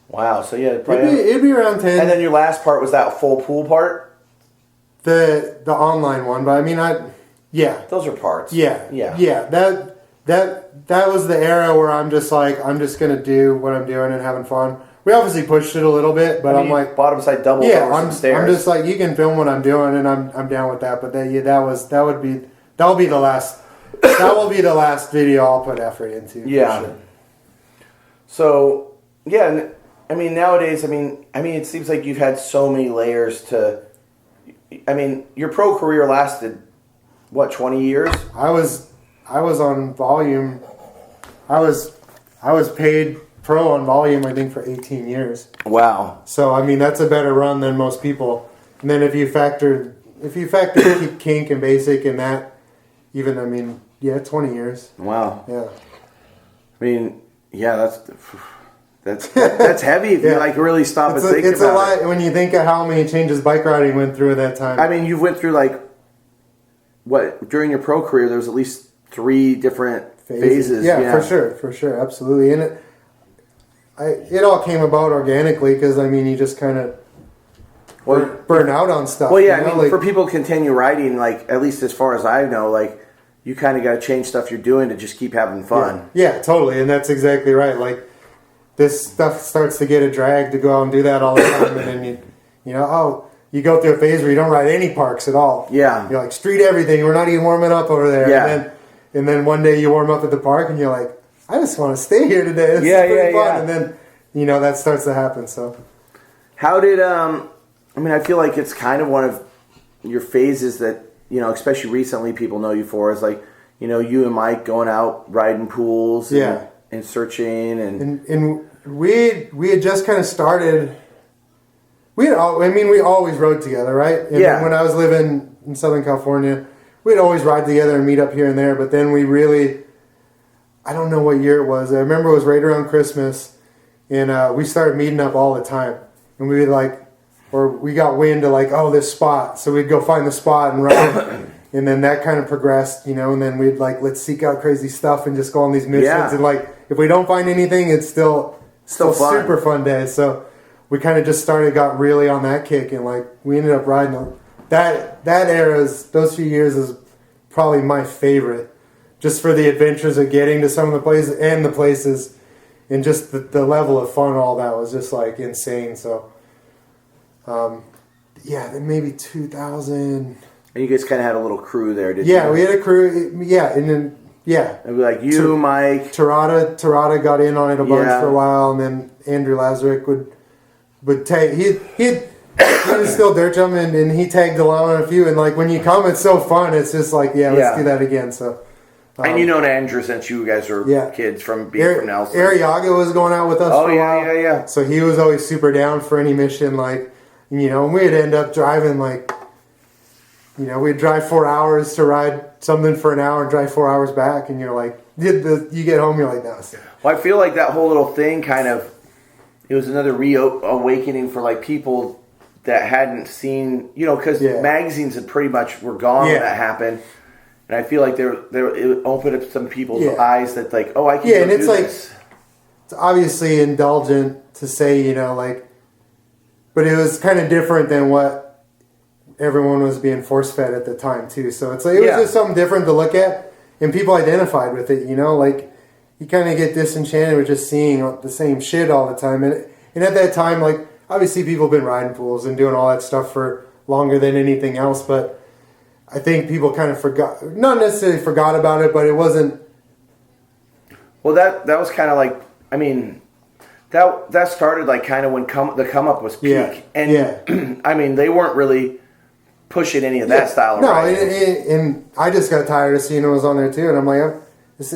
Wow, so yeah, it'd be around 10. And then your last part was that full pool part? The online one, but I mean, those are parts. Yeah. That was the era where I'm just like, I'm just gonna do what I'm doing and having fun. We obviously pushed it a little bit, but I'm like bottom side double. Yeah, I'm just like, you can film what I'm doing, and I'm down with that. But that will be the last video I'll put effort into. Yeah. For sure. So yeah. I mean, nowadays, it seems like you've had so many layers to... I mean, your pro career lasted, 20 years? I was on volume. I was paid pro on volume, I think, for 18 years. Wow. So, I mean, that's a better run than most people. And then if you factor Kink and Basic and that, 20 years. Wow. Yeah. I mean, yeah, that's heavy if you really stop and think about it. It's a lot when you think of how many changes bike riding went through at that time. I mean, you went through during your pro career, there was at least 3 different phases. Yeah, for sure, absolutely. And it all came about organically because, you just kind of burn out on stuff. Well, yeah, for people to continue riding, at least as far as I know, you kind of got to change stuff you're doing to just keep having fun. Yeah, totally, and that's exactly right. This stuff starts to get a drag to go out and do that all the time, and then you go through a phase where you don't ride any parks at all. Yeah. You're like, street everything, we're not even warming up over there. Yeah. And then one day you warm up at the park and you're like, I just want to stay here today. This is pretty fun. Yeah. And then, that starts to happen, so. How did, I feel like it's kind of one of your phases that, especially recently people know you for is you and Mike going out riding pools. And searching and we had just kind of started. We always rode together, right? And when I was living in Southern California, we'd always ride together and meet up here and there. But then we really, I don't know what year it was. I remember it was right around Christmas, and we started meeting up all the time. And we would we got wind to this spot, so we'd go find the spot and ride. And then that kind of progressed, and then we'd let's seek out crazy stuff and just go on these missions. And if we don't find anything, it's still fun. Super fun day. So we kind of just got really on that kick, and we ended up riding that those few years is probably my favorite just for the adventures of getting to some of the places and just the level of fun, all that was just like insane. So, then maybe 2000. And you guys kind of had a little crew there, didn't you? Yeah, we had a crew. Yeah, and then it'd be like you, Mike. Tarada got in on it a bunch for a while, and then Andrew Lazarick would tag. He was still dirt jumping, and he tagged along on a few. And like when you come, it's so fun. It's just like let's do that again. So. And you know Andrew since you guys were kids from being from Nelson. Ariaga was going out with us for a while. Yeah. So he was always super down for any mission. Like, and we'd end up driving like, we'd drive 4 hours to ride something for an hour and drive 4 hours back. And you're like, you get home, you're like, no. Well, I feel like that whole little thing it was another reawakening for like people that hadn't seen, because magazines had pretty much were gone when that happened. And I feel like it opened up some people's eyes that like, oh, I can do it's like, this. It's obviously indulgent to say, but it was kind of different than what everyone was being force-fed at the time, too. So it's like, it was just something different to look at, and people identified with it, like, you kind of get disenchanted with just seeing the same shit all the time. And at that time, like, obviously people have been riding pools and doing all that stuff for longer than anything else, but I think people kind of not necessarily forgot about it, but it wasn't. Well, that was kind of like, that started like kind of when the come up was peak, and I mean they weren't really pushing any of that style. No, and I just got tired of seeing it was on there too, and I'm like, it's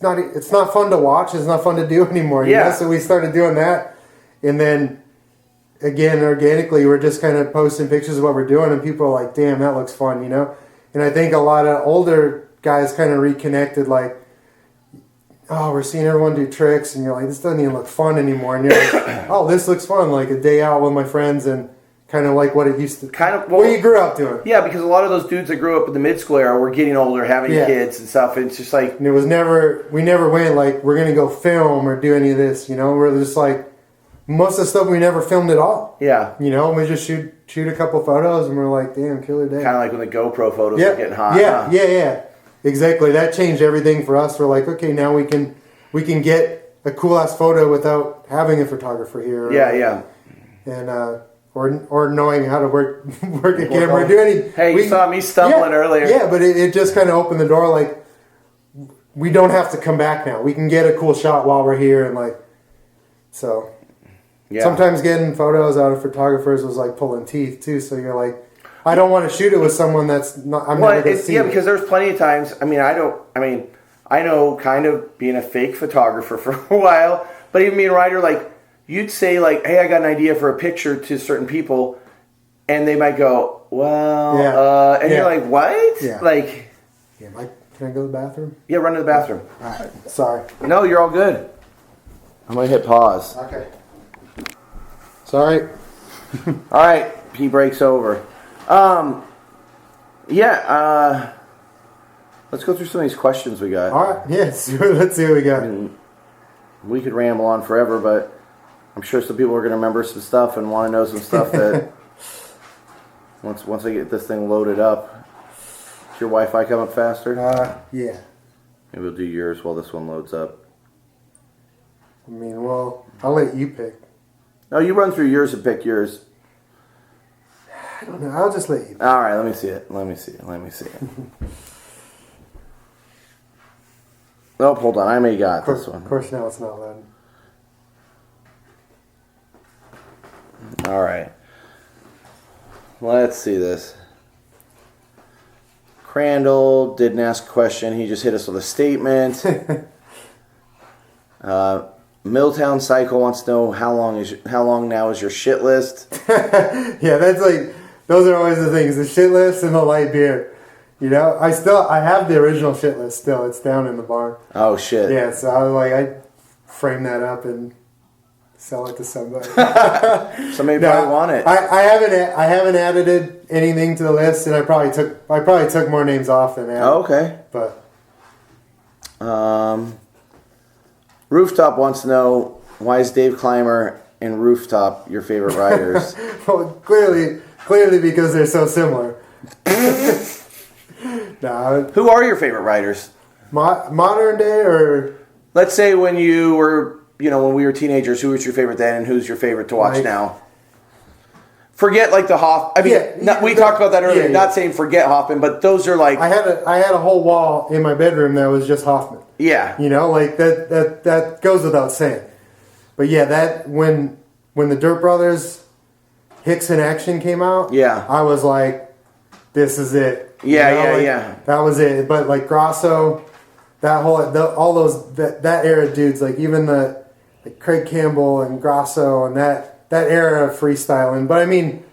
not fun to watch, it's not fun to do anymore. So we started doing that, and then. Again, organically, we're just kind of posting pictures of what we're doing, and people are like, damn, that looks fun, And I think a lot of older guys kind of reconnected, like, oh, we're seeing everyone do tricks, and you're like, this doesn't even look fun anymore. And you're like, oh, this looks fun, like a day out with my friends, and kind of like what it used to, what you grew up doing. Yeah, because a lot of those dudes that grew up in the mid-school era were getting older, having kids and stuff, and it's just like... And we never went, like, we're going to go film or do any of this, We're just like... Most of the stuff we never filmed at all. Yeah. We just shoot a couple photos and we're like, damn, killer day. Kind of like when the GoPro photos were getting hot. Yeah. Exactly. That changed everything for us. We're like, okay, now we can get a cool ass photo without having a photographer here. And or knowing how to work a camera or do any. Hey, you saw me stumbling earlier. Yeah, but it just kind of opened the door. Like, we don't have to come back now. We can get a cool shot while we're here and like, so. Yeah. Sometimes getting photos out of photographers was like pulling teeth too. So you're like, I don't want to shoot it with someone that's not. I'm never going to see it. Because there's plenty of times. I know kind of being a fake photographer for a while, but even being a writer, like you'd say like, hey, I got an idea for a picture to certain people, and they might go, well, and you're like, what? Yeah. Like, Mike, can I go to the bathroom? Yeah, run to the bathroom. All right. Sorry. No, you're all good. I'm gonna hit pause. Okay. Sorry. All right, pee break's over. Let's go through some of these questions we got. All right, yes, let's see what we got. We could ramble on forever, but I'm sure some people are going to remember some stuff and want to know some stuff that once I get this thing loaded up. Does your Wi-Fi come up faster? Yeah. Maybe we'll do yours while this one loads up. I'll let you pick. No, you run through yours and pick yours. I don't know. I'll just let you. All right, let me see it. Oh, hold on. I may got this one. Of course, now it's not loading. All right. Let's see this. Crandall didn't ask a question. He just hit us with a statement. Milltown Cycle wants to know how long now is your shit list? Yeah, that's like, those are always the things, the shit list and the light beer. I have the original shit list still. It's down in the barn. Oh shit. Yeah, so I frame that up and sell it to somebody. Somebody probably want it. I haven't added anything to the list, and I probably took more names off than added. Oh, okay. But Rooftop wants to know, why is Dave Clymer and Rooftop your favorite riders? Well, clearly because they're so similar. Who are your favorite riders? Modern day, or let's say when you were, when we were teenagers, who was your favorite then, and who's your favorite to watch now? Forget like the Hoff. I mean, we talked about that earlier. Not saying forget Hoffman, but those are like I had a whole wall in my bedroom that was just Hoffman. Yeah, like that goes without saying. But yeah, that when the Dirt Brothers Hicks in Action came out, I was like, this is it. Yeah. That was it. But like Grosso, all those that era dudes, like even the Craig Campbell and Grosso and that era of freestyling. But I mean,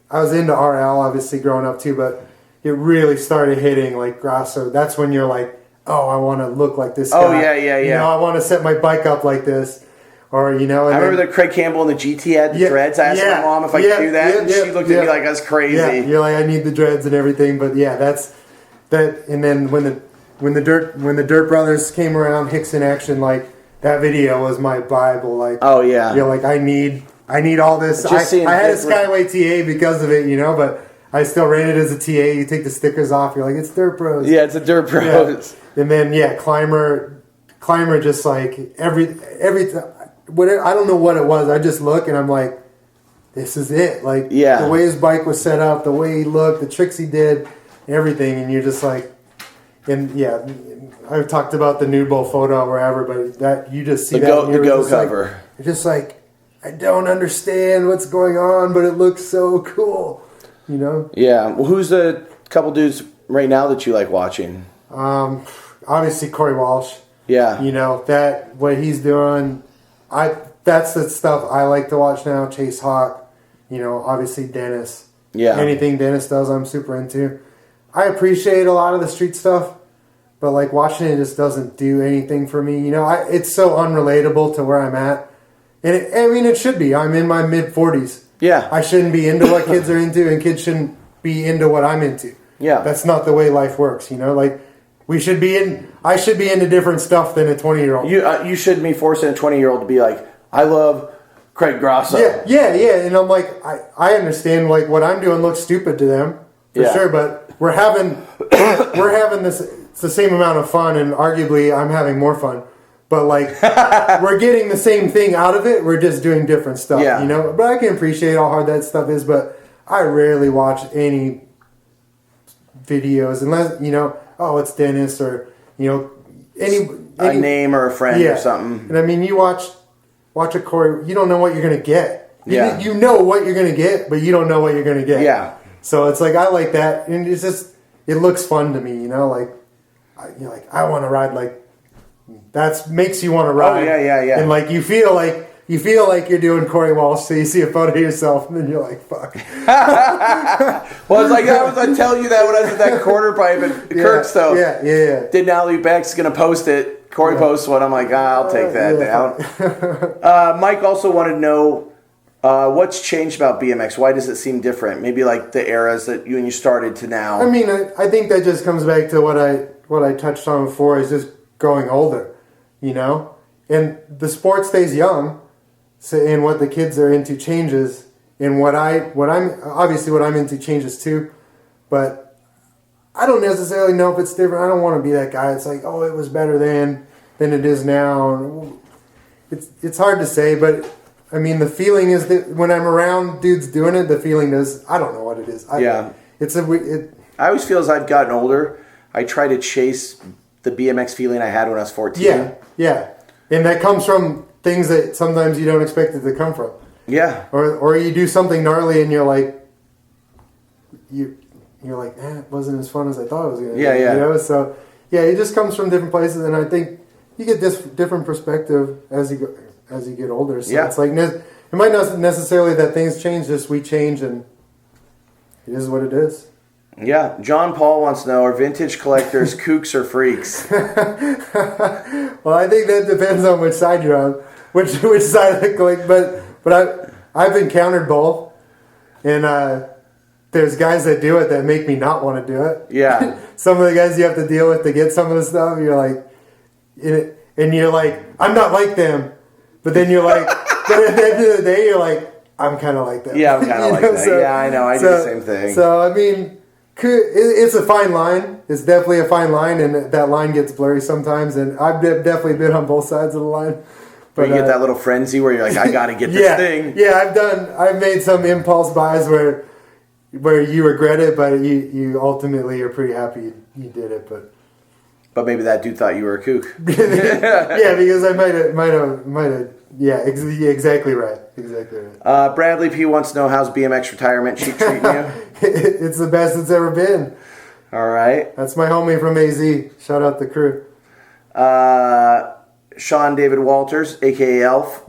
I was into RL obviously growing up too, but it really started hitting like Grosso. That's when you're like, oh, I want to look like this guy. Oh yeah. I want to set my bike up like this. Or, I remember that Craig Campbell and the GT had the dreads. I asked my mom if I could do that, and she looked at me like I was crazy. Yeah, you're like, I need the dreads and everything. But yeah, that's that. And then when the Dirt Brothers came around, Hicks in Action, like that video was my Bible. Like, oh yeah, you're like, I need all this. I had a Skyway TA because of it, but I still ran it as a TA. You take the stickers off, you're like, it's Dirt Bros. Yeah, it's a Dirt Bros. Yeah. And then Climber, just like every whatever, I don't know what it was. I just look and I'm like, this is it. Like the way his bike was set up, the way he looked, the tricks he did, everything, and you're just like, and I've talked about the Nude Bowl photo or wherever, but that you just see the go cover. Like, you're just like, I don't understand what's going on, but it looks so cool, Yeah. Well, who's the couple dudes right now that you like watching? Obviously Corey Walsh. Yeah. That what he's doing. That's the stuff I like to watch now. Chase Hawk, obviously Dennis. Yeah. Anything Dennis does, I'm super into. I appreciate a lot of the street stuff, but like watching it just doesn't do anything for me. It's so unrelatable to where I'm at. And it should be. I'm in my mid-40s. Yeah. I shouldn't be into what kids are into, and kids shouldn't be into what I'm into. Yeah. That's not the way life works, Like, I should be into different stuff than a 20-year-old. You shouldn't be forcing a 20-year-old to be like, I love Craig Grosso. Yeah. And I'm like, I understand, like, what I'm doing looks stupid to them, for sure, but we're having this, it's the same amount of fun, and arguably I'm having more fun. But, like, we're getting the same thing out of it. We're just doing different stuff, But I can appreciate how hard that stuff is, but I rarely watch any videos unless, oh, it's Dennis or, any a name or a friend or something. And I mean, you watch a Corey, you don't know what you're going to get. You know what you're going to get, but you don't know what you're going to get. Yeah. So it's like, I like that. And it's just, it looks fun to me, Like, I want to ride like, that makes you want to ride. Oh, yeah. And like, you feel like you're doing Corey Walsh, so you see a photo of yourself, and then you're like, fuck. Well, it's like I tell you that when I was at that quarter pipe at Kirk's, though. Yeah. Did Natalie Beck's going to post it. Corey posts one. I'm like, I'll take that down. Mike also wanted to know what's changed about BMX. Why does it seem different? Maybe like the eras that you started to now. I mean, I think that just comes back to what I touched on before, is just growing older, And the sport stays young. So, and what the kids are into changes, and what I'm into changes too, but I don't necessarily know if it's different. I don't want to be that guy. It's like, oh, it was better than it is now. It's hard to say, but I mean, the feeling is that when I'm around dudes doing it, the feeling is, I don't know what it is. I always feel as I've gotten older, I try to chase the BMX feeling I had when I was 14. Yeah, and that comes from things that sometimes you don't expect it to come from. Yeah. Or you do something gnarly and you're like, it wasn't as fun as I thought it was going to be. Yeah. So, it just comes from different places, and I think you get this different perspective as you get older. So it's like, it might not necessarily that things change, just we change, and it is what it is. Yeah, John Paul wants to know, are vintage collectors kooks or freaks? Well, I think that depends on which side you're on, which side of the collect. But I've encountered both, and there's guys that do it that make me not want to do it. Yeah. Some of the guys you have to deal with to get some of the stuff, you're like, and you're like, I'm not like them, but then you're like, but at the end of the day, you're like, I'm kind of like that. Yeah, I'm kind of like that. So, I know. I do the same thing. So, I mean, It's a fine line. It's definitely a fine line, and that line gets blurry sometimes. And I've definitely been on both sides of the line. But you get that little frenzy where you're like, I got to get this thing. Yeah, I've made some impulse buys where you regret it, but you ultimately are pretty happy you did it. But maybe that dude thought you were a kook. Yeah, because I might have. Yeah, exactly right. Bradley P wants to know, how's BMX retirement treating you? It's the best it's ever been. All right. That's my homie from AZ. Shout out the crew. Sean David Walters, a.k.a. Elf,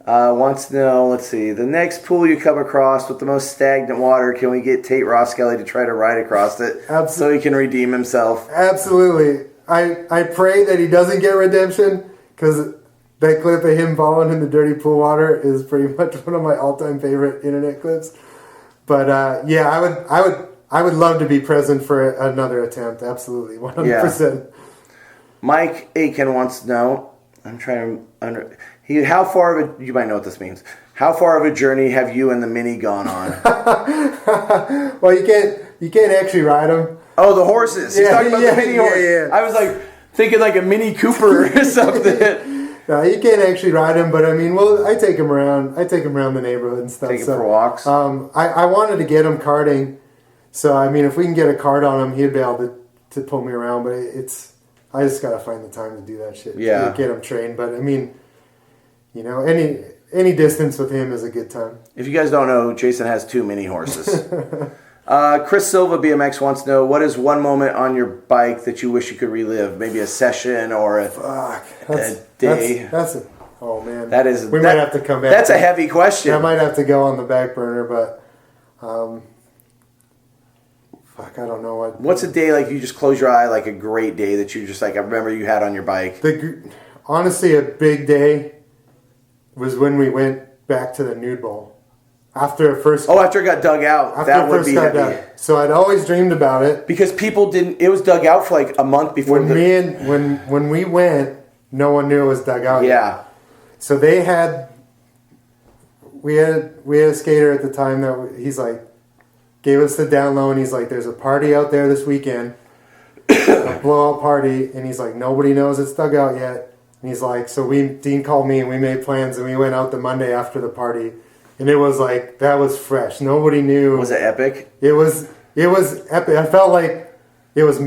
wants to know, let's see, the next pool you come across with the most stagnant water, can we get Tate Roskelley to try to ride across it so he can redeem himself? Absolutely. I pray that he doesn't get redemption, because that clip of him falling in the dirty pool water is pretty much one of my all-time favorite internet clips. But yeah, I would love to be present for another attempt. Absolutely, 100%. Yeah. Mike Aiken wants to know. I'm trying to how far of a, you might know what this means. How far of a journey have you and the Mini gone on? Well, you can't actually ride them. Oh, the horses. He's talking about the Mini horse. Yeah. I was like thinking like a Mini Cooper or something. No, you can't actually ride them, but I mean, well, I take him around. I take him around the neighborhood and stuff. Take him for walks. I wanted to get him karting, so I mean, if we can get a cart on him, he'd be able to pull me around. But I just gotta find the time to do that shit. Yeah, get him trained. But I mean, you know, any distance with him is a good time. If you guys don't know, Jason has 2 mini horses. Chris Silva BMX wants to know, what is one moment on your bike that you wish you could relive? Maybe a session or a day. Oh man, we might have to come back. That's a heavy question. I might have to go on the back burner, but I don't know what. What's a day like you just close your eye, like a great day that you just like I remember you had on your bike? Honestly, a big day was when we went back to the Nude Bowl. After it got dug out. That would be heavy. So I'd always dreamed about it. Because people didn't, it was dug out for like a month before. When we went, no one knew it was dug out. Yeah. So we had a skater at the time that he's like, gave us the down low and he's like, there's a party out there this weekend, a blowout party. And he's like, nobody knows it's dug out yet. And he's like, so Dean called me and we made plans and we went out the Monday after the party. And it was like, that was fresh. Nobody knew. Was it epic? It was epic. I felt like it was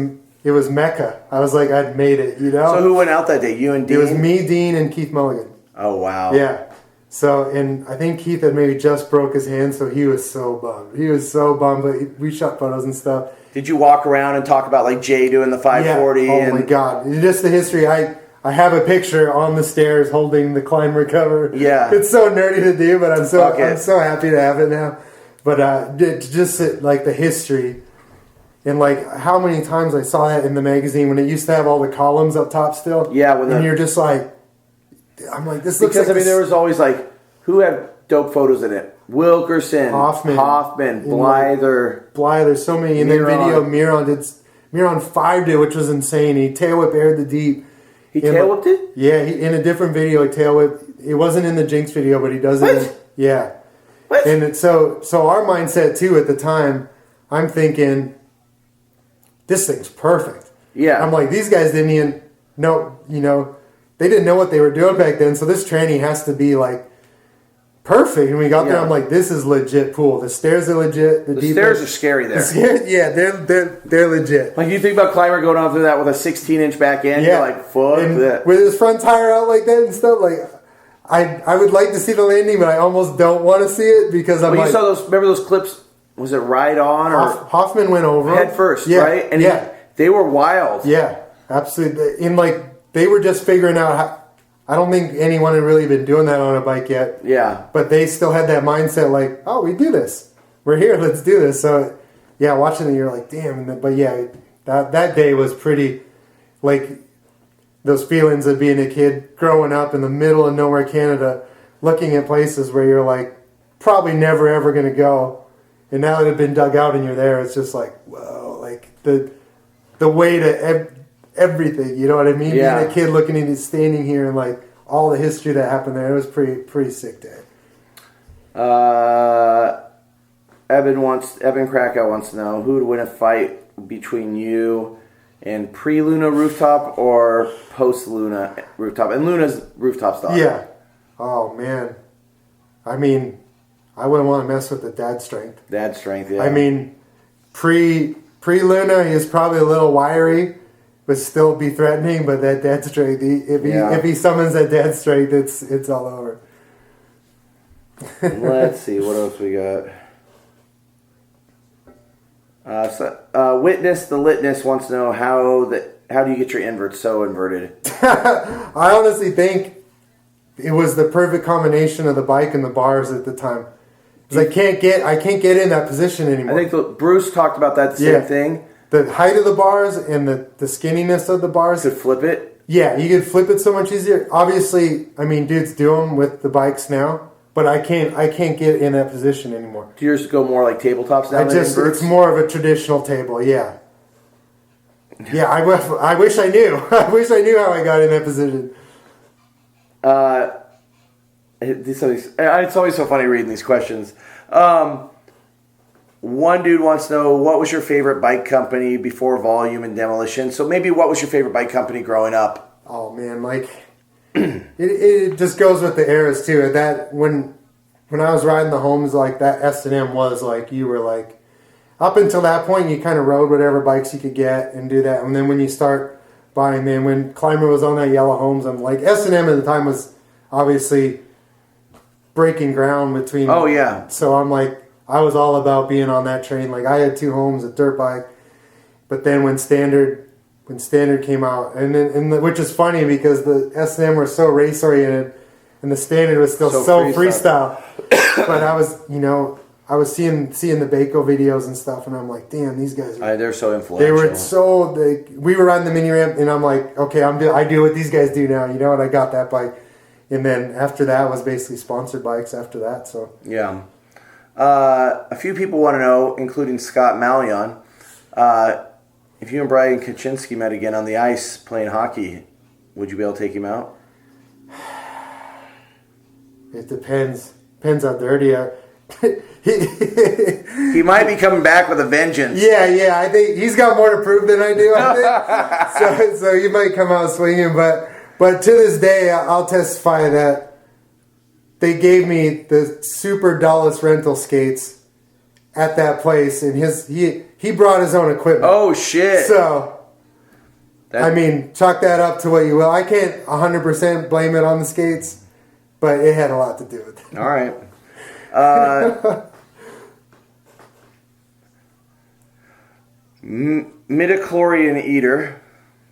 Mecca. I was like, I'd made it, you know? So who went out that day? You and Dean? It was me, Dean, and Keith Mulligan. Oh, wow. Yeah. So, and I think Keith had maybe just broke his hand, so he was so bummed. But we shot photos and stuff. Did you walk around and talk about like Jay doing the 540? Yeah. Oh my God. Just the history. I have a picture on the stairs holding the climb recover. Yeah. It's so nerdy to do, but I'm so happy to have it now. But just like the history and like how many times I saw that in the magazine when it used to have all the columns up top still. Yeah. And you're just like, I'm like, this looks like... Because, I mean, there was always like, who had dope photos in it? Wilkerson, Hoffman, Blyther. Blyther, so many. And then video, Miron 5 did, which was insane. He tail whip aired the deep. He tail whipped it? Yeah, in a different video, he tail whipped. It wasn't in the Jinx video, but he does it. Yeah. What? And so our mindset too at the time, I'm thinking, this thing's perfect. Yeah. I'm like, these guys didn't even know, they didn't know what they were doing back then. So this tranny has to be like perfect. And we got there, I'm like, this is legit pool. The stairs are legit. The stairs are scary there. They're legit. Like you think about Climber going off through that with a 16-inch back end, you're like, fuck that. With his front tire out like that and stuff, like I would like to see the landing, but I almost don't want to see it because I'm you saw those, remember those clips, was it Ride On? Or Hoffman went over. Head first, right? And they were wild. Yeah, absolutely. In they were just figuring out how, I don't think anyone had really been doing that on a bike yet. Yeah. But they still had that mindset like, oh, we do this. We're here, let's do this. So, yeah, watching it, you're like, damn. But, yeah, that day was pretty, like, those feelings of being a kid growing up in the middle of nowhere, Canada, looking at places where you're like, probably never, ever going to go. And now that it's been dug out and you're there, it's just like, whoa, like the way to everything, you know what I mean? Yeah. Being a kid looking at it, standing here and like all the history that happened there, it was pretty sick day. Evan Krakow wants to know who would win a fight between you and pre-Luna rooftop or post-Luna rooftop. And Luna's rooftop style. Yeah. Oh, man. I mean, I wouldn't want to mess with the dad strength. Dad strength, yeah. I mean, pre-Luna, he's probably a little wiry, but still be threatening. But that dad strength, if he summons that dad strength, it's all over. Let's see, what else we got? Witness the Litness wants to know how do you get your inverts so inverted? I honestly think it was the perfect combination of the bike and the bars at the time. Because I can't get in that position anymore. I think Bruce talked about that same thing. The height of the bars and the skinniness of the bars. To flip it? Yeah, you could flip it so much easier. Obviously, I mean, dudes do them with the bikes now. But I can't get in that position anymore. Do yours go more like tabletops now? It's more of a traditional table, yeah. Yeah, I wish I knew. I wish I knew how I got in that position. It's always so funny reading these questions. One dude wants to know, what was your favorite bike company before Volume and Demolition? So maybe what was your favorite bike company growing up? Oh, man, like... it just goes with the eras too. That when I was riding the homes, like that S&M was like, you were like, up until that point you kind of rode whatever bikes you could get and do that. And then when you start buying, man, when Climber was on that yellow homes, I'm like, S&M at the time was obviously breaking ground between. Oh yeah. So I'm like, I was all about being on that train. Like I had 2 homes, a dirt bike, but then when Standard came out, which is funny because the S&M were so race oriented, and the Standard was still so freestyle. But I was seeing the Baco videos and stuff, and I'm like, damn, these guys they're so influential. We were riding the mini ramp, and I'm like, okay, I do what these guys do now, and I got that bike, and then after that was basically sponsored bikes after that. So yeah, a few people want to know, including Scott Malion. If you and Brian Kaczynski met again on the ice playing hockey, would you be able to take him out? It depends. Depends how dirty He might be coming back with a vengeance. Yeah. I think he's got more to prove than I do. I think so. He might come out swinging, but to this day, I'll testify that they gave me the super dullest rental skates at that place, and he brought his own equipment. Oh shit! So, I mean, chalk that up to what you will. I can't 100% blame it on the skates, but it had a lot to do with it. All right. Midichlorian eater,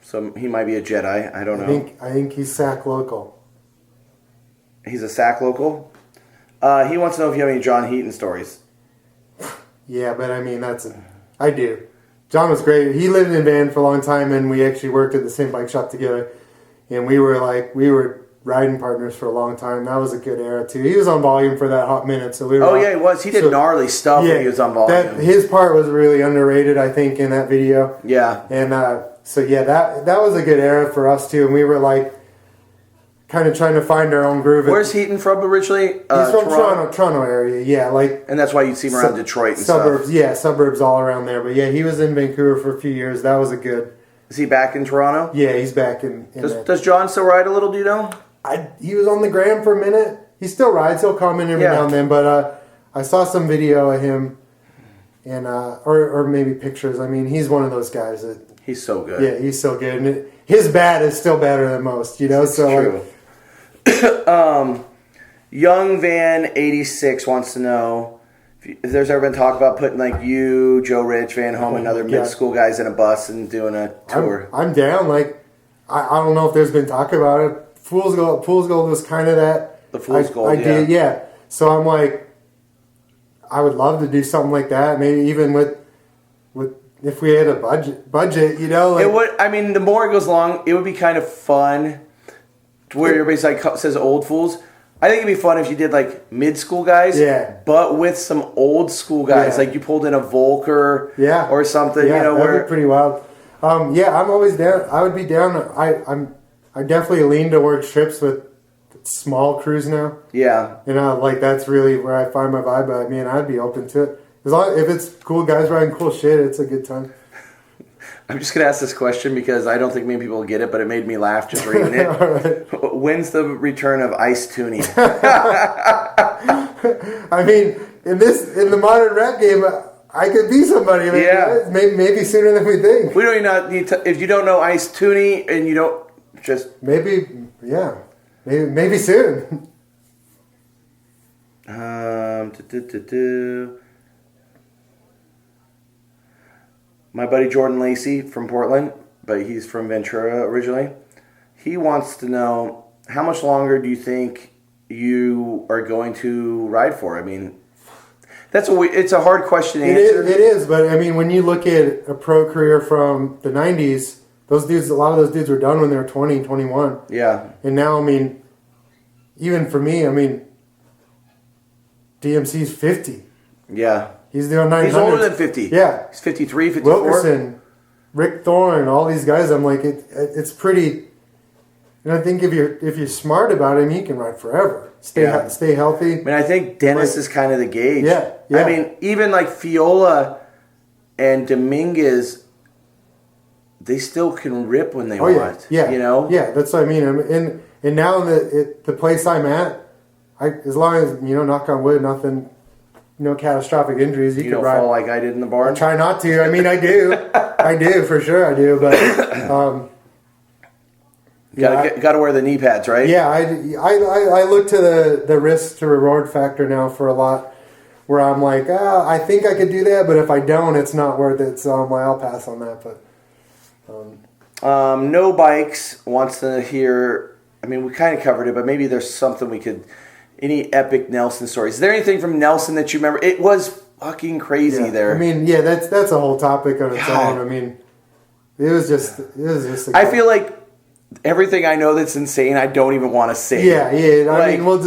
so he might be a Jedi. I don't know. I think he's SAC local. He's a SAC local. He wants to know if you have any John Heaton stories. Yeah, but I mean, I do. John was great. He lived in Van for a long time, and we actually worked at the same bike shop together. And we were riding partners for a long time. That was a good era too. He was on Volume for that hot minute, so we were. Oh yeah, he was. He did gnarly stuff when he was on Volume. His part was really underrated, I think, in that video. Yeah. And so yeah, that was a good era for us too. And we were like, kind of trying to find our own groove. Where's Heaton from originally? He's from Toronto area, yeah. And that's why you see him around Detroit and suburbs, stuff. Yeah, suburbs all around there. But yeah, he was in Vancouver for a few years. That was a good. Is he back in Toronto? Yeah, he's back in does John still ride a little, do you know? He was on the gram for a minute. He still rides. He'll comment every now and then. But I saw some video of him, and or maybe pictures. I mean, he's one of those guys that... He's so good. Yeah, he's so good. And his bat is still better than most, So it's true. Young Van 86 wants to know if there's ever been talk about putting like you, Joe Rich, Van Home, and other mid-school guys in a bus and doing a tour. I'm down. Like I don't know if there's been talk about it. Fool's Gold was kind of that. The Fool's Gold, I did, yeah. So I'm like, I would love to do something like that. Maybe even with if we had a budget, Like, it would. I mean, the more it goes along, it would be kind of fun. To where everybody's like says old fools. I think it'd be fun if you did like mid-school guys, but with some old school guys. Like you pulled in a Volker, or something. Yeah, that'd be pretty wild. I'm always down. I would be down. I definitely lean towards trips with small crews now. Yeah, like that's really where I find my vibe. But man, I'd be open to it if it's cool guys riding cool shit, it's a good time. I'm just going to ask this question because I don't think many people will get it, but it made me laugh just reading it. All right. When's the return of ice tuning? I mean, in the modern rap game, I could be somebody. Maybe sooner than we think. We don't even need to, if you don't know ice tuning and you don't just... Maybe soon. My buddy Jordan Lacey from Portland, but he's from Ventura originally. He wants to know, how much longer do you think you are going to ride for? I mean, it's a hard question to answer. It is, but I mean, when you look at a pro career from the 90s, a lot of those dudes were done when they were 20, 21. Yeah. And now, I mean, even for me, I mean, DMC's 50. Yeah. He's doing 900. He's older than 50. Yeah. He's 53, 54. Wilkerson, Rick Thorne, all these guys, I'm like, it's pretty... And I think if you're smart about it, you can ride forever. Stay healthy. I mean, I think Dennis is kind of the gauge. Yeah. I mean, even like Fiola and Dominguez, they still can rip when they want. Yeah. You know? Yeah, that's what I mean. And now the place I'm at, as long as, knock on wood, nothing... No catastrophic injuries. You don't fall like I did in the barn? I try not to. I mean, I do. I do, for sure I do. But, Got to wear the knee pads, right? Yeah, I look to the risk to reward factor now for a lot where I'm like, I think I could do that, but if I don't, it's not worth it. So I'll pass on that. But No Bikes wants to hear, I mean, we kind of covered it, but maybe there's something we could... Any epic Nelson stories? Is there anything from Nelson that you remember? It was fucking crazy there. I mean, that's a whole topic on its own. I mean, it was just. I feel like everything I know that's insane, I don't even want to say. Yeah. I mean, we'll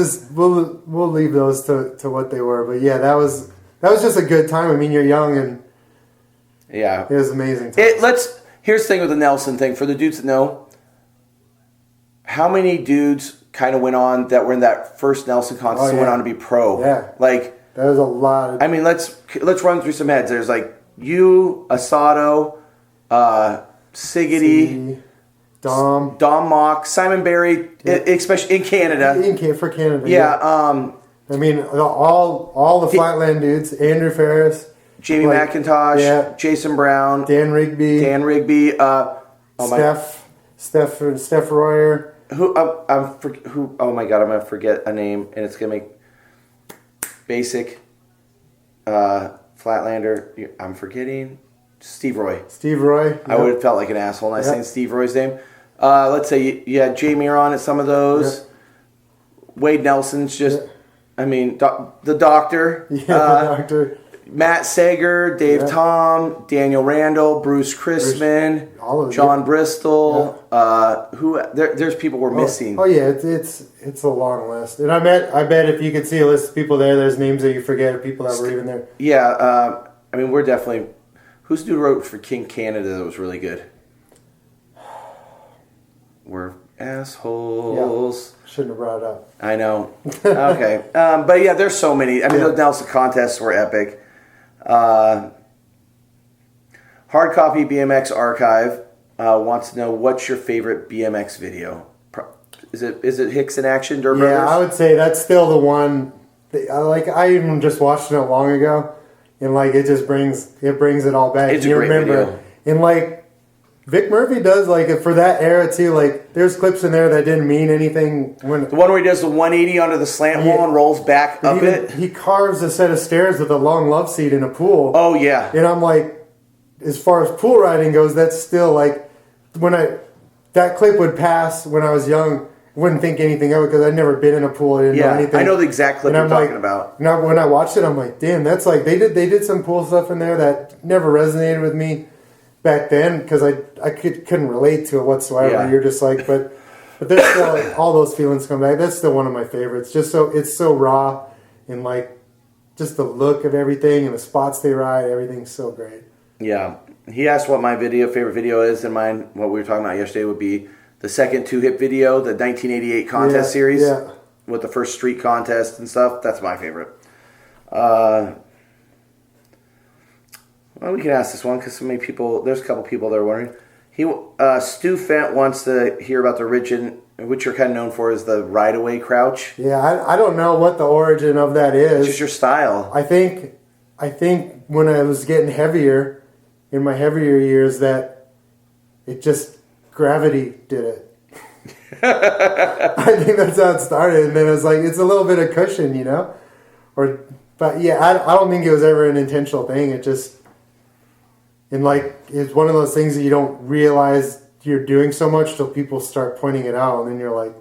leave those to what they were. But yeah, that was just a good time. I mean, you're young and it was amazing. Here's the thing with the Nelson thing for the dudes that know. How many dudes kind of went on that were in that first Nelson contest and went on to be pro? Yeah. Like, that was a lot. I mean, let's run through some heads. There's like you, Asado, Siggety, Dom Mock, Simon Barry, especially in Canada. For Canada. Yeah. I mean, all the Flatland dudes. Andrew Ferris, Jamie McIntosh, Jason Brown, Dan Rigby, Steph Royer. Oh my god, I'm gonna forget a name and it's gonna make basic Flatlander. I'm forgetting Steve Roy. Yep. I would have felt like an asshole when I saying Steve Roy's name. Let's say you had Jay Miron at some of those. Yep. Wade Nelson's just, I mean, the Doctor. Yeah, the Doctor. Matt Sager, Dave Tom, Daniel Randall, Bruce Chrisman, John Bristol. There's people we're missing. Oh yeah, it's a long list. And I bet if you could see a list of people there's names that you forget of people that were even there. Yeah, I mean we're definitely. Who's dude wrote for Kink Canada that was really good? We're assholes. Yeah, shouldn't have brought it up. I know. Okay, but yeah, there's so many. I mean, the Nelson contests were epic. Hard Copy BMX Archive wants to know, what's your favorite BMX video? Is it Hicks in Action, Dirt Brothers? Yeah, I would say that's still the one. I even just watched it long ago, and it just brings it all back. It's a great video. And Vic Murphy does for that era too. There's clips in there that didn't mean anything. The one where he does the 180 onto the slant wall and rolls back up it. He carves a set of stairs with a long love seat in a pool. Oh yeah. And I'm like, as far as pool riding goes, that's still that clip would pass when I was young. Wouldn't think anything of it because I'd never been in a pool. I didn't know anything. I know the exact clip you're talking about. Now when I watched it, I'm like, damn, that's they did some cool stuff in there that never resonated with me back then because I couldn't relate to it whatsoever. Yeah. You're just but there's still all those feelings come back. That's still one of my favorites. It's so raw and just the look of everything and the spots they ride. Everything's so great. Yeah, he asked what my favorite video is, and mine, what we were talking about yesterday, would be the second two-hip video, the 1988 contest series with the first street contest and stuff. That's my favorite. Well, we can ask this one because there's a couple people that are wondering. Stu Fent wants to hear about the origin, which you're kind of known for, is the ride-away crouch. Yeah, I don't know what the origin of that is. It's just your style. I think when I was getting heavier, in my heavier years, that it just, gravity did it. I think that's how it started. And then it was like, it's a little bit of cushion, you know? But yeah, I don't think it was ever an intentional thing. It just, and like, it's one of those things that you don't realize you're doing so much till people start pointing it out. And then you're like,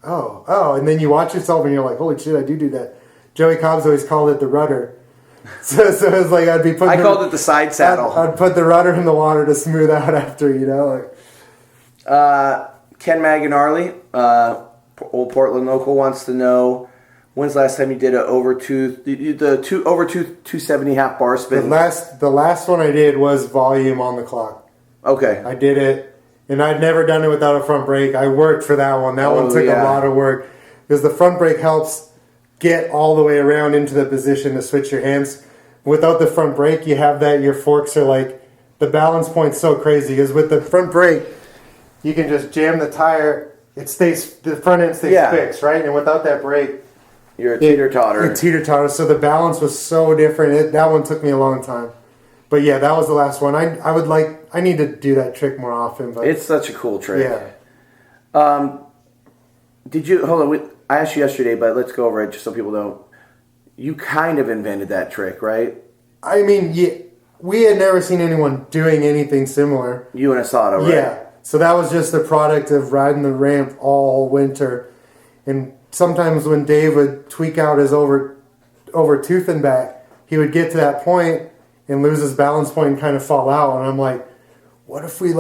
oh. And then you watch yourself and you're like, holy shit, I do that. Joey Cobbs always called it the rudder. So it was like I'd be putting. I called it the side saddle. I'd put the rudder in the water to smooth out after, you know. Like. Ken Maganarli, old Portland local, wants to know when's the last time you did over 270 half bar spin. The last one I did was volume on the clock. Okay, I did it, and I'd never done it without a front brake. I worked for that one. That one took a lot of work because the front brake helps get all the way around into the position to switch your hands. Without the front brake, you have that, your forks are like, the balance point's so crazy because with the front brake, you can just jam the tire, the front end stays fixed, right? And without that brake, you're a teeter-totter. You're teeter-totter, so the balance was so different. That one took me a long time. But yeah, that was the last one. I need to do that trick more often. But it's such a cool trick. Yeah. Hold on, I asked you yesterday, but let's go over it just so people know. You kind of invented that trick, right? I mean, we had never seen anyone doing anything similar. You and Asada, right? Yeah. So that was just the product of riding the ramp all winter. And sometimes when Dave would tweak out his over tooth and back, he would get to that point and lose his balance point and kind of fall out. And I'm like, what if we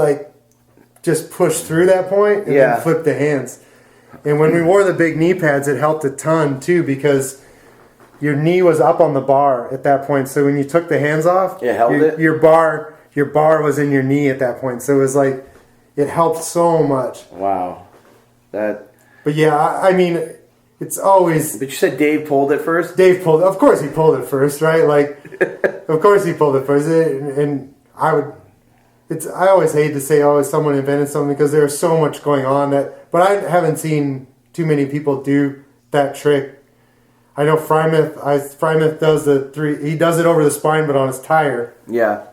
just push through that point and then flip the hands? And when we wore the big knee pads, it helped a ton too because your knee was up on the bar at that point. So when you took the hands off, your bar was in your knee at that point. So it was like, it helped so much. Wow. But yeah, I mean, it's always... But you said Dave pulled it first? Of course he pulled it first, right? Like, of course he pulled it first. And I always hate to say, someone invented something because there's so much going on but I haven't seen too many people do that trick. I know Frymouth does he does it over the spine, but on his tire. Yeah.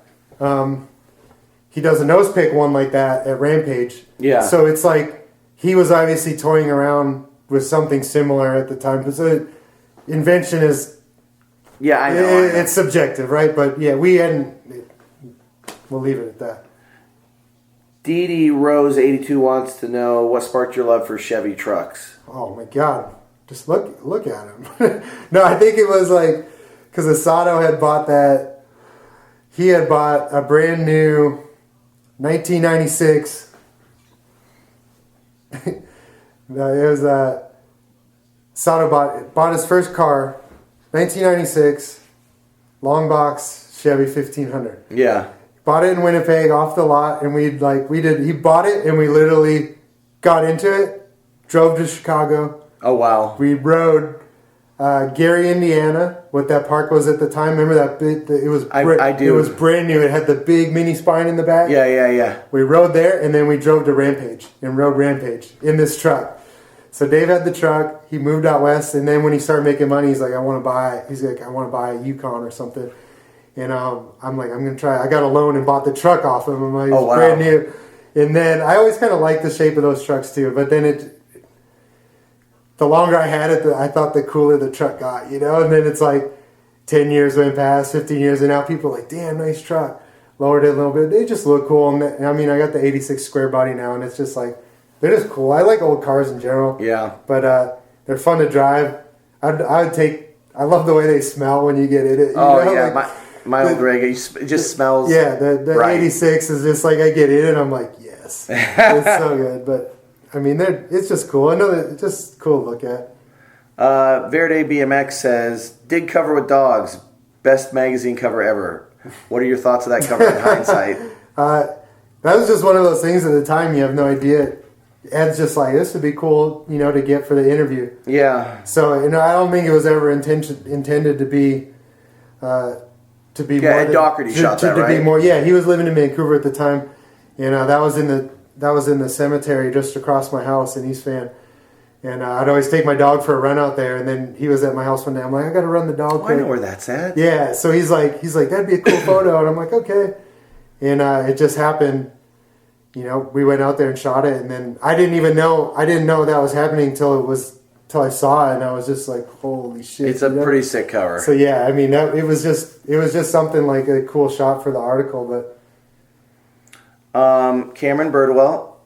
He does a nose pick one like that at Rampage. Yeah. So it's like he was obviously toying around with something similar at the time. Because invention is... Yeah, I know. It's subjective, right? But yeah, we'll leave it at that. Dee Dee Rose 82 wants to know what sparked your love for Chevy trucks. Oh my God. Just look at him. No, I think it was like... Because Asado had bought that... He had bought a brand new... 1996. No, it was Sato bought his first car, 1996, long box Chevy 1500. Yeah. Bought it in Winnipeg off the lot, and he bought it, and we literally got into it, drove to Chicago. Oh wow. We rode Gary, Indiana, what that park was at the time. Remember that big? I do. It was brand new. It had the big mini spine in the back. Yeah. We rode there, and then we drove to Rampage and rode Rampage in this truck. So Dave had the truck. He moved out west, and then when he started making money, he's like, I want to buy a Yukon or something. And I'm like, I'm gonna try. I got a loan and bought the truck off of him. I'm like, it's brand new. And then I always kind of liked the shape of those trucks too. But then the longer I had it, I thought the cooler the truck got, you know? And then it's like 10 years went past, 15 years, and now people are like, damn, nice truck. Lowered it a little bit. They just look cool. And I mean, I got the 86 square body now, and it's just like, they're just cool. I like old cars in general. Yeah. But they're fun to drive. I love the way they smell when you get in it. You know? Yeah. Like, my old rig, it just smells. Yeah, the right. 86 is just like, I get in it, and I'm like, yes. It's so good. But I mean, it's just cool. I know that it's just cool to look at. Verde BMX says, dig cover with dogs. Best magazine cover ever. What are your thoughts of that cover in hindsight? That was just one of those things at the time you have no idea. Ed's just like, this would be cool, you know, to get for the interview. Yeah. So, you know, I don't think it was ever intended to be, to to be more. Yeah, Ed Doherty shot that, right? To be more, yeah, he was living in Vancouver at the time, and that was in the cemetery just across my house in East Van. And I'd always take my dog for a run out there, and then he was at my house one day. I'm like, I got to run the dog. Oh, I know where that's at. Yeah, so he's like, that'd be a cool photo, and I'm like, okay. And it just happened. We went out there and shot it, and then I didn't know that was happening till I saw it, and I was just like, holy shit! It's a pretty sick cover. So yeah, I mean, it was just something like a cool shot for the article, but. Cameron Birdwell,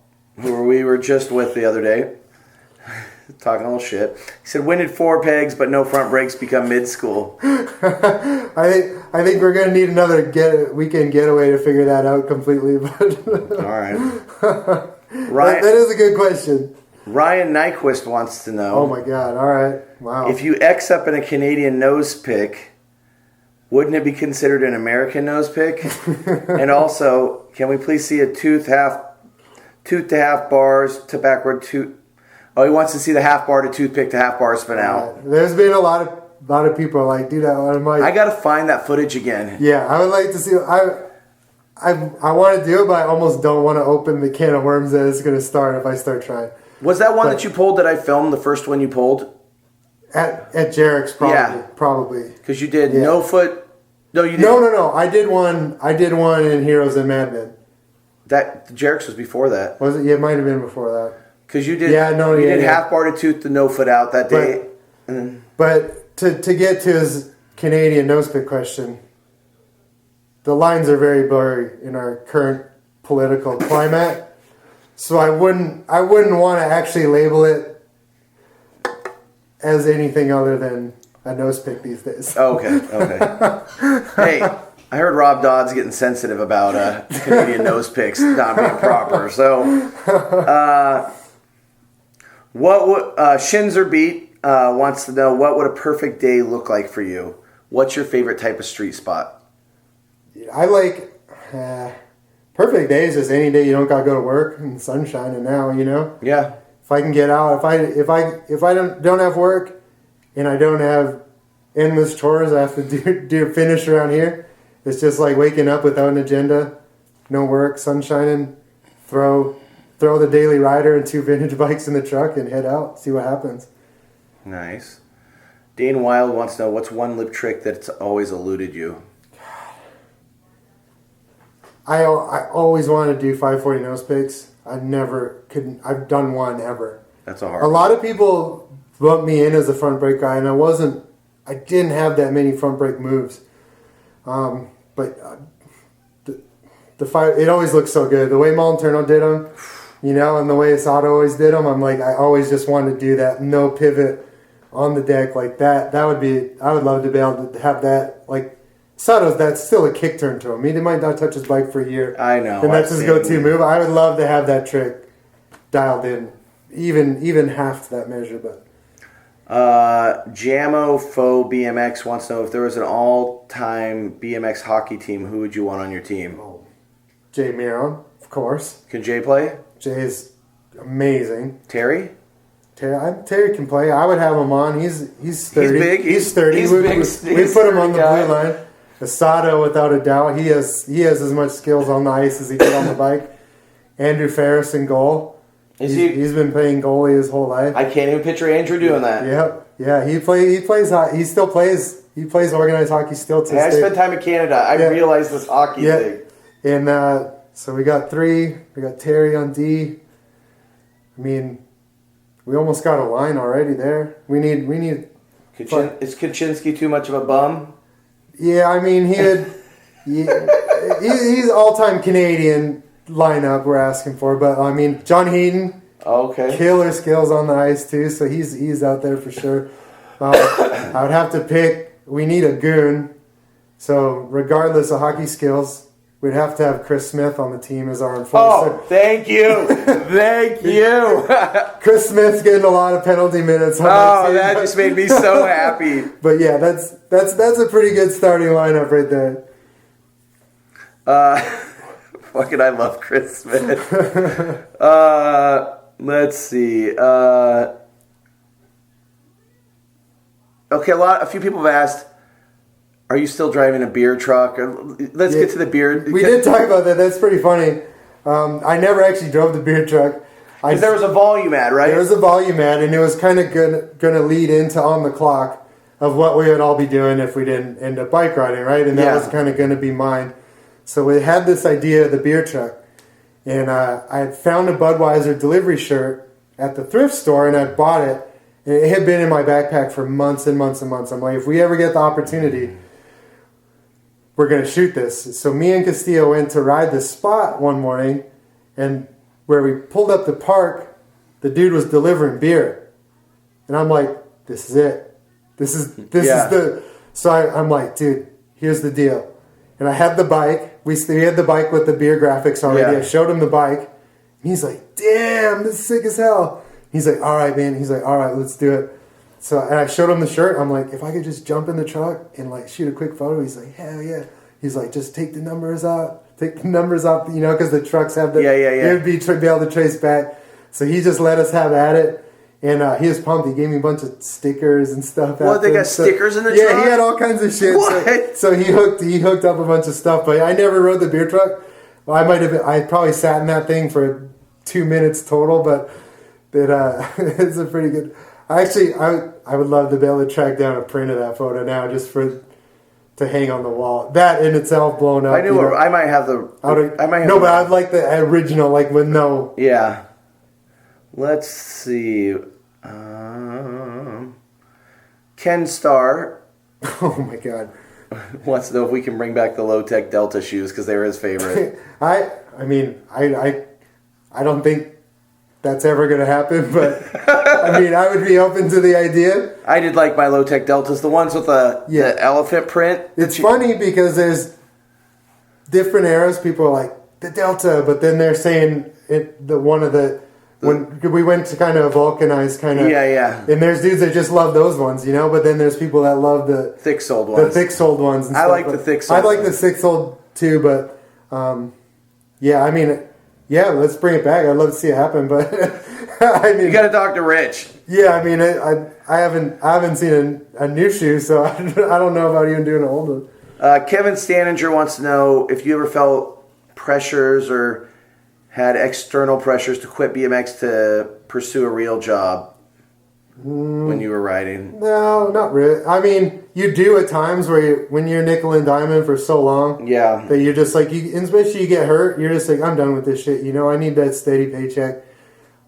who we were just with the other day, talking a little shit. He said, "When did 4 pegs but no front brakes become mid-school?" I think we're gonna need another weekend getaway to figure that out completely. But all right, Ryan, that is a good question. Ryan Nyquist wants to know. Oh my God! All right, wow. If you X up in a Canadian nose pick, wouldn't it be considered an American nose pick? And also, can we please see a tooth to half bars to backward tooth? Oh, he wants to see the half bar to toothpick to half bar spin out. There's been a lot of people like, do that. I'm like, I gotta find that footage again. Yeah, I would like to see. I want to do it, but I almost don't want to open the can of worms that it's going to start if I start trying. Was that one that you pulled that I filmed? The first one you pulled at Jarek's, probably. Yeah. Probably. Because you did no foot. No, you didn't. No. I did one in Heroes and Madmen. That Jarek's was before that. Was it? Yeah, it might have been before that. Because you did. Yeah, no, you did half bar to tooth, the no foot out that day. But to get to his Canadian nose pick question, the lines are very blurry in our current political climate, so I wouldn't want to actually label it as anything other than a nose pick these days. Okay. Hey, I heard Rob Dodd's getting sensitive about Canadian nose picks not being proper. So, what would Shinzer Beat wants to know, what would a perfect day look like for you? What's your favorite type of street spot? I like perfect days is any day you don't gotta go to work and sunshine and now, Yeah. If I can get out, if I don't have work and I don't have endless chores I have to do finish around here, it's just like waking up without an agenda, no work, sun shining, throw the daily rider and 2 vintage bikes in the truck and head out, see what happens. Nice. Dane Wild wants to know, what's one lip trick that's always eluded you? I always wanted to do 540 nose picks. I never couldn't. I've done one ever. That's a hard one. A lot of people bumped me in as a front brake guy, and I didn't have that many front brake moves. But the five, it always looks so good. The way Molinterno did them, and the way Sato always did them, I'm like, I always just wanted to do that. No pivot on the deck like that. I would love to be able to have that, like, Sato's, that's still a kick turn to him. He might not touch his bike for a year. I know. And that's his go-to move. I would love to have that trick dialed in, even half to that measure. But Jamo Faux BMX wants to know, if there was an all-time BMX hockey team, who would you want on your team? Oh, Jay Miron, of course. Can Jay play? Jay is amazing. Terry can play. I would have him on. He's sturdy. He's big. He's sturdy. We put him on the blue line. Asado, without a doubt, he has as much skills on the ice as he did on the bike. Andrew Ferris in goal. He's been playing goalie his whole life. I can't even picture Andrew doing that. Yep. Yeah. He plays. He still plays. He plays organized hockey still. I spent time in Canada. I realized this hockey thing. And so we got 3. We got Terry on D. I mean, we almost got a line already there. We need. Is Kaczynski too much of a bum? Yeah, I mean, he's all-time Canadian lineup we're asking for. But I mean, John Heaton, killer skills on the ice too. So he's out there for sure. I would have to pick. We need a goon. So regardless of hockey skills, we'd have to have Chris Smith on the team as our enforcer. Oh, thank you. Thank you. Chris Smith's getting a lot of penalty minutes on my team. That just made me so happy. But yeah, that's a pretty good starting lineup right there. Fucking I love Chris Smith. Let's see. Okay, a few people have asked, Are you still driving a beer truck? Let's get to the beer. We did talk about that. That's pretty funny. I never actually drove the beer truck. Because there was a volume ad, right? There was a volume ad, and it was kind of going to lead into On the Clock of what we would all be doing if we didn't end up bike riding, right? And that was kind of going to be mine. So we had this idea of the beer truck. And I had found a Budweiser delivery shirt at the thrift store, and I bought it. And it had been in my backpack for months and months and months. I'm like, if we ever get the opportunity, we're going to shoot this. So me and Castillo went to ride this spot one morning, and where we pulled up the park, the dude was delivering beer. And I'm like, this is it. This is the... So I'm like, dude, here's the deal. And I had the bike. We had the bike with the beer graphics already. Yeah. I showed him the bike. And he's like, damn, this is sick as hell. He's like, all right, man. He's like, all right, let's do it. So and I showed him the shirt. I'm like, if I could just jump in the truck and like shoot a quick photo. He's like, hell yeah. He's like, just take the numbers out. Take the numbers off, you know, because the trucks have the... It would be able to trace back. So he just let us have at it. And he was pumped. He gave me a bunch of stickers and stuff. What, they got stickers in the truck? Yeah, he had all kinds of shit. What? So he hooked up a bunch of stuff. But I never rode the beer truck. Well, I probably sat in that thing for 2 minutes total. But it's a pretty good... Actually, I would love to be able to track down a print of that photo now just to hang on the wall. That in itself blown up. I might have the... but I'd like the original, like with no... Yeah. Let's see. Ken Starr. Oh my God. Wants to know if we can bring back the low-tech Delta shoes because they were his favorite. I don't think that's ever going to happen, but I mean, I would be open to the idea. I did like my low-tech Deltas, the ones with the elephant print. It's funny because there's different eras. People are like, the Delta, but then they're saying when we went to kind of a vulcanized kind of... Yeah. And there's dudes that just love those ones, you know? But then there's people that love the... thick-soled ones. The thick-soled ones. And I like the thick-soled I like the thick-soled too, but... I mean... Yeah, let's bring it back. I'd love to see it happen, but... I mean... You got to talk to Rich. Yeah, I mean, I haven't seen a new shoe, so I don't know about even doing an old one. Kevin Staninger wants to know if you ever felt pressures or... had external pressures to quit BMX to pursue a real job when you were riding? No, not really. I mean, you do at times when you're nickel and diamond for so long. Yeah. That you're just like, especially you get hurt, you're just like, I'm done with this shit. You know, I need that steady paycheck.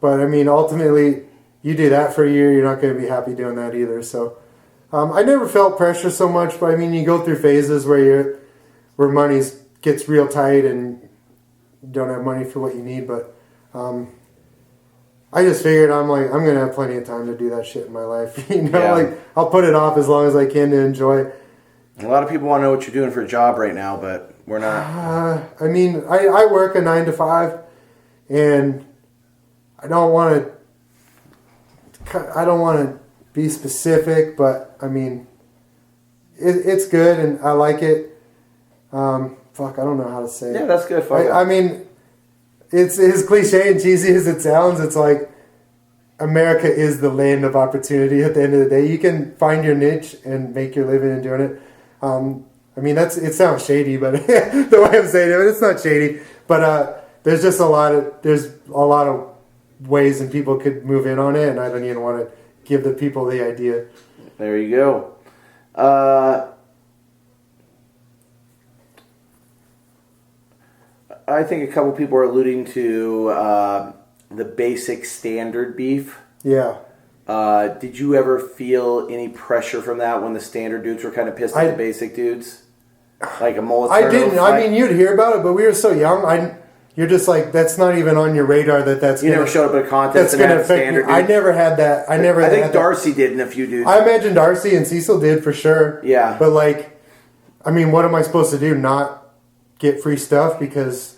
But I mean, ultimately, you do that for a year, you're not going to be happy doing that either. So, I never felt pressure so much. But I mean, you go through phases where money gets real tight and don't have money for what you need, but I just figured I'm gonna have plenty of time to do that shit in my life. You know, like I'll put it off as long as I can to enjoy. A lot of people want to know what you're doing for a job right now, but we're not. I mean, I work a 9 to 5, and I don't want to be specific, but I mean, it's good and I like it. I don't know how to say it. Yeah, that's good. I mean, it's as cliche and cheesy as it sounds. It's like America is the land of opportunity at the end of the day. You can find your niche and make your living in doing it. I mean, it sounds shady, but the way I'm saying it's not shady. But there's just a lot of ways and people could move in on it, and I don't even want to give the people the idea. There you go. I think a couple people are alluding to the basic standard beef. Yeah. Did you ever feel any pressure from that when the standard dudes were kind of pissed at the basic dudes? Like a mullet? I didn't. I mean, you'd hear about it, but we were so young. You're just like, that's not even on your radar that's... You never showed up at a contest and had standard dudes? I never had that. I think Darcy did and a few dudes. I imagine Darcy and Cecil did for sure. Yeah. But like, I mean, what am I supposed to do? Not get free stuff because...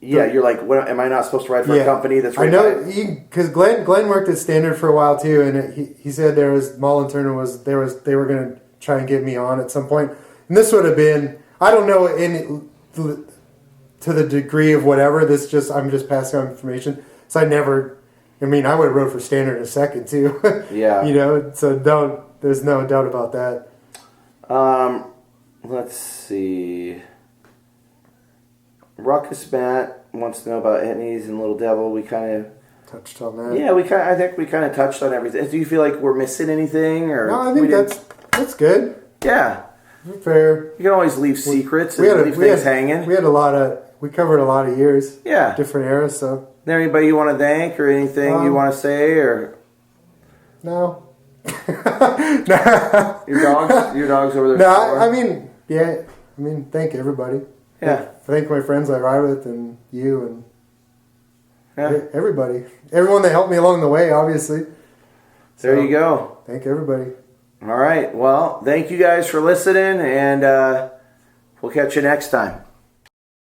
Yeah, you're like, what, am I not supposed to ride for a company that's right? I know, because Glenn worked at Standard for a while too, and he said Mullen Turner they were going to try and get me on at some point, and this would have been, I don't know to the degree of whatever. I'm just passing on information. So I would have rode for Standard in a second too. Yeah, you know, so there's no doubt about that. let's see. Ruckus Matt wants to know about Etnies and Little Devil. We kind of touched on that. Yeah, I think we kind of touched on everything. Do you feel like we're missing anything, or no? I think that's good. Yeah, fair. You can always leave secrets and leave things hanging. We covered a lot of years. Yeah, different eras. So, is there anybody you want to thank or anything you want to say or? No. Your dogs over there. No, I mean, thank everybody. Yeah. Thank my friends I ride with and you and everybody. Everyone that helped me along the way, obviously. There you go. Thank everybody. All right. Well, thank you guys for listening, and we'll catch you next time.